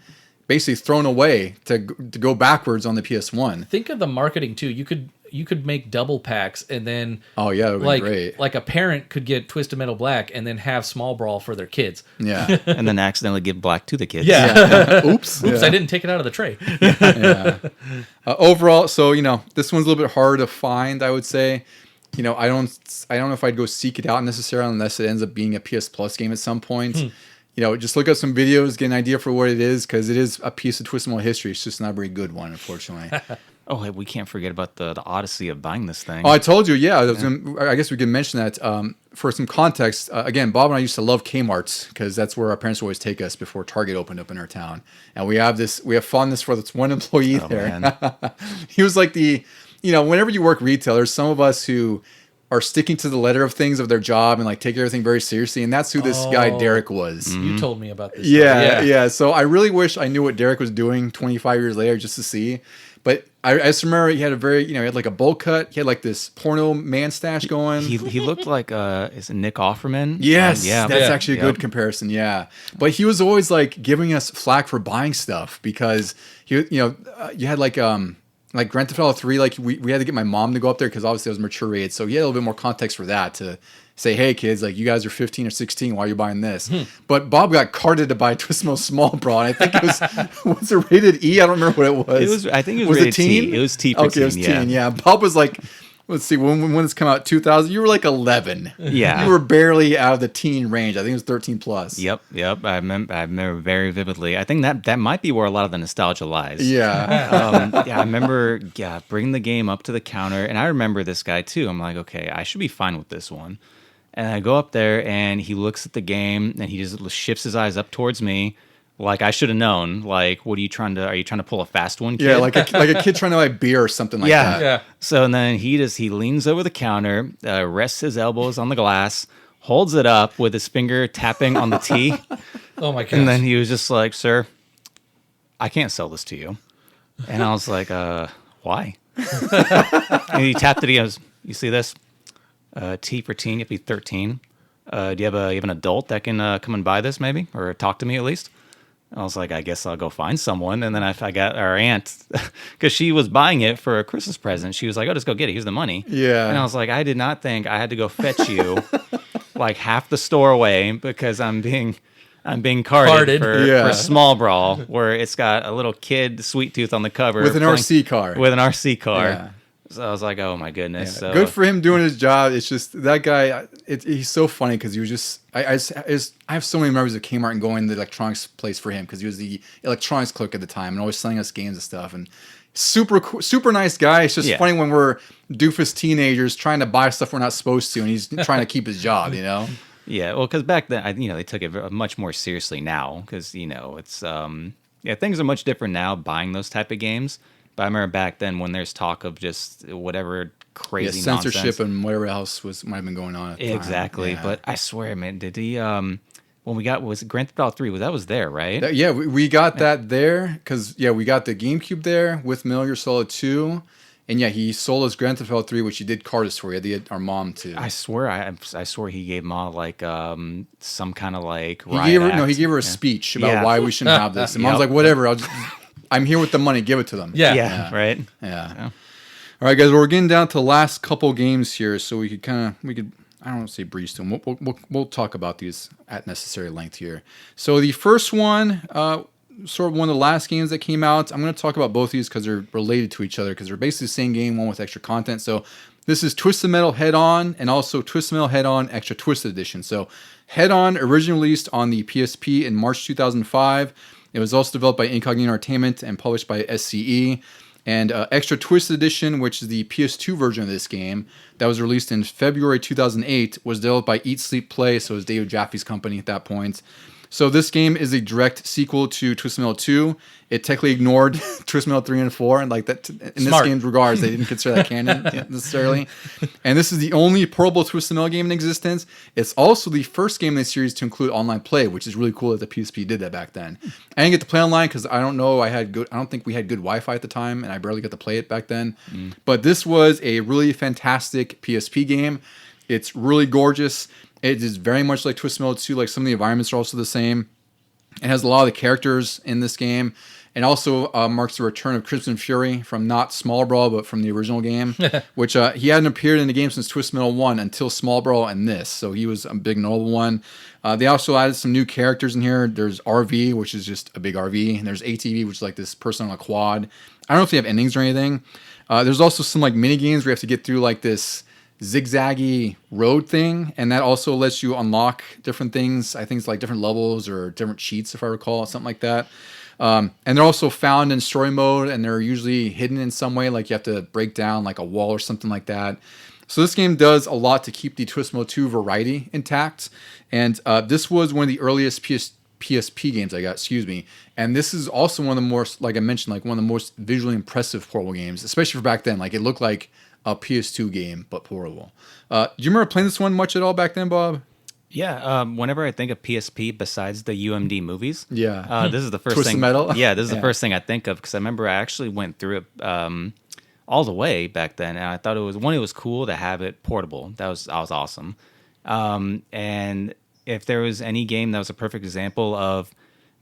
basically thrown away to go backwards on the PS1. Think of the marketing too. You could make double packs and then it would be great. Like a parent could get Twisted Metal Black and then have Small Brawl for their kids. Yeah. And then accidentally give Black to the kids. Yeah. Oops. I didn't take it out of the tray. Overall, so this one's a little bit harder to find, I would say. I don't know if I'd go seek it out necessarily unless it ends up being a PS Plus game at some point. Just look up some videos, get an idea for what it is, because it is a piece of Twisted Metal history. It's just not a very good one, unfortunately. Oh, hey, we can't forget about the odyssey of buying this thing. Oh, I told you, yeah. I guess we can mention that for some context. Again, Bob and I used to love Kmart's because that's where our parents would always take us before Target opened up in our town. And we have fondness for this one employee there. He was like whenever you work retail, there's some of us who are sticking to the letter of things of their job and like take everything very seriously. And that's who this guy, Derek, was. Mm-hmm. You told me about this. Yeah. So I really wish I knew what Derek was doing 25 years later just to see. But I just remember he had he had like a bowl cut. He had like this porno man stash going. He looked like is it Nick Offerman? Yes, that's actually a good comparison. Yeah, but he was always like giving us flack for buying stuff because you had like Grand Theft Auto 3. Like we had to get my mom to go up there because obviously I was mature rated, so he had a little bit more context for that to say, hey kids, like you guys are 15 or 16, why are you buying this? But Bob got carded to buy Twisted Metal Small Brawl, and I think it was it rated E? I don't remember what it was. I think it was rated teen? T. It was T for teen. It was teen, yeah. Bob was like, let's see, when this came out, 2000, you were like 11. Yeah. You were barely out of the teen range. I think it was 13 plus. Yep. I remember very vividly. I think that might be where a lot of the nostalgia lies. Yeah. I remember bringing the game up to the counter, and I remember this guy too. I'm like, okay, I should be fine with this one. And I go up there, and he looks at the game, and he just shifts his eyes up towards me, like I should have known. Like, what are you trying to pull a fast one, kid? Yeah, like a kid trying to buy beer or something like Yeah. that. Yeah. So and then he leans over the counter, rests his elbows on the glass, holds it up with his finger tapping on the tee, Oh my gosh. and then he was just like, "Sir, I can't sell this to you." And I was like, why? And he tapped it. He goes, "You see this? T for teen. You have to be 13. Do you have an adult that can come and buy this, maybe, or talk to me at least?" I was like, I guess I'll go find someone. And then I got our aunt, because she was buying it for a Christmas present. She was like, "Oh, just go get it. Here's the money." Yeah. And I was like, I did not think I had to go fetch you like half the store away because I'm being carded for Yeah. Small Brawl, where it's got a little kid sweet tooth on the cover With an RC car. With an RC car. Yeah. So I was like, oh my goodness. So, Good for him doing his job. It's just that guy. He's so funny because he was just. I have so many memories of Kmart and going to the electronics place for him because he was the electronics clerk at the time and always selling us games and stuff. And super nice guy. It's just Yeah. funny when we're doofus teenagers trying to buy stuff we're not supposed to, and he's trying to keep his job. Yeah, well, because back then, they took it much more seriously now because, it's, things are much different now buying those type of games. But I remember back then when there's talk of just whatever crazy censorship nonsense. and whatever else might have been going on. At the time. Exactly. Yeah. But I swear, man, did he, when we got, was it Grand Theft Auto 3, that was there, right? We got that there because we got the GameCube there with Metal Gear Solid 2, and he sold us Grand Theft Auto 3, which he did card us for. He had our mom too. I swear he gave Ma like some kind of like He gave her a Yeah. speech about Yeah. why we shouldn't have this, and Mom's Yep. like, whatever, I'm here with the money, give it to them. Yeah. Yeah, right. Yeah. All right, guys, we're getting down to the last couple games here, so we could I don't want to say breeze through them. We'll talk about these at necessary length here. So the first one, sort of one of the last games that came out. I'm going to talk about both of these because they're related to each other because they're basically the same game, one with extra content. So this is Twisted Metal Head On and also Twisted Metal Head On Extra Twisted Edition. So Head On originally released on the PSP in March 2005. It was also developed by Incognito Entertainment and published by SCE. And Extra Twisted Edition, which is the PS2 version of this game, that was released in February 2008, was developed by Eat Sleep Play, so it was David Jaffe's company at that point. So this game is a direct sequel to Twisted Metal 2. It technically ignored Twisted Metal 3 and 4, and like that in Smart. this game's regards, they didn't consider that canon necessarily. And this is the only portable Twisted Metal game in existence. It's also the first game in the series to include online play, which is really cool that the PSP did that back then. I didn't get to play online because I don't think we had good Wi-Fi at the time, and I barely got to play it back then. But this was a really fantastic PSP game. It's really gorgeous. It is very much like Twisted Metal 2, like some of the environments are also the same. It has a lot of the characters in this game. And also marks the return of Crimson Fury from not Small Brawl, but from the original game, which he hadn't appeared in the game since Twisted Metal 1 until Small Brawl and this. So he was a big notable one. They also added some new characters in here. There's RV, which is just a big RV. And there's ATV, which is like this person on a quad. I don't know if they have endings or anything. There's also some like mini games where you have to get through like this zigzaggy road thing, and that also lets you unlock different things. I think it's like different levels or different cheats, if I recall, something like that. And they're also found in story mode, and they're usually hidden in some way, like you have to break down like a wall or something like that. So this game does a lot to keep the Twisted Metal 2 variety intact, and this was one of the earliest PSP games I got, and this is also one of the more, like I mentioned, like one of the most visually impressive portable games, especially for back then. Like it looked like a PS2 game, but portable. Do you remember playing this one much at all back then, Bob? Yeah, whenever I think of PSP, besides the UMD movies, this is the first Twisted thing. Metal? Yeah, this is the first thing I think of because I remember I actually went through it all the way back then, and I thought it was cool to have it portable. That was awesome. And if there was any game that was a perfect example of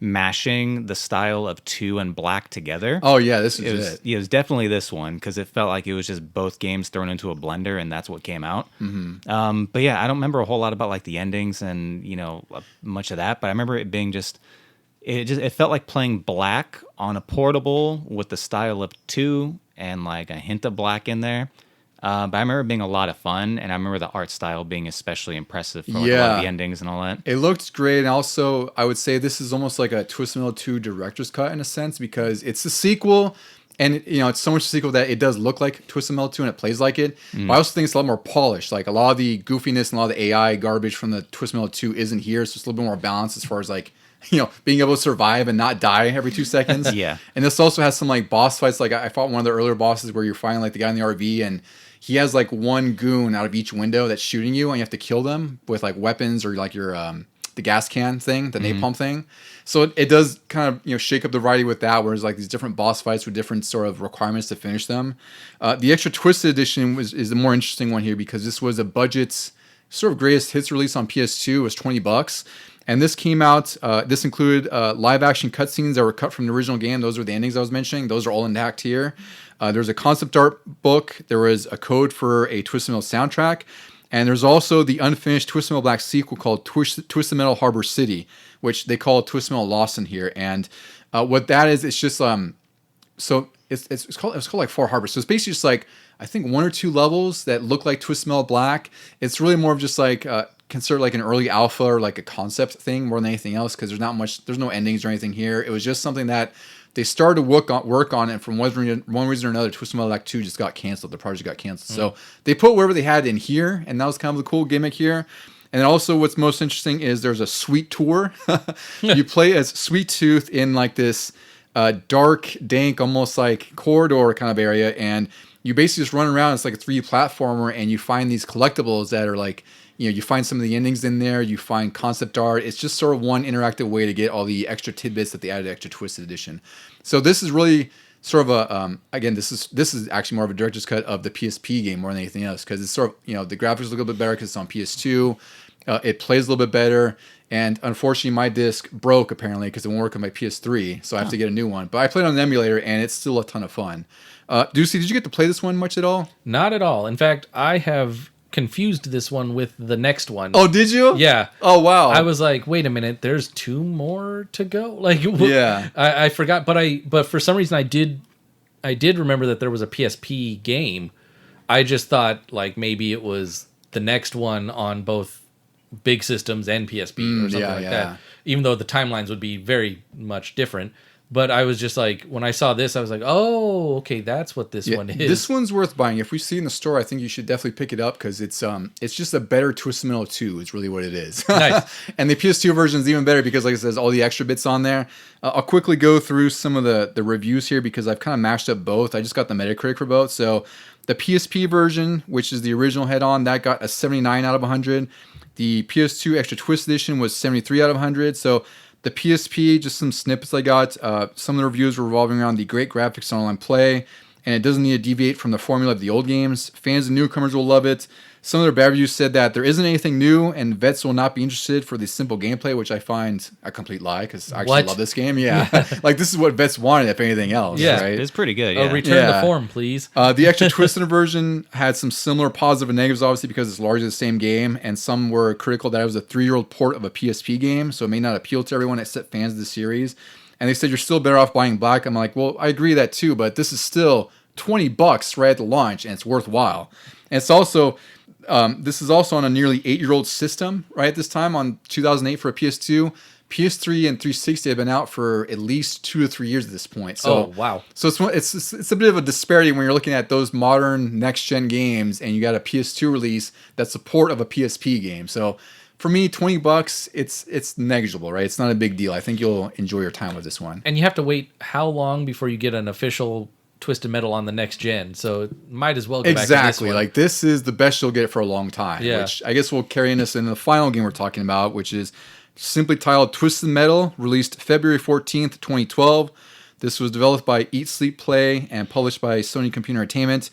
mashing the style of 2 and Black together. Oh yeah, this is it. It was definitely this one because it felt like it was just both games thrown into a blender, and that's what came out. Mm-hmm. But yeah, I don't remember a whole lot about like the endings and much of that. But I remember it being it felt like playing Black on a portable with the style of 2 and like a hint of Black in there. But I remember it being a lot of fun, and I remember the art style being especially impressive for like, a lot of the endings and all that. It looked great, and also I would say this is almost like a Twisted Metal 2 director's cut in a sense because it's a sequel. And it's so much a sequel that it does look like Twisted Metal 2 and it plays like it. But I also think it's a lot more polished. Like a lot of the goofiness and a lot of the AI garbage from the Twisted Metal 2 isn't here. So it's a little bit more balanced as far as like, being able to survive and not die every 2 seconds. Yeah. And this also has some like boss fights. Like I fought one of the earlier bosses where you're fighting like the guy in the RV and he has like one goon out of each window that's shooting you and you have to kill them with like weapons or like your the gas can thing, the napalm thing. So it does kind of shake up the variety with that, whereas like these different boss fights with different sort of requirements to finish them. The extra Twisted edition is the more interesting one here because this was a budget sort of greatest hits release on PS2. It was $20. And this came out, this included live action cutscenes that were cut from the original game. Those were the endings I was mentioning. Those are all intact here. There's a concept art book. There was a code for a Twisted Metal soundtrack. And there's also the unfinished Twisted Metal Black sequel called Twisted Metal Harbor City, which they call Twisted Metal Lost in here. And what that is, it's just so it's called like Far Harbor. So it's basically just like I think 1 or 2 levels that look like Twisted Metal Black. It's really more of just like considered like an early alpha or like a concept thing more than anything else because there's no endings or anything here. It was just something that they started to work on it from one reason or another. Twisted Metal Black 2 just got canceled. The project got canceled. So they put whatever they had in here, and that was kind of the cool gimmick here. And also what's most interesting is there's a Sweet Tour. You play as Sweet Tooth in like this dark, dank, almost like corridor kind of area, and you basically just run around. It's like a 3D platformer, and you find these collectibles that are like, you find some of the endings in there, you find concept art. It's just sort of one interactive way to get all the extra tidbits that they added extra Twisted edition. So this is really sort of a, again, this is actually more of a director's cut of the PSP game more than anything else because it's sort of, the graphics look a little bit better because it's on PS2. It plays a little bit better. And unfortunately, my disc broke apparently because it won't work on my PS3. So I have to get a new one. But I played on an emulator and it's still a ton of fun. Ducey, did you get to play this one much at all? Not at all. In fact, I have confused this one with the next one. Oh, did you? Yeah. Oh, wow. I was like, wait a minute, there's 2 more to go? Like, yeah. I forgot, but for some reason I did remember that there was a PSP game. I just thought like maybe it was the next one on both big systems and PSP or something that. Even though the timelines would be very much different. But I was just like, when I saw this, I was like, oh, okay, that's what this one is. This one's worth buying. If we see it in the store, I think you should definitely pick it up because it's just a better Twisted Metal 2 is really what it is. Nice. And the PS2 version is even better because, like it says, all the extra bits on there. I'll quickly go through some of the reviews here because I've kind of mashed up both. I just got the Metacritic for both. So the PSP version, which is the original head-on, that got a 79 out of 100. The PS2 Extra Twist Edition was 73 out of 100. So the PSP, just some snippets I got. Some of the reviews were revolving around the great graphics on online play, and it doesn't need to deviate from the formula of the old games. Fans and newcomers will love it. Some of their bad reviews said that there isn't anything new, and vets will not be interested for the simple gameplay, which I find a complete lie, because I actually love this game. Yeah. Like, this is what vets wanted, if anything else. Yeah. Right? It's pretty good, Oh, return the form, please. The extra Twisted version had some similar positive and negatives, obviously, because it's largely the same game, and some were critical that it was a 3-year-old port of a PSP game, so it may not appeal to everyone except fans of the series. And they said you're still better off buying Black. I'm like, well, I agree that too, but this is still $20 right at the launch, and it's worthwhile. And it's also... this is also on a nearly 8-year-old system, right, at this time, on 2008 for a PS2. PS3 and 360 have been out for at least 2 to 3 years at this point. So, oh, wow. So it's a bit of a disparity when you're looking at those modern next-gen games and you got a PS2 release that's support of a PSP game. So for me, $20, it's negligible, right? It's not a big deal. I think you'll enjoy your time with this one. And you have to wait how long before you get an official Twisted Metal on the next gen, so might as well go back to this one. Like, this is the best you'll get for a long time. Yeah. Which I guess will carry us into the final game we're talking about, which is simply titled Twisted Metal, released February 14th, 2012. This was developed by Eat Sleep Play and published by Sony Computer Entertainment.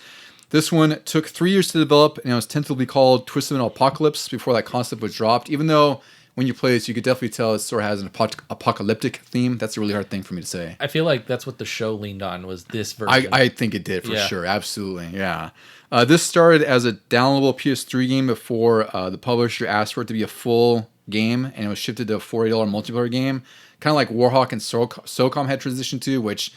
This one took 3 years to develop, and it was tentatively called Twisted Metal Apocalypse before that concept was dropped, even though when you play this, you could definitely tell it sort of has an apocalyptic theme. That's a really hard thing for me to say. I feel like that's what the show leaned on, was this version. I think it did, for sure. Absolutely, yeah. This started as a downloadable PS3 game before the publisher asked for it to be a full game, and it was shifted to a $40 multiplayer game, kind of like Warhawk and SOCOM had transitioned to, which,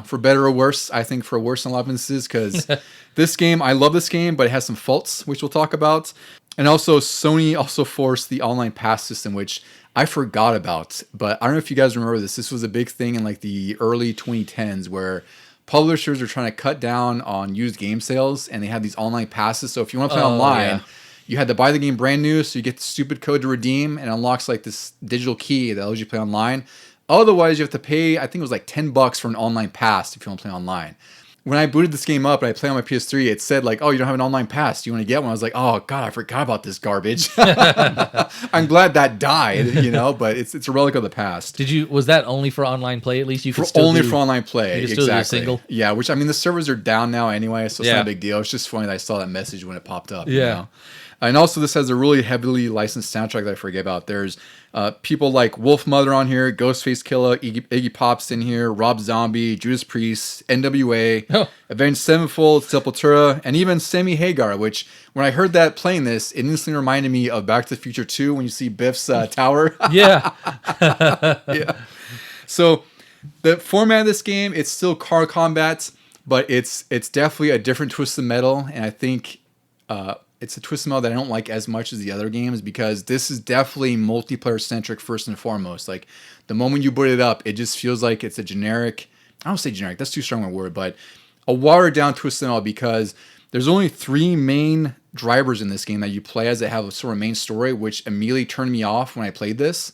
for better or worse, I think for worse in a lot of instances, because this game, I love this game, but it has some faults, which we'll talk about. And also, Sony also forced the online pass system, which I forgot about. But I don't know if you guys remember this. This was a big thing in like the early 2010s where publishers are trying to cut down on used game sales, and they have these online passes. So if you want to play Oh, online, yeah. you had to buy the game brand new, so you get the stupid code to redeem, and it unlocks like this digital key that allows you to play online. Otherwise, you have to pay, I think it was like $10 for an online pass if you want to play online. When I booted this game up and I played on my PS3, it said like, "Oh, you don't have an online pass. Do you want to get one?" I was like, "Oh God, I forgot about this garbage." I'm glad that died, but it's a relic of the past. Was that only for online play? At least you could Only for online play, you could still do a exactly. single? Yeah, which I mean the servers are down now anyway, so it's Yeah. not a big deal. It's just funny that I saw that message when it popped up. Yeah. And also this has a really heavily licensed soundtrack that I forget about. There's people like Wolf Mother on here, Ghostface Killer, Iggy Pop's in here, Rob Zombie, Judas Priest, NWA, Oh. Avenged Sevenfold, Sepultura, and even Sammy Hagar, which when I heard that playing this, it instantly reminded me of Back to the Future 2 when you see Biff's tower. Yeah. Yeah. So the format of this game, it's still car combat, but it's definitely a different twist of metal, and I think it's a twist of metal that I don't like as much as the other games, because this is definitely multiplayer centric first and foremost. Like the moment you boot it up, it just feels like it's a generic, I don't say generic, that's too strong a word, but a watered down twist of metal, because there's only 3 main drivers in this game that you play as that have a sort of main story, which immediately turned me off when I played this.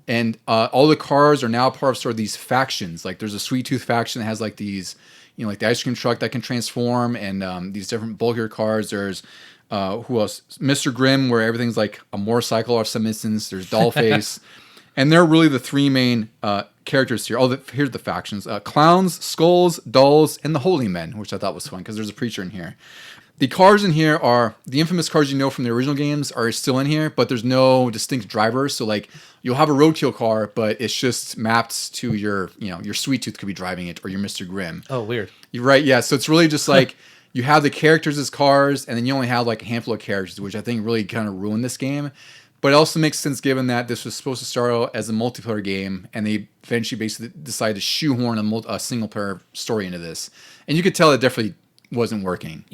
And all the cars are now part of sort of these factions. Like there's a Sweet Tooth faction that has like these, like the ice cream truck that can transform, and these different bulkier cars. There's who else? Mr. Grimm, where everything's like a motorcycle or some instance. There's Dollface. And they're really the 3 main characters here. Here's the factions. Clowns, Skulls, Dolls, and the Holy Men, which I thought was fun because there's a preacher in here. The cars in here are the infamous cars from the original games are still in here, but there's no distinct drivers. So like you'll have a roadkill car, but it's just mapped to your Sweet Tooth could be driving it, or your Mr. Grimm. Oh, weird. You're right, yeah. So it's really just like you have the characters as cars, and then you only have like a handful of characters, which I think really kind of ruined this game. But it also makes sense given that this was supposed to start out as a multiplayer game, and they eventually basically decided to shoehorn a single player story into this. And you could tell it definitely wasn't working.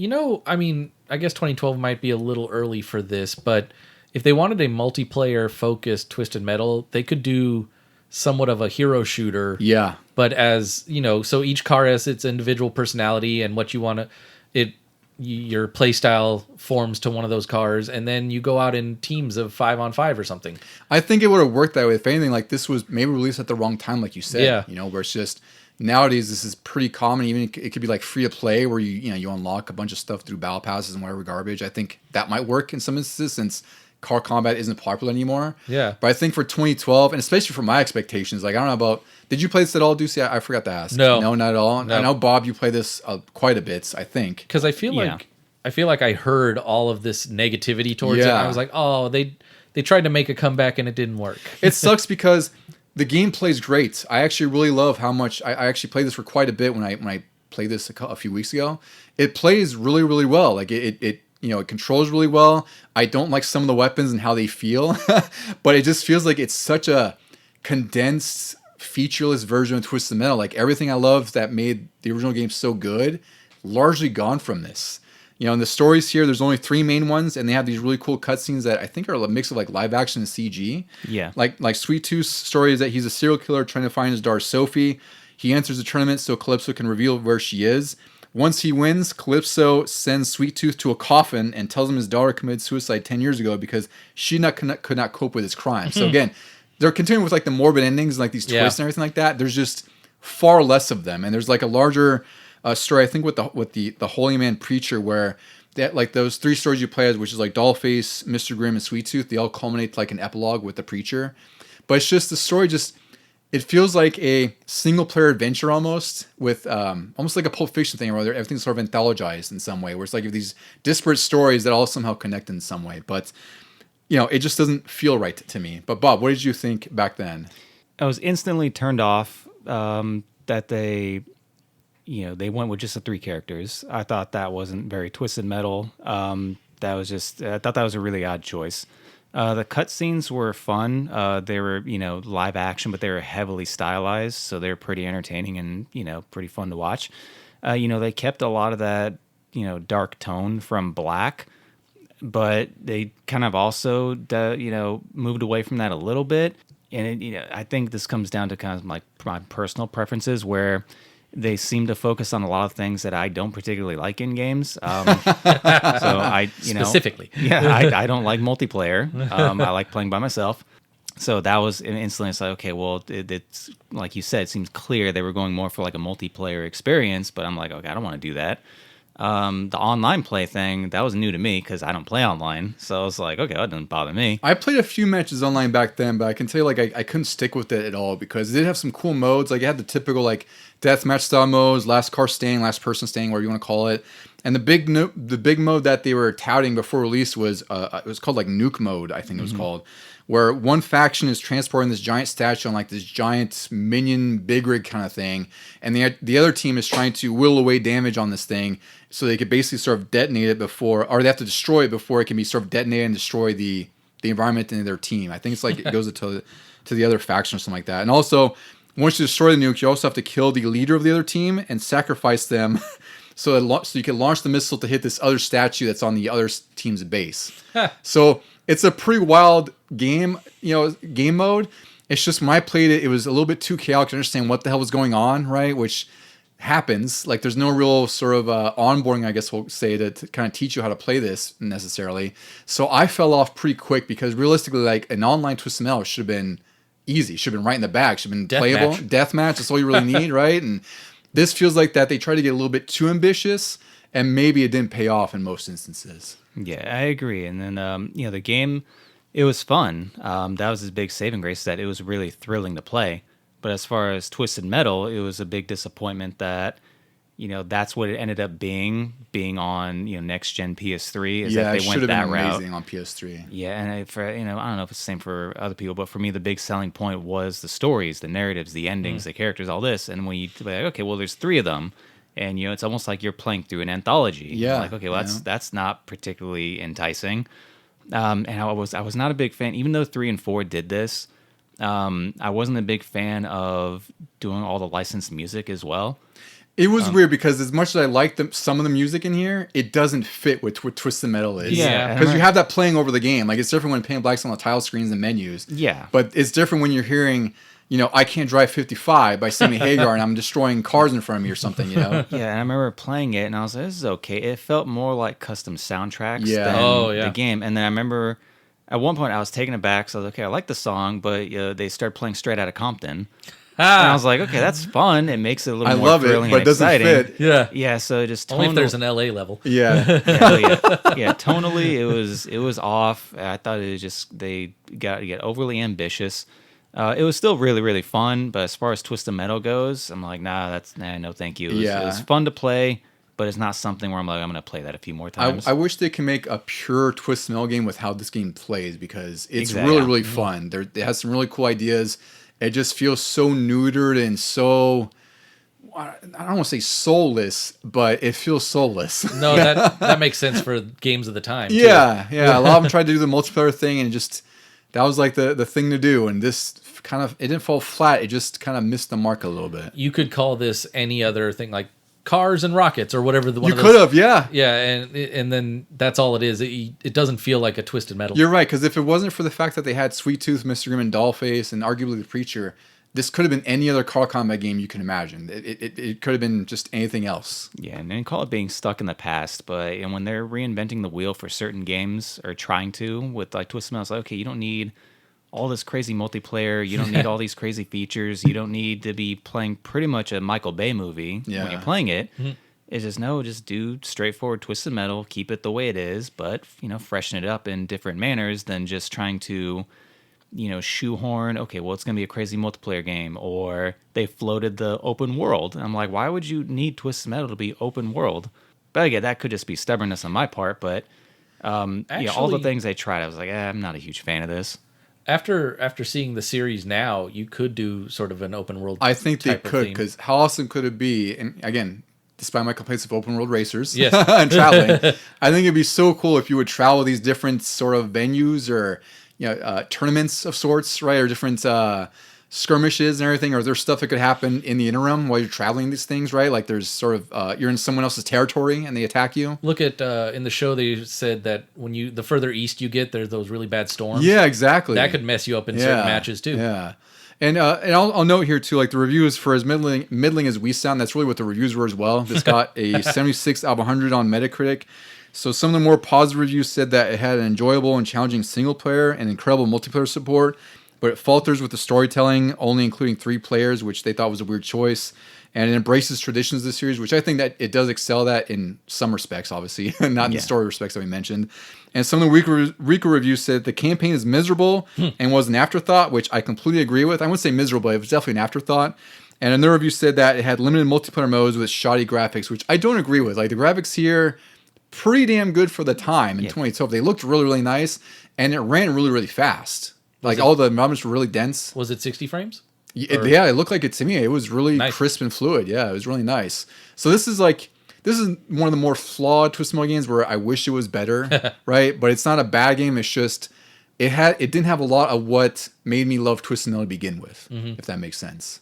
I mean, I guess 2012 might be a little early for this, but if they wanted a multiplayer focused Twisted Metal, they could do somewhat of a hero shooter. Yeah. But as, so each car has its individual personality and what you want to, your play style forms to one of those cars, and then you go out in teams of 5-on-5 or something. I think it would have worked that way. If anything, like this was maybe released at the wrong time, like you said. Yeah. Where it's just nowadays this is pretty common. Even it could be like free to play, where you unlock a bunch of stuff through battle passes and whatever garbage. I think that might work in some instances since car combat isn't popular anymore. Yeah. But I think for 2012, and especially for my expectations, like I don't know about. Did you play this at all, Ducey? I forgot to ask. No, not at all. No. I know Bob, you play this quite a bit. I think because I feel like I heard all of this negativity towards it. And I was like, oh, they tried to make a comeback and it didn't work. It sucks because the game plays great. I actually really love how much I actually played this for quite a bit when I played this a few weeks ago. It plays really, really well. Like it controls really well. I don't like some of the weapons and how they feel, but it just feels like it's such a condensed, featureless version of Twisted Metal. Like everything I loved that made the original game so good, largely gone from this. In the stories here, there's only 3 main ones, and they have these really cool cutscenes that I think are a mix of like live action and CG. Yeah. Like Sweet Tooth's story is that he's a serial killer trying to find his daughter Sophie. He enters the tournament so Calypso can reveal where she is. Once he wins, Calypso sends Sweet Tooth to a coffin and tells him his daughter committed suicide 10 years ago because she could not cope with his crime. So again, they're continuing with like the morbid endings and like these twists and everything like that. There's just far less of them, and there's like a larger story, I think, with the Holy Man Preacher, where that like those 3 stories you play as, which is like Dollface, Mr. Grimm, and Sweet Tooth, they all culminate to like an epilogue with the Preacher. But it's just the story it feels like a single player adventure almost, with almost like a Pulp Fiction thing, where everything's sort of anthologized in some way, where it's like these disparate stories that all somehow connect in some way. But it just doesn't feel right to me. But Bob, what did you think back then? I was instantly turned off that they went with just the 3 characters. I thought that wasn't very Twisted Metal. I thought that was a really odd choice. The cutscenes were fun. They were, live action, but they were heavily stylized, so they were pretty entertaining and, pretty fun to watch. They kept a lot of that, dark tone from Black, but they kind of also, moved away from that a little bit. And, I think this comes down to kind of like my personal preferences, where they seem to focus on a lot of things that I don't particularly like in games. So Specifically. I don't like multiplayer. I like playing by myself. So that was instantly, it's like, okay, well, it's like you said, it seems clear they were going more for like a multiplayer experience, but I'm like, okay, I don't want to do that. The online play thing, that was new to me because I don't play online. So I was like, okay, that doesn't bother me. I played a few matches online back then, but I can tell you, like, I couldn't stick with it at all because it did have some cool modes. Like, it had the typical, like, deathmatch style modes, last car standing, last person standing, whatever you want to call it. And the big mode that they were touting before release was, it was called, like, nuke mode, I think it was called, where one faction is transporting this giant statue on, like, this giant minion big rig kind of thing, and the other team is trying to whittle away damage on this thing so they could basically sort of detonate it before, or they have to destroy it before it can be sort of detonated and destroy the environment in their team. I think it's like it goes to the other faction or something like that. And also, once you destroy the nuke, you also have to kill the leader of the other team and sacrifice them so you can launch the missile to hit this other statue that's on the other team's base. So it's a pretty wild game, game mode. It's just when I played it, it was a little bit too chaotic to understand what the hell was going on, right? Which happens. Like, there's no real sort of onboarding, I guess we'll say, to kind of teach you how to play this necessarily. So I fell off pretty quick because realistically, like, an online Twisted Metal should have been easy. Should have been right in the bag. Should have been playable. Deathmatch. That's all you really need, right? And this feels like that they tried to get a little bit too ambitious, and maybe it didn't pay off in most instances. Yeah, I agree. And then, the game, it was fun. That was his big saving grace, that it was really thrilling to play. But as far as Twisted Metal, it was a big disappointment that, that's what it ended up being on, next gen PS3. Is that they went that route. Amazing on PS3. Yeah, and I don't know if it's the same for other people, but for me, the big selling point was the stories, the narratives, the endings, the characters, all this. And when you like, okay, well, there's 3 of them. And it's almost like you're playing through an anthology. Yeah, like, okay, well, that's not particularly enticing. And I was not a big fan, even though 3 and 4 did this. I wasn't a big fan of doing all the licensed music as well. It was weird because as much as I like some of the music in here, it doesn't fit with what Twisted Metal is. Yeah, because you have that playing over the game. Like, it's different when Paint Black's on the title screens and menus. Yeah, but it's different when you're hearing, I Can't Drive 55 by Sammy Hagar and I'm destroying cars in front of me or something, Yeah, and I remember playing it and I was like, this is okay. It felt more like custom soundtracks than the game. And then I remember at one point I was taken aback, so I was like, okay, I like the song, but they started playing Straight Outta Compton. And I was like, okay, that's fun. It makes it a little more thrilling and exciting. Fit. Yeah. So just only if there's an LA level. Yeah. Tonally, it was off. I thought it was just they got to get overly ambitious. It was still really, really fun, but as far as Twisted Metal goes, I'm like, no, thank you. It was fun to play, but it's not something where I'm like, I'm going to play that a few more times. I wish they could make a pure Twisted Metal game with how this game plays because it's really, really fun. It has some really cool ideas. It just feels so neutered and so, I don't want to say soulless, but it feels soulless. No, that makes sense for games of the time. Yeah. A lot of them tried to do the multiplayer thing and that was like the thing to do. And this it didn't fall flat. It just kind of missed the mark a little bit. You could call this any other thing, like Cars and Rockets or whatever. You could have, yeah. Yeah, and then that's all it is. It doesn't feel like a Twisted Metal. You're right, because if it wasn't for the fact that they had Sweet Tooth, Mr. Grimm, and Dollface, and arguably The Preacher, this could have been any other car combat game you can imagine. It could have been just anything else. Yeah, and then call it being stuck in the past, but when they're reinventing the wheel for certain games, or trying to, with like Twisted Metal, it's like, okay, you don't need all this crazy multiplayer. You don't need all these crazy features. You don't need to be playing pretty much a Michael Bay movie when you're playing it. Mm-hmm. It's just do straightforward Twisted Metal, keep it the way it is, but freshen it up in different manners than just trying to shoehorn. Okay, well, it's gonna be a crazy multiplayer game, or they floated the open world. And I'm like, why would you need Twisted Metal to be open world? But again, that could just be stubbornness on my part. But actually, all the things they tried, I was like, I'm not a huge fan of this. After seeing the series now, you could do sort of an open world. I think they could, because how awesome could it be? And again, despite my complaints of open world racers and traveling, I think it'd be so cool if you would travel these different sort of venues or tournaments of sorts, right? Or different skirmishes and everything, or there's stuff that could happen in the interim while you're traveling these things, right? Like there's sort of you're in someone else's territory and they attack you. Look at in the show they said that when the further east you get, there's those really bad storms. Yeah, exactly. That could mess you up in certain matches too. Yeah. And I'll note here too, like the reviews for as middling as we sound, that's really what the reviews were as well. This got a 76 out of 100 on Metacritic. So some of the more positive reviews said that it had an enjoyable and challenging single player and incredible multiplayer support, but it falters with the storytelling, only including 3 players, which they thought was a weird choice. And it embraces traditions of the series, which I think that it does excel that in some respects, obviously, not in the story respects that we mentioned. And some of the weaker reviews said the campaign is miserable and was an afterthought, which I completely agree with. I wouldn't say miserable, but it was definitely an afterthought. And another review said that it had limited multiplayer modes with shoddy graphics, which I don't agree with. Like the graphics here, pretty damn good for the time in 2012. They looked really, really nice, and it ran really, really fast. Like all the environments were really dense. Was it 60 frames? Yeah, it looked like it to me. It was really nice. Crisp and fluid. Yeah, it was really nice. So this is one of the more flawed Twisted Metal games where I wish it was better, right? But it's not a bad game. It's just it didn't have a lot of what made me love Twisted Metal to begin with, if that makes sense.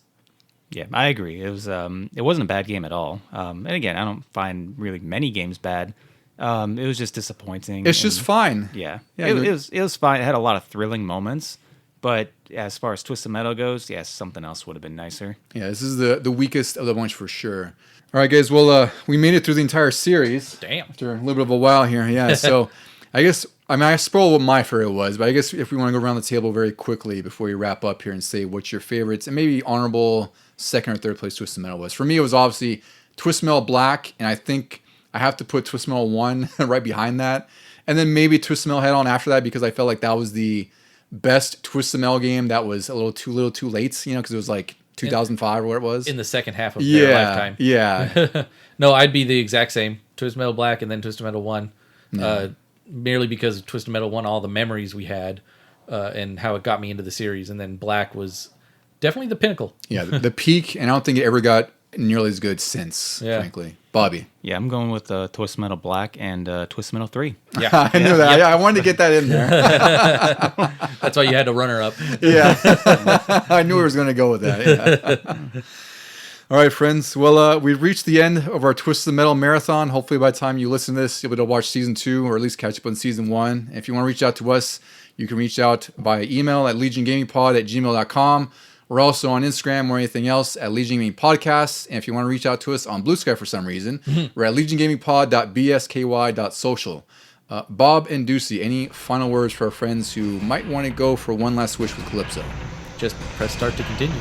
Yeah, I agree. It wasn't a bad game at all. And again, I don't find really many games bad. It was just disappointing. It's just fine. Yeah, it was fine. It had a lot of thrilling moments. But as far as Twisted Metal goes, yes, something else would have been nicer. Yeah, this is the weakest of the bunch for sure. All right, guys. Well, we made it through the entire series. Damn. After a little bit of a while here. Yeah, so I guess, I spoiled what my favorite was, but I guess if we want to go around the table very quickly before we wrap up here and say what's your favorites and maybe honorable second or third place Twisted Metal was. For me, it was obviously Twisted Metal Black, and I think I have to put Twisted Metal 1 right behind that. And then maybe Twisted Metal Head On after that because I felt like that was the best Twisted Metal game that was a little too late, because it was like 2005 or what it was. In the second half of their lifetime. Yeah. No, I'd be the exact same. Twisted Metal Black and then Twisted Metal 1. Merely because Twisted Metal 1, all the memories we had and how it got me into the series. And then Black was definitely the pinnacle. Yeah, the peak, and I don't think it ever got nearly as good since, frankly. Bobby. Yeah, I'm going with Twisted Metal Black and Twisted Metal 3. Yeah, I knew that. I wanted to get that in there. That's why you had to runner up. Yeah, I knew I was going to go with that. Yeah. All right, friends. Well, we've reached the end of our Twisted Metal marathon. Hopefully, by the time you listen to this, you'll be able to watch season 2 or at least catch up on season 1. And if you want to reach out to us, you can reach out via email at legiongamingpod@gmail.com. We're also on Instagram or anything else at Legion Gaming Podcasts. And if you want to reach out to us on Blue Sky for some reason, we're at legiongamingpod.bsky.social. Bob and Ducey, any final words for our friends who might want to go for one last wish with Calypso? Just press start to continue.